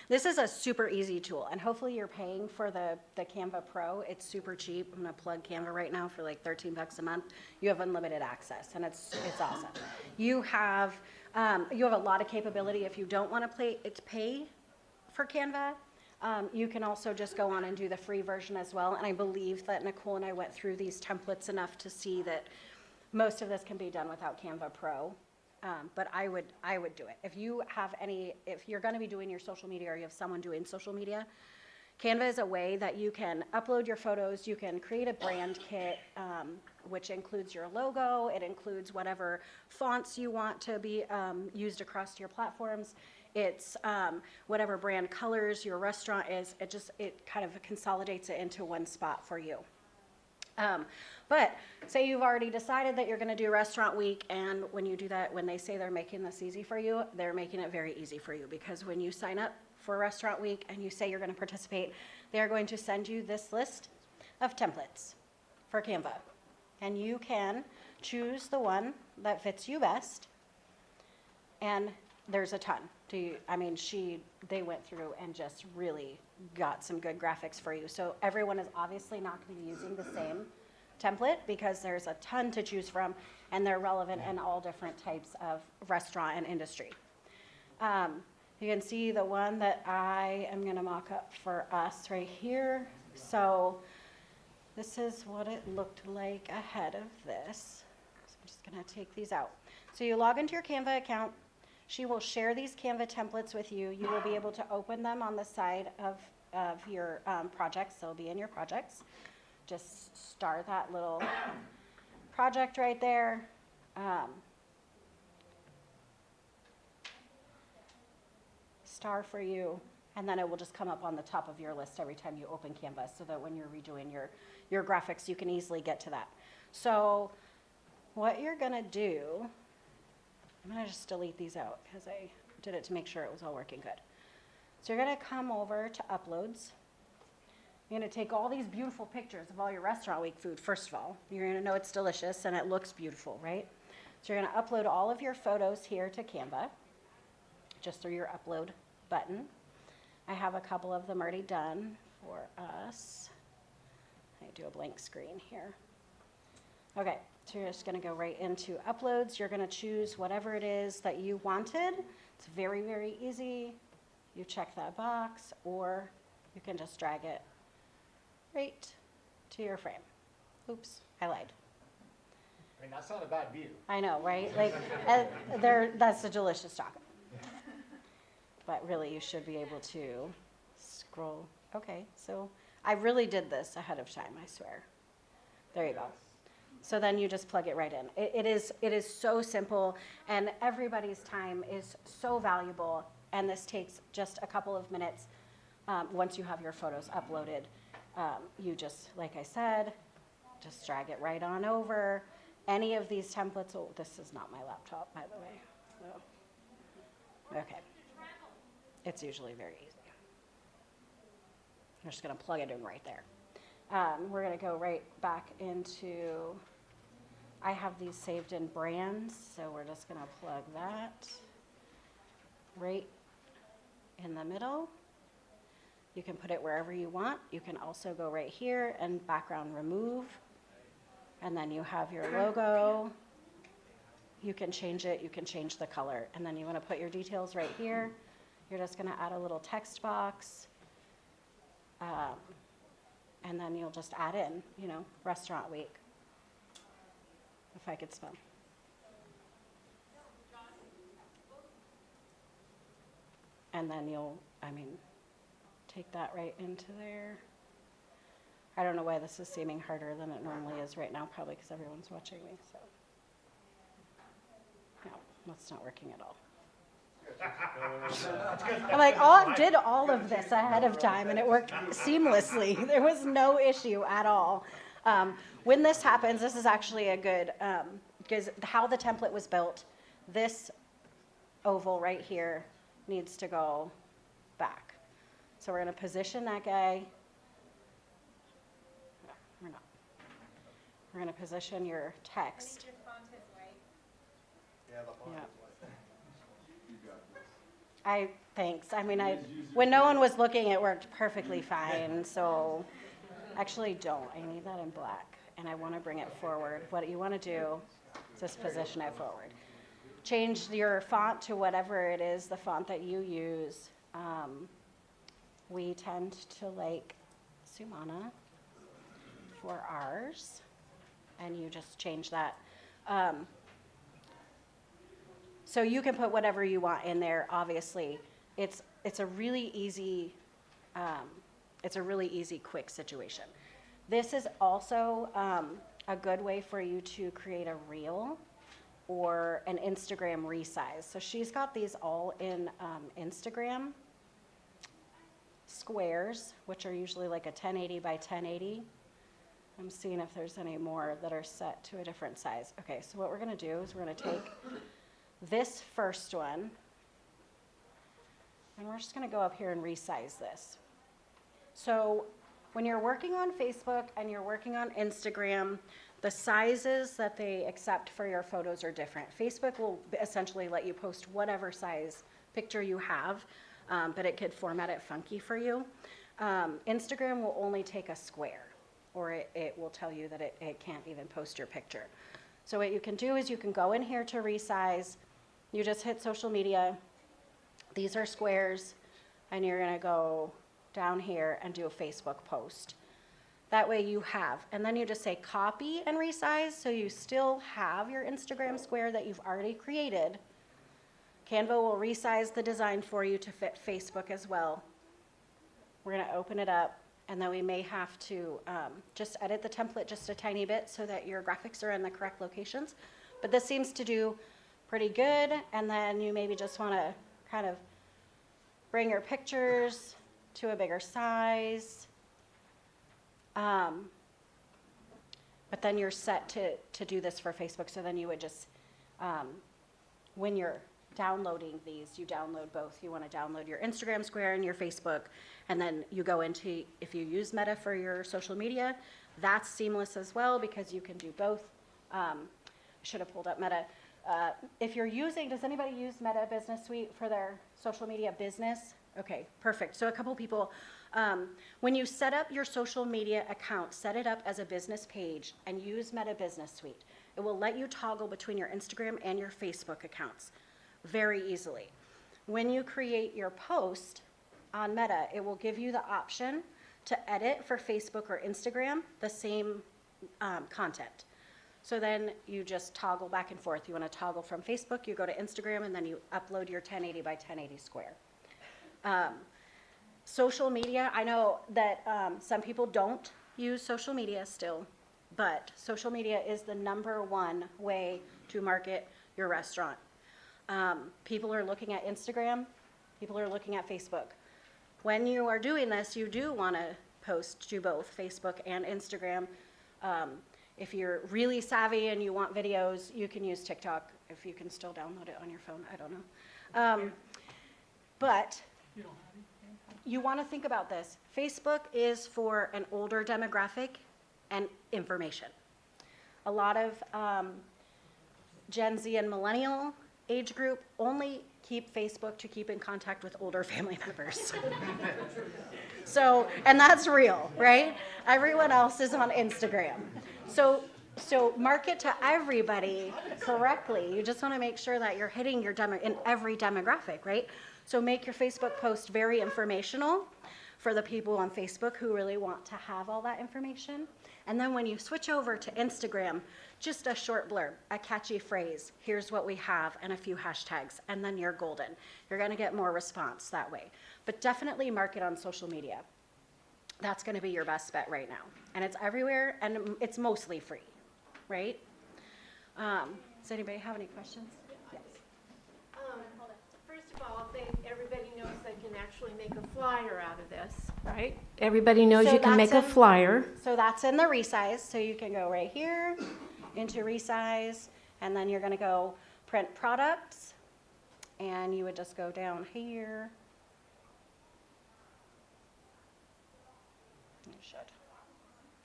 S20: This is a super easy tool, and hopefully you're paying for the Canva Pro. It's super cheap. I'm going to plug Canva right now for like 13 bucks a month. You have unlimited access, and it's awesome. You have a lot of capability. If you don't want to pay for Canva, you can also just go on and do the free version as well. And I believe that Nicole and I went through these templates enough to see that most of this can be done without Canva Pro. But I would do it. If you're going to be doing your social media or you have someone doing social media, Canva is a way that you can upload your photos. You can create a brand kit, which includes your logo. It includes whatever fonts you want to be used across your platforms. It's whatever brand colors your restaurant is. It kind of consolidates it into one spot for you. But say you've already decided that you're going to do Restaurant Week, and when you do that, when they say they're making this easy for you, they're making it very easy for you, because when you sign up for Restaurant Week and you say you're going to participate, they're going to send you this list of templates for Canva. And you can choose the one that fits you best, and there's a ton. They went through and just really got some good graphics for you. So everyone is obviously not going to be using the same template because there's a ton to choose from, and they're relevant in all different types of restaurant and industry. You can see the one that I am going to mock up for us right here. So this is what it looked like ahead of this. So I'm just going to take these out. So you log into your Canva account. She will share these Canva templates with you. You will be able to open them on the side of your projects. They'll be in your projects. Just start that little project right there. Star for you, and then it will just come up on the top of your list every time you open Canvas, so that when you're redoing your graphics, you can easily get to that. So what you're gonna do, I'm gonna just delete these out because I did it to make sure it was all working good. So you're gonna come over to uploads. You're gonna take all these beautiful pictures of all your Restaurant Week food, first of all. You're gonna know it's delicious and it looks beautiful, right? So you're gonna upload all of your photos here to Canva, just through your upload button. I have a couple of them already done for us. I do a blank screen here. Okay, so you're just gonna go right into uploads. You're gonna choose whatever it is that you wanted. It's very, very easy. You check that box, or you can just drag it right to your frame. Oops, I lied.
S17: I mean, that's not a bad view.
S20: I know, right? Like, that's a delicious taco. But really, you should be able to scroll. Okay, so I really did this ahead of time, I swear. There you go. So then you just plug it right in. It is so simple, and everybody's time is so valuable, and this takes just a couple of minutes once you have your photos uploaded. You just, like I said, just drag it right on over. Any of these templates, oh, this is not my laptop, by the way. So, okay. It's usually very easy. I'm just gonna plug it in right there. We're gonna go right back into, I have these saved in brands, so we're just gonna plug that right in the middle. You can put it wherever you want. You can also go right here and background remove, and then you have your logo. You can change it, you can change the color, and then you wanna put your details right here. You're just gonna add a little text box, and then you'll just add in, Restaurant Week. If I could spell. And then you'll, take that right into there. I don't know why this is seeming harder than it normally is right now, probably because everyone's watching me, so. No, that's not working at all. I'm like, did all of this ahead of time, and it worked seamlessly. There was no issue at all. When this happens, this is actually a good, because how the template was built, this oval right here needs to go back. So we're going to position that guy. No, we're not. We're going to position your text. Yeah. Thanks. I mean, when no one was looking, it worked perfectly fine. So actually don't. I need that in black. And I want to bring it forward. What you want to do is just position it forward. Change your font to whatever it is, the font that you use. We tend to like Sumana for ours. And you just change that. So you can put whatever you want in there. Obviously, it's a really easy, quick situation. This is also a good way for you to create a reel or an Instagram resize. So she's got these all in Instagram squares, which are usually like a 1080 by 1080. I'm seeing if there's any more that are set to a different size. Okay, so what we're going to do is we're going to take this first one, and we're just going to go up here and resize this. So when you're working on Facebook and you're working on Instagram, the sizes that they accept for your photos are different. Facebook will essentially let you post whatever size picture you have, but it could format it funky for you. Instagram will only take a square, or it will tell you that it can't even post your picture. So what you can do is you can go in here to resize. You just hit social media. These are squares, and you're going to go down here and do a Facebook post. That way you have, and then you just say copy and resize, so you still have your Instagram square that you've already created. Canva will resize the design for you to fit Facebook as well. We're going to open it up, and then we may have to just edit the template just a tiny bit so that your graphics are in the correct locations. But this seems to do pretty good, and then you maybe just want to kind of bring your pictures to a bigger size. But then you're set to do this for Facebook, so then you would just, when you're downloading these, you download both. You want to download your Instagram square and your Facebook, and then you go into, if you use Meta for your social media, that's seamless as well because you can do both. Should have pulled up Meta. If you're using, does anybody use Meta Business Suite for their social media business? Okay, perfect. So a couple people, when you set up your social media account, set it up as a business page and use Meta Business Suite. It will let you toggle between your Instagram and your Facebook accounts very easily. When you create your post on Meta, it will give you the option to edit for Facebook or Instagram the same content. So then you just toggle back and forth. You want to toggle from Facebook, you go to Instagram, and then you upload your 1080 by 1080 square. Social media, I know that some people don't use social media still, but social media is the #1 way to market your restaurant. People are looking at Instagram, people are looking at Facebook. When you are doing this, you do want to post to both Facebook and Instagram. If you're really savvy and you want videos, you can use TikTok, if you can still download it on your phone, I don't know. But you want to think about this. Facebook is for an older demographic and information. A lot of Gen Z and millennial age group only keep Facebook to keep in contact with older family members. So, and that's real, right? Everyone else is on Instagram. So market to everybody correctly. You just want to make sure that you're hitting your in every demographic, right? So make your Facebook post very informational for the people on Facebook who really want to have all that information. And then when you switch over to Instagram, just a short blurb, a catchy phrase, here's what we have, and a few hashtags, and then you're golden. You're going to get more response that way. But definitely market on social media. that's going to be your best bet right now. And it's everywhere, and it's mostly free, right? Does anybody have any questions? Yes.
S7: First of all, everybody knows they can actually make a flyer out of this, right? Everybody knows
S20: So
S7: you can
S20: that's
S7: make a
S20: in-
S7: flyer.
S20: So that's in the resize, so you can go right here into resize, and then you're gonna go print products, and you would just go down here. You should.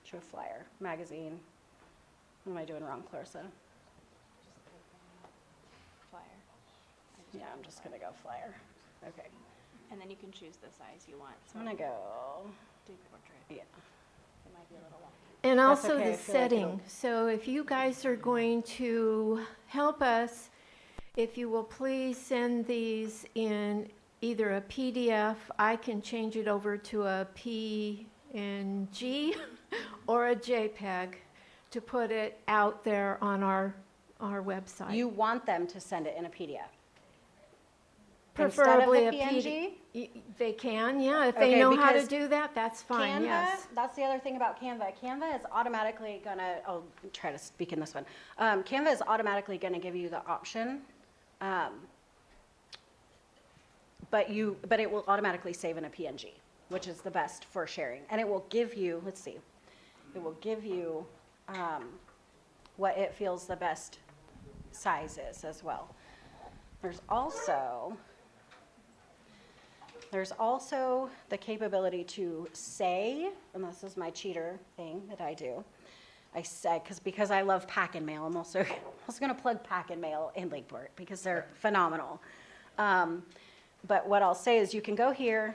S20: Show flyer, magazine. What am I doing wrong, Clarissa?
S1: Flyer.
S20: Yeah, I'm just gonna go flyer. Okay.
S1: And then you can choose the size you want.
S20: I'm gonna go.
S1: Do portrait.
S20: Yeah.
S1: It might be a little long.
S7: And
S20: That's
S7: also
S20: okay,
S7: the
S20: I feel like
S7: setting. So if you guys are going to help us, if you will please send these in either a PDF, I can change it over to a PNG or a JPEG to put it out there on our website.
S20: You want them to send it in a PDF?
S7: Preferably
S20: Instead
S7: a
S20: of the PNG?
S7: They can, yeah. If
S20: Okay,
S7: they know how to
S20: because
S7: do that, that's fine,
S20: Canva,
S7: yes.
S20: that's the other thing about Canva. Canva is automatically gonna, I'll try to speak in this one. Canva is automatically gonna give you the option, but it will automatically save in a PNG, which is the best for sharing. And it will give you, let's see, it will give you what it feels the best size is as well. There's also the capability to say, and this is my cheater thing that I do. I say, because I love Pack and Mail, I'm also going to plug Pack and Mail in Lakeport because they're phenomenal. But what I'll say is you can go here,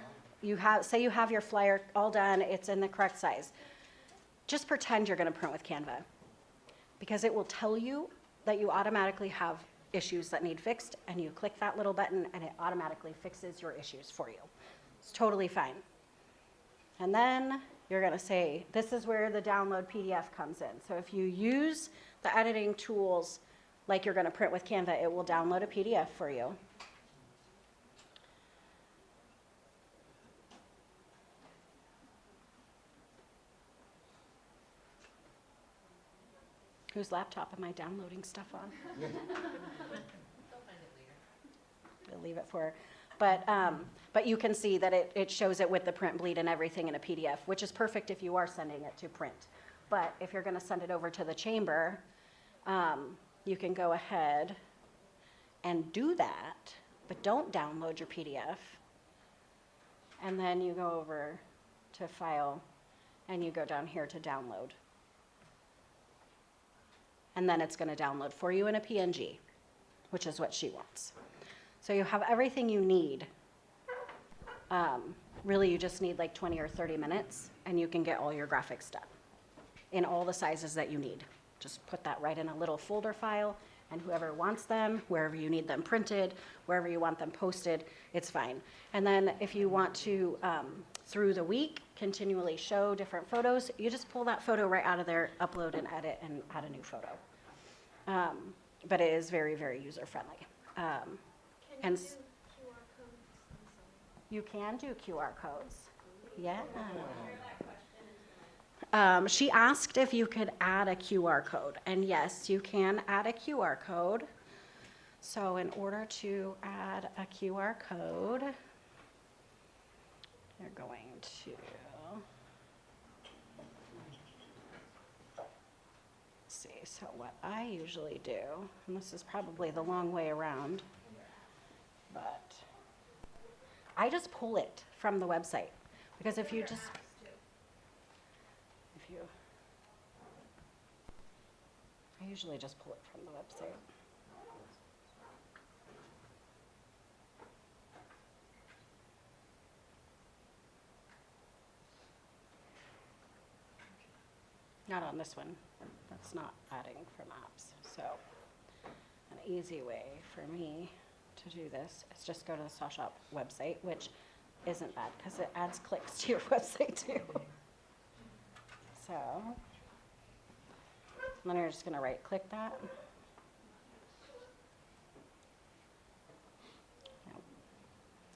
S20: say you have your flyer all done, it's in the correct size. Just pretend you're going to print with Canva because it will tell you that you automatically have issues that need fixed, and you click that little button and it automatically fixes your issues for you. It's totally fine. And then you're gonna say, this is where the download PDF comes in. So if you use the editing tools like you're gonna print with Canva, it will download a PDF for you. Whose laptop am I downloading stuff on? We'll leave it for her. But you can see that it shows it with the print bleed and everything in a PDF, which is perfect if you are sending it to print. But if you're going to send it over to the chamber, you can go ahead and do that, but don't download your PDF. And then you go over to File, and you go down here to Download. And then it's going to download for you in a PNG, which is what she wants. So you have everything you need. Really, you just need like 20 or 30 minutes, and you can get all your graphics done in all the sizes that you need. Just put that right in a little folder file, and whoever wants them, wherever you need them printed, wherever you want them posted, it's fine. And then if you want to, through the week, continually show different photos, you just pull that photo right out of there, upload and edit, and add a new photo. But it is very, very user-friendly. And you can do QR codes. Yeah. She asked if you could add a QR code, and yes, you can add a QR code. So in order to add a QR code, you're going to see. So what I usually do, and this is probably the long way around, but I just pull it from the website, because if you just, I usually just pull it from the website. Not on this one. That's not adding from apps. So an easy way for me to do this is just go to the Saw Shop website, which isn't bad because it adds clicks to your website too. So then you're just going to right click that.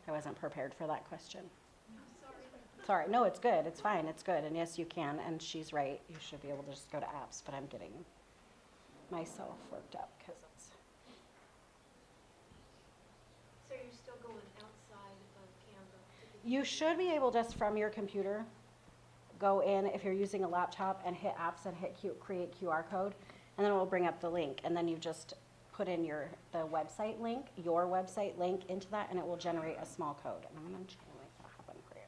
S20: I wasn't prepared for that question. all right. No, it's good. It's fine. It's good. And yes, you can. And she's right. You should be able to just go to apps, but I'm getting myself worked up because it's.
S7: So you're still going outside of Canva?
S20: You should be able just from your computer, go in if you're using a laptop and hit apps and hit create QR code, and then it will bring up the link. And then you just put in the website link, your website link into that, and it will generate a small code. And I'm going to make that happen for you.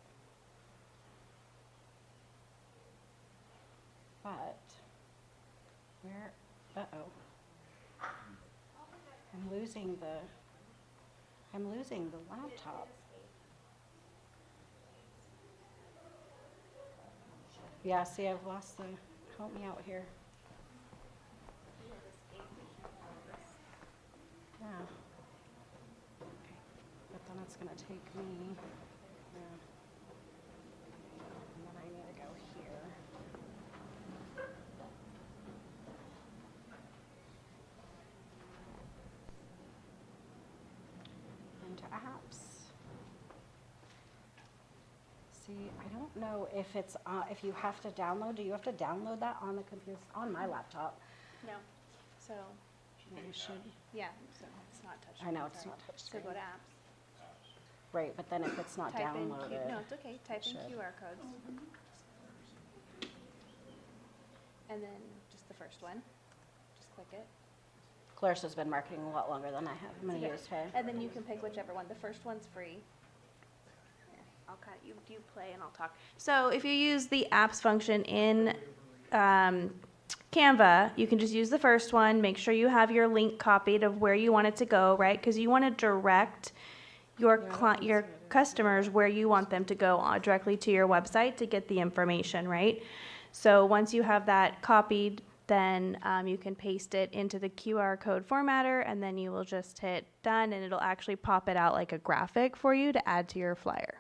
S20: But, uh-oh. I'm losing the laptop. Yeah, see, I've lost help me out here. Yeah. Okay. But then it's gonna take me, yeah. And then I need to go here. Into apps. See, I don't know if it's, if you have to download, do you have to download that on the computer, on my laptop?
S1: No. So,
S20: You should.
S1: yeah, so it's not touchscreen.
S20: I know, it's
S1: sorry.
S20: not
S1: So
S20: touchscreen.
S1: go to apps.
S20: Right, but then if it's not
S1: Type in
S20: downloaded.
S1: no, it's okay. Type in
S20: should.
S1: QR codes. And then just the first one. Just click it.
S20: Clarissa's been marketing a lot longer than I have. I'm gonna
S1: Okay.
S20: use her.
S1: And then you can pick whichever one. The first one's free. Here, I'll cut you play and I'll talk. So if you use the apps function in Canva, you can just use the first one. Make sure you have your link copied of where you want it to go, right? Because you want to direct your your customers where you want them to go directly to your website to get the information, right? So once you have that copied, then you can paste it into the QR code formatter, and then you will just hit done, and it'll actually pop it out like a graphic for you to add to your flyer.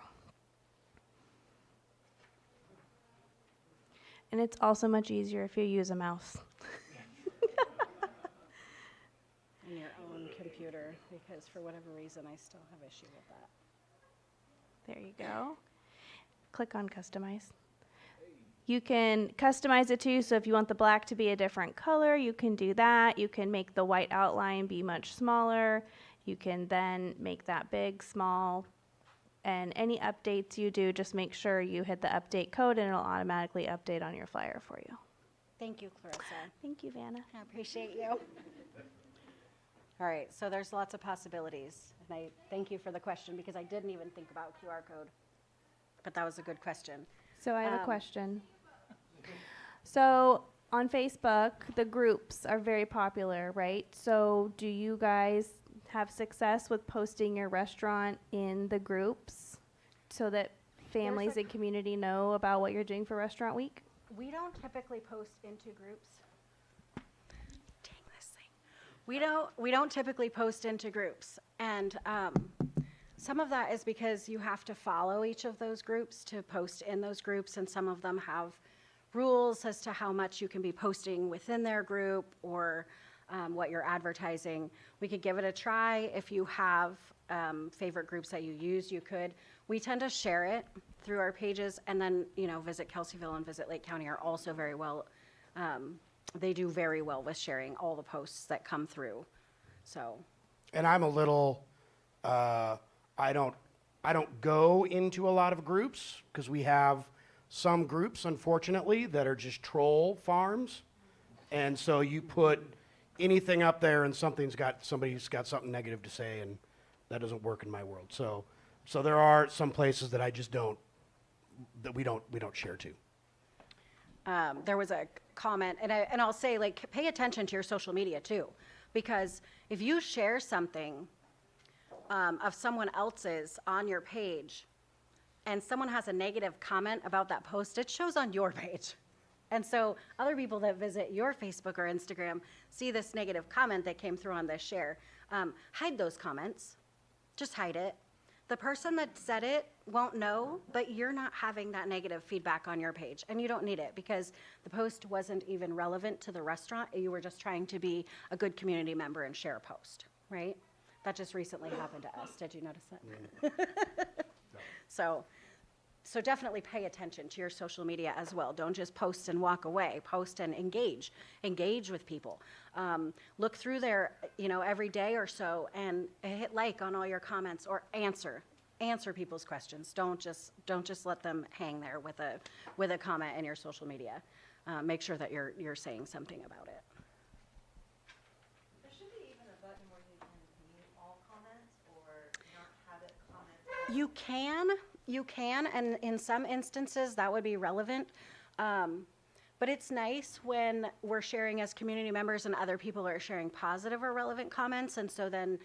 S1: And it's also much easier if you use a mouse.
S20: On your own computer, because for whatever reason, I still have issue with that.
S1: There you go. Click on customize. You can customize it too, so if you want the black to be a different color, you can do that. You can make the white outline be much smaller. You can then make that big, small, and any updates you do, just make sure you hit the update code and it'll automatically update on your flyer for you.
S20: Thank you, Clarissa.
S1: Thank you, Vanna.
S20: I appreciate you. All right, so there's lots of possibilities. And I thank you for the question because I didn't even think about QR code. But that was a good question.
S1: So I have a question. So on Facebook, the groups are very popular, right? So do you guys have success with posting your restaurant in the groups so that families and community know about what you're doing for Restaurant Week?
S20: We don't typically post into groups. Dang this thing. We don't typically post into groups. And some of that is because you have to follow each of those groups to post in those groups, and some of them have rules as to how much you can be posting within their group or what you're advertising. We could give it a try. If you have favorite groups that you use, you could. We tend to share it through our pages, and then, Visit Kelseyville and Visit Lake County are also very well, they do very well with sharing all the posts that come through, so.
S14: And I'm a little, I don't go into a lot of groups because we have some groups, unfortunately, that are just troll farms. And so you put anything up there and somebody's got something negative to say, and that doesn't work in my world. So there are some places that I just don't, that we don't share to.
S20: There was a comment, and I'll say, pay attention to your social media too, because if you share something of someone else's on your page, and someone has a negative comment about that post, it shows on your page. And so other people that visit your Facebook or Instagram see this negative comment that came through on this share. Hide those comments. Just hide it. The person that said it won't know, but you're not having that negative feedback on your page, and you don't need it because the post wasn't even relevant to the restaurant. You were just trying to be a good community member and share a post, right? That just recently happened to us. Did you notice that? So so definitely pay attention to your social media as well. Don't just post and walk away. Post and engage with people. Look through there, every day or so, and hit like on all your comments, or answer people's questions. Don't just let them hang there with a comment in your social media. Make sure that you're saying something about it.
S3: There should be even a button where you can mute all comments or not have it comment.
S20: You can, and in some instances that would be relevant. But it's nice when we're sharing as community members and other people are sharing positive or relevant comments, and so then,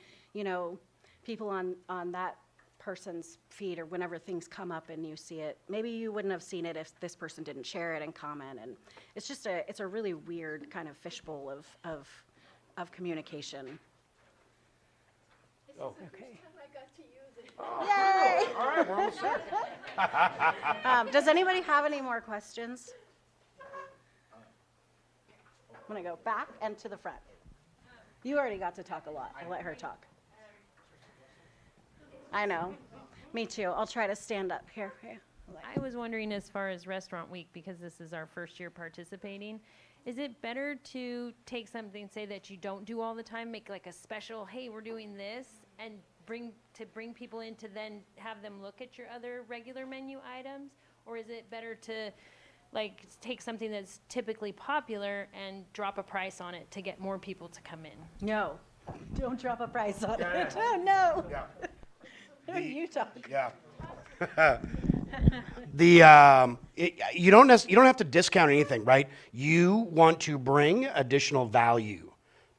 S20: people on that person's feed or whenever things come up and you see it, maybe you wouldn't have seen it if this person didn't share it and comment, and it's a really weird kind of fishbowl of communication.
S14: Oh.
S20: Okay.
S7: I got to use it.
S20: Yay!
S14: All right, we're almost there.
S20: Does anybody have any more questions? I'm gonna go back and to the front. You already got to talk a lot. I'll let her talk. I know. Me too. I'll try to stand up here.
S18: I was wondering, as far as Restaurant Week, because this is our first year participating, is it better to take something, say, that you don't do all the time, make like a special, hey, we're doing this, and bring people in to then have them look at your other regular menu items? Or is it better to take something that's typically popular and drop a price on it to get more people to come in?
S20: No, don't drop a price on
S14: Yeah,
S20: it.
S14: yeah.
S20: Oh, no.
S14: Yeah.
S20: You talk.
S14: Yeah. You don't have to discount anything, right? You want to bring additional value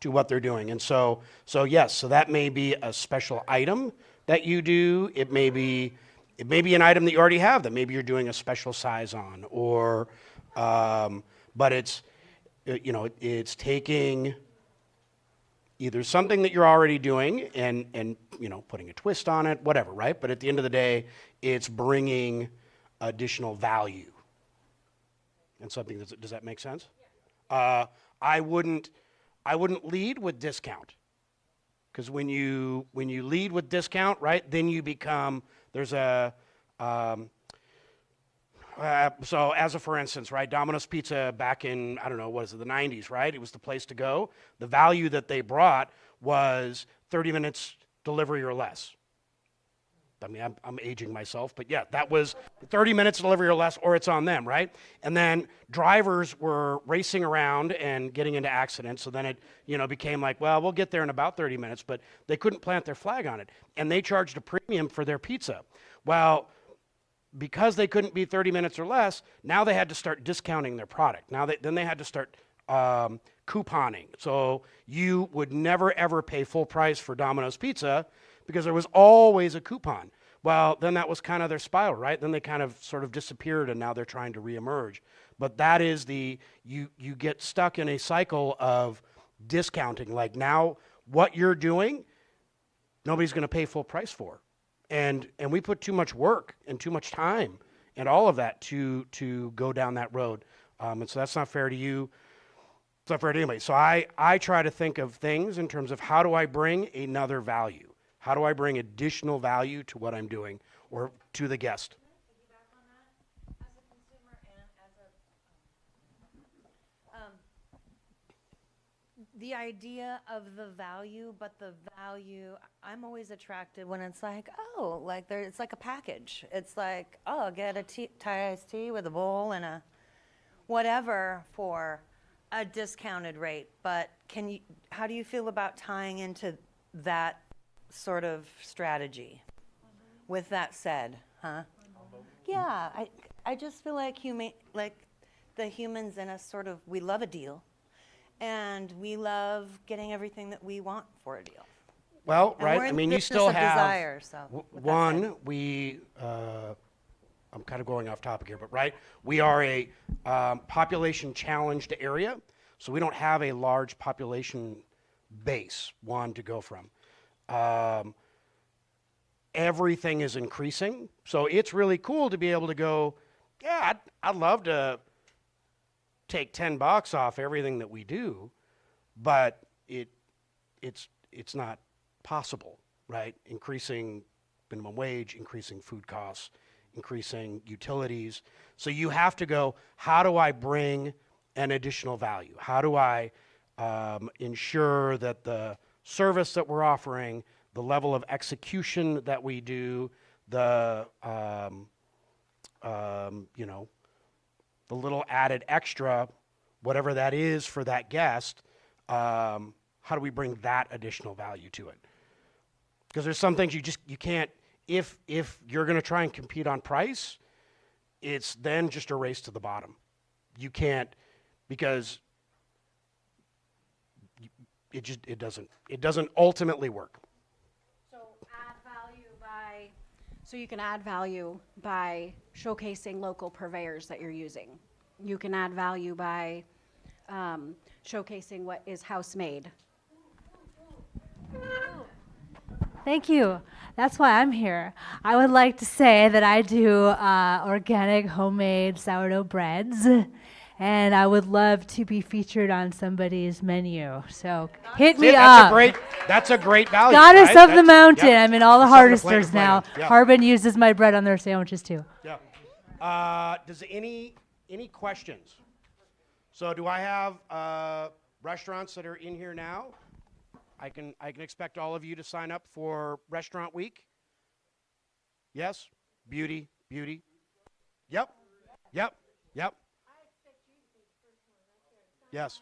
S14: to what they're doing, and so yes, so that may be a special item that you do. It may be an item that you already have that maybe you're doing a special size on, or but it's taking either something that you're already doing and putting a twist on it, whatever, right? But at the end of the day, it's bringing additional value. And something does that make sense? I wouldn't lead with discount, because when you lead with discount, right, then you become so as a for instance, right, Domino's Pizza back in, I don't know, what is it, the 90s, right? It was the place to go. The value that they brought was 30 minutes delivery or less. I mean, I'm aging myself, but yeah, that was 30 minutes delivery or less, or it's on them, right? And then drivers were racing around and getting into accidents, so then it, became like, well, we'll get there in about 30 minutes, but they couldn't plant their flag on it, and they charged a premium for their pizza. Well, because they couldn't be 30 minutes or less, now they had to start discounting their product. Then they had to start couponing. So you would never ever pay full price for Domino's Pizza because there was always a coupon. Well, then that was kind of their spiral, right? Then they kind of sort of disappeared, and now they're trying to reemerge. But that is you get stuck in a cycle of discounting. Like, now what you're doing, nobody's going to pay full price for. And we put too much work and too much time and all of that to go down that road. And so that's not fair to you. It's not fair to anybody. So I try to think of things in terms of, how do I bring another value? How do I bring additional value to what I'm doing or to the guest?
S21: The idea of the value, but the value, I'm always attracted when it's like, oh, it's like a package. It's like, oh, I'll get a Thai iced tea with a bowl and a whatever for a discounted rate. But how do you feel about tying into that sort of strategy? With that said, huh? Yeah, I just feel like the humans in us we love a deal. And we love getting everything that we want for a deal.
S14: Well,
S21: And
S14: right.
S21: we're in
S14: I
S21: the
S14: mean, you
S21: business
S14: still
S21: of
S14: have
S21: desire, so with that
S14: one. I'm kind of going off topic here, but right, we are a population challenged area, so we don't have a large population base to go from. Everything is increasing, so it's really cool to be able to go. Yeah, I'd love to take $10 off everything that we do, but it's not possible, right? Increasing minimum wage, increasing food costs, increasing utilities. So you have to go, how do I bring an additional value? How do I ensure that the service that we're offering, the level of execution that we do, the you know, the little added extra, whatever that is for that guest, how do we bring that additional value to it? Because there's some things you can't, if you're going to try and compete on price, it's then just a race to the bottom. You can't, because it doesn't ultimately work.
S20: So you can add value by showcasing local purveyors that you're using. You can add value by showcasing what is house made.
S10: Thank you. That's why I'm here. I would like to say that I do organic homemade sourdough breads, and I would love to be featured on somebody's menu. So hit me up.
S14: That's a great value.
S10: Goddess
S14: right?
S10: of the mountain.
S14: Yep.
S10: I'm in all the
S14: Something to plan
S10: harvesters now.
S14: Yep.
S10: Harbin uses my bread on their sandwiches too.
S14: Yeah. Does any questions? So do I have restaurants that are in here now? I can expect all of you to sign up for Restaurant Week. Yes? Beauty. Yep. Yes.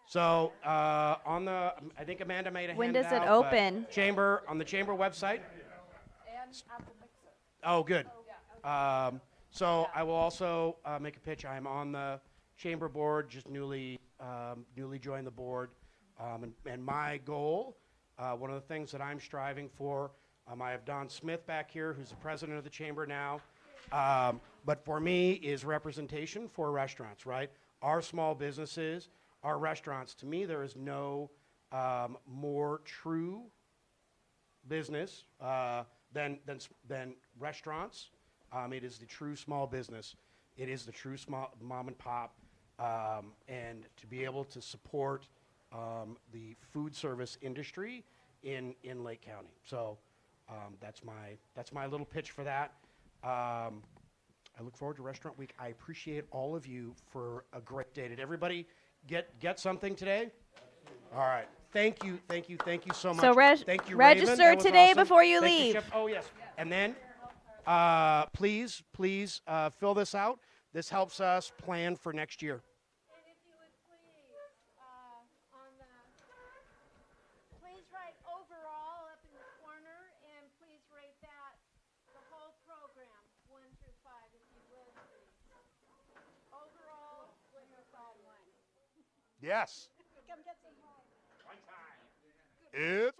S14: So on the, I think Amanda made a
S1: When
S14: handout.
S1: does it
S14: but
S1: open?
S14: Chamber, on the Chamber website. Oh, good. So I will also make a pitch. I'm on the Chamber board, just newly joined the board. And my goal, one of the things that I'm striving for, I have Don Smith back here, who's the president of the Chamber now. But for me is representation for restaurants, right? Our small businesses, our restaurants. To me, there is no more true business than restaurants. It is the true small business. It is the true small mom and pop. And to be able to support the food service industry in Lake County. So that's my little pitch for that. I look forward to Restaurant Week. I appreciate all of you for a great day. Did everybody get something today? All right. Thank you so much.
S1: So
S14: Thank you,
S1: register
S14: Raven. That was
S1: today
S14: awesome.
S1: before you
S14: Thank
S1: leave.
S14: Chef. Oh, yes. And then please fill this out. This helps us plan for next year.
S7: Please write overall up in the corner, and please rate that the whole program, 1 through 5, if you would, please. Overall, 1 through 5.
S14: Yes.
S20: Come get some home.
S14: It's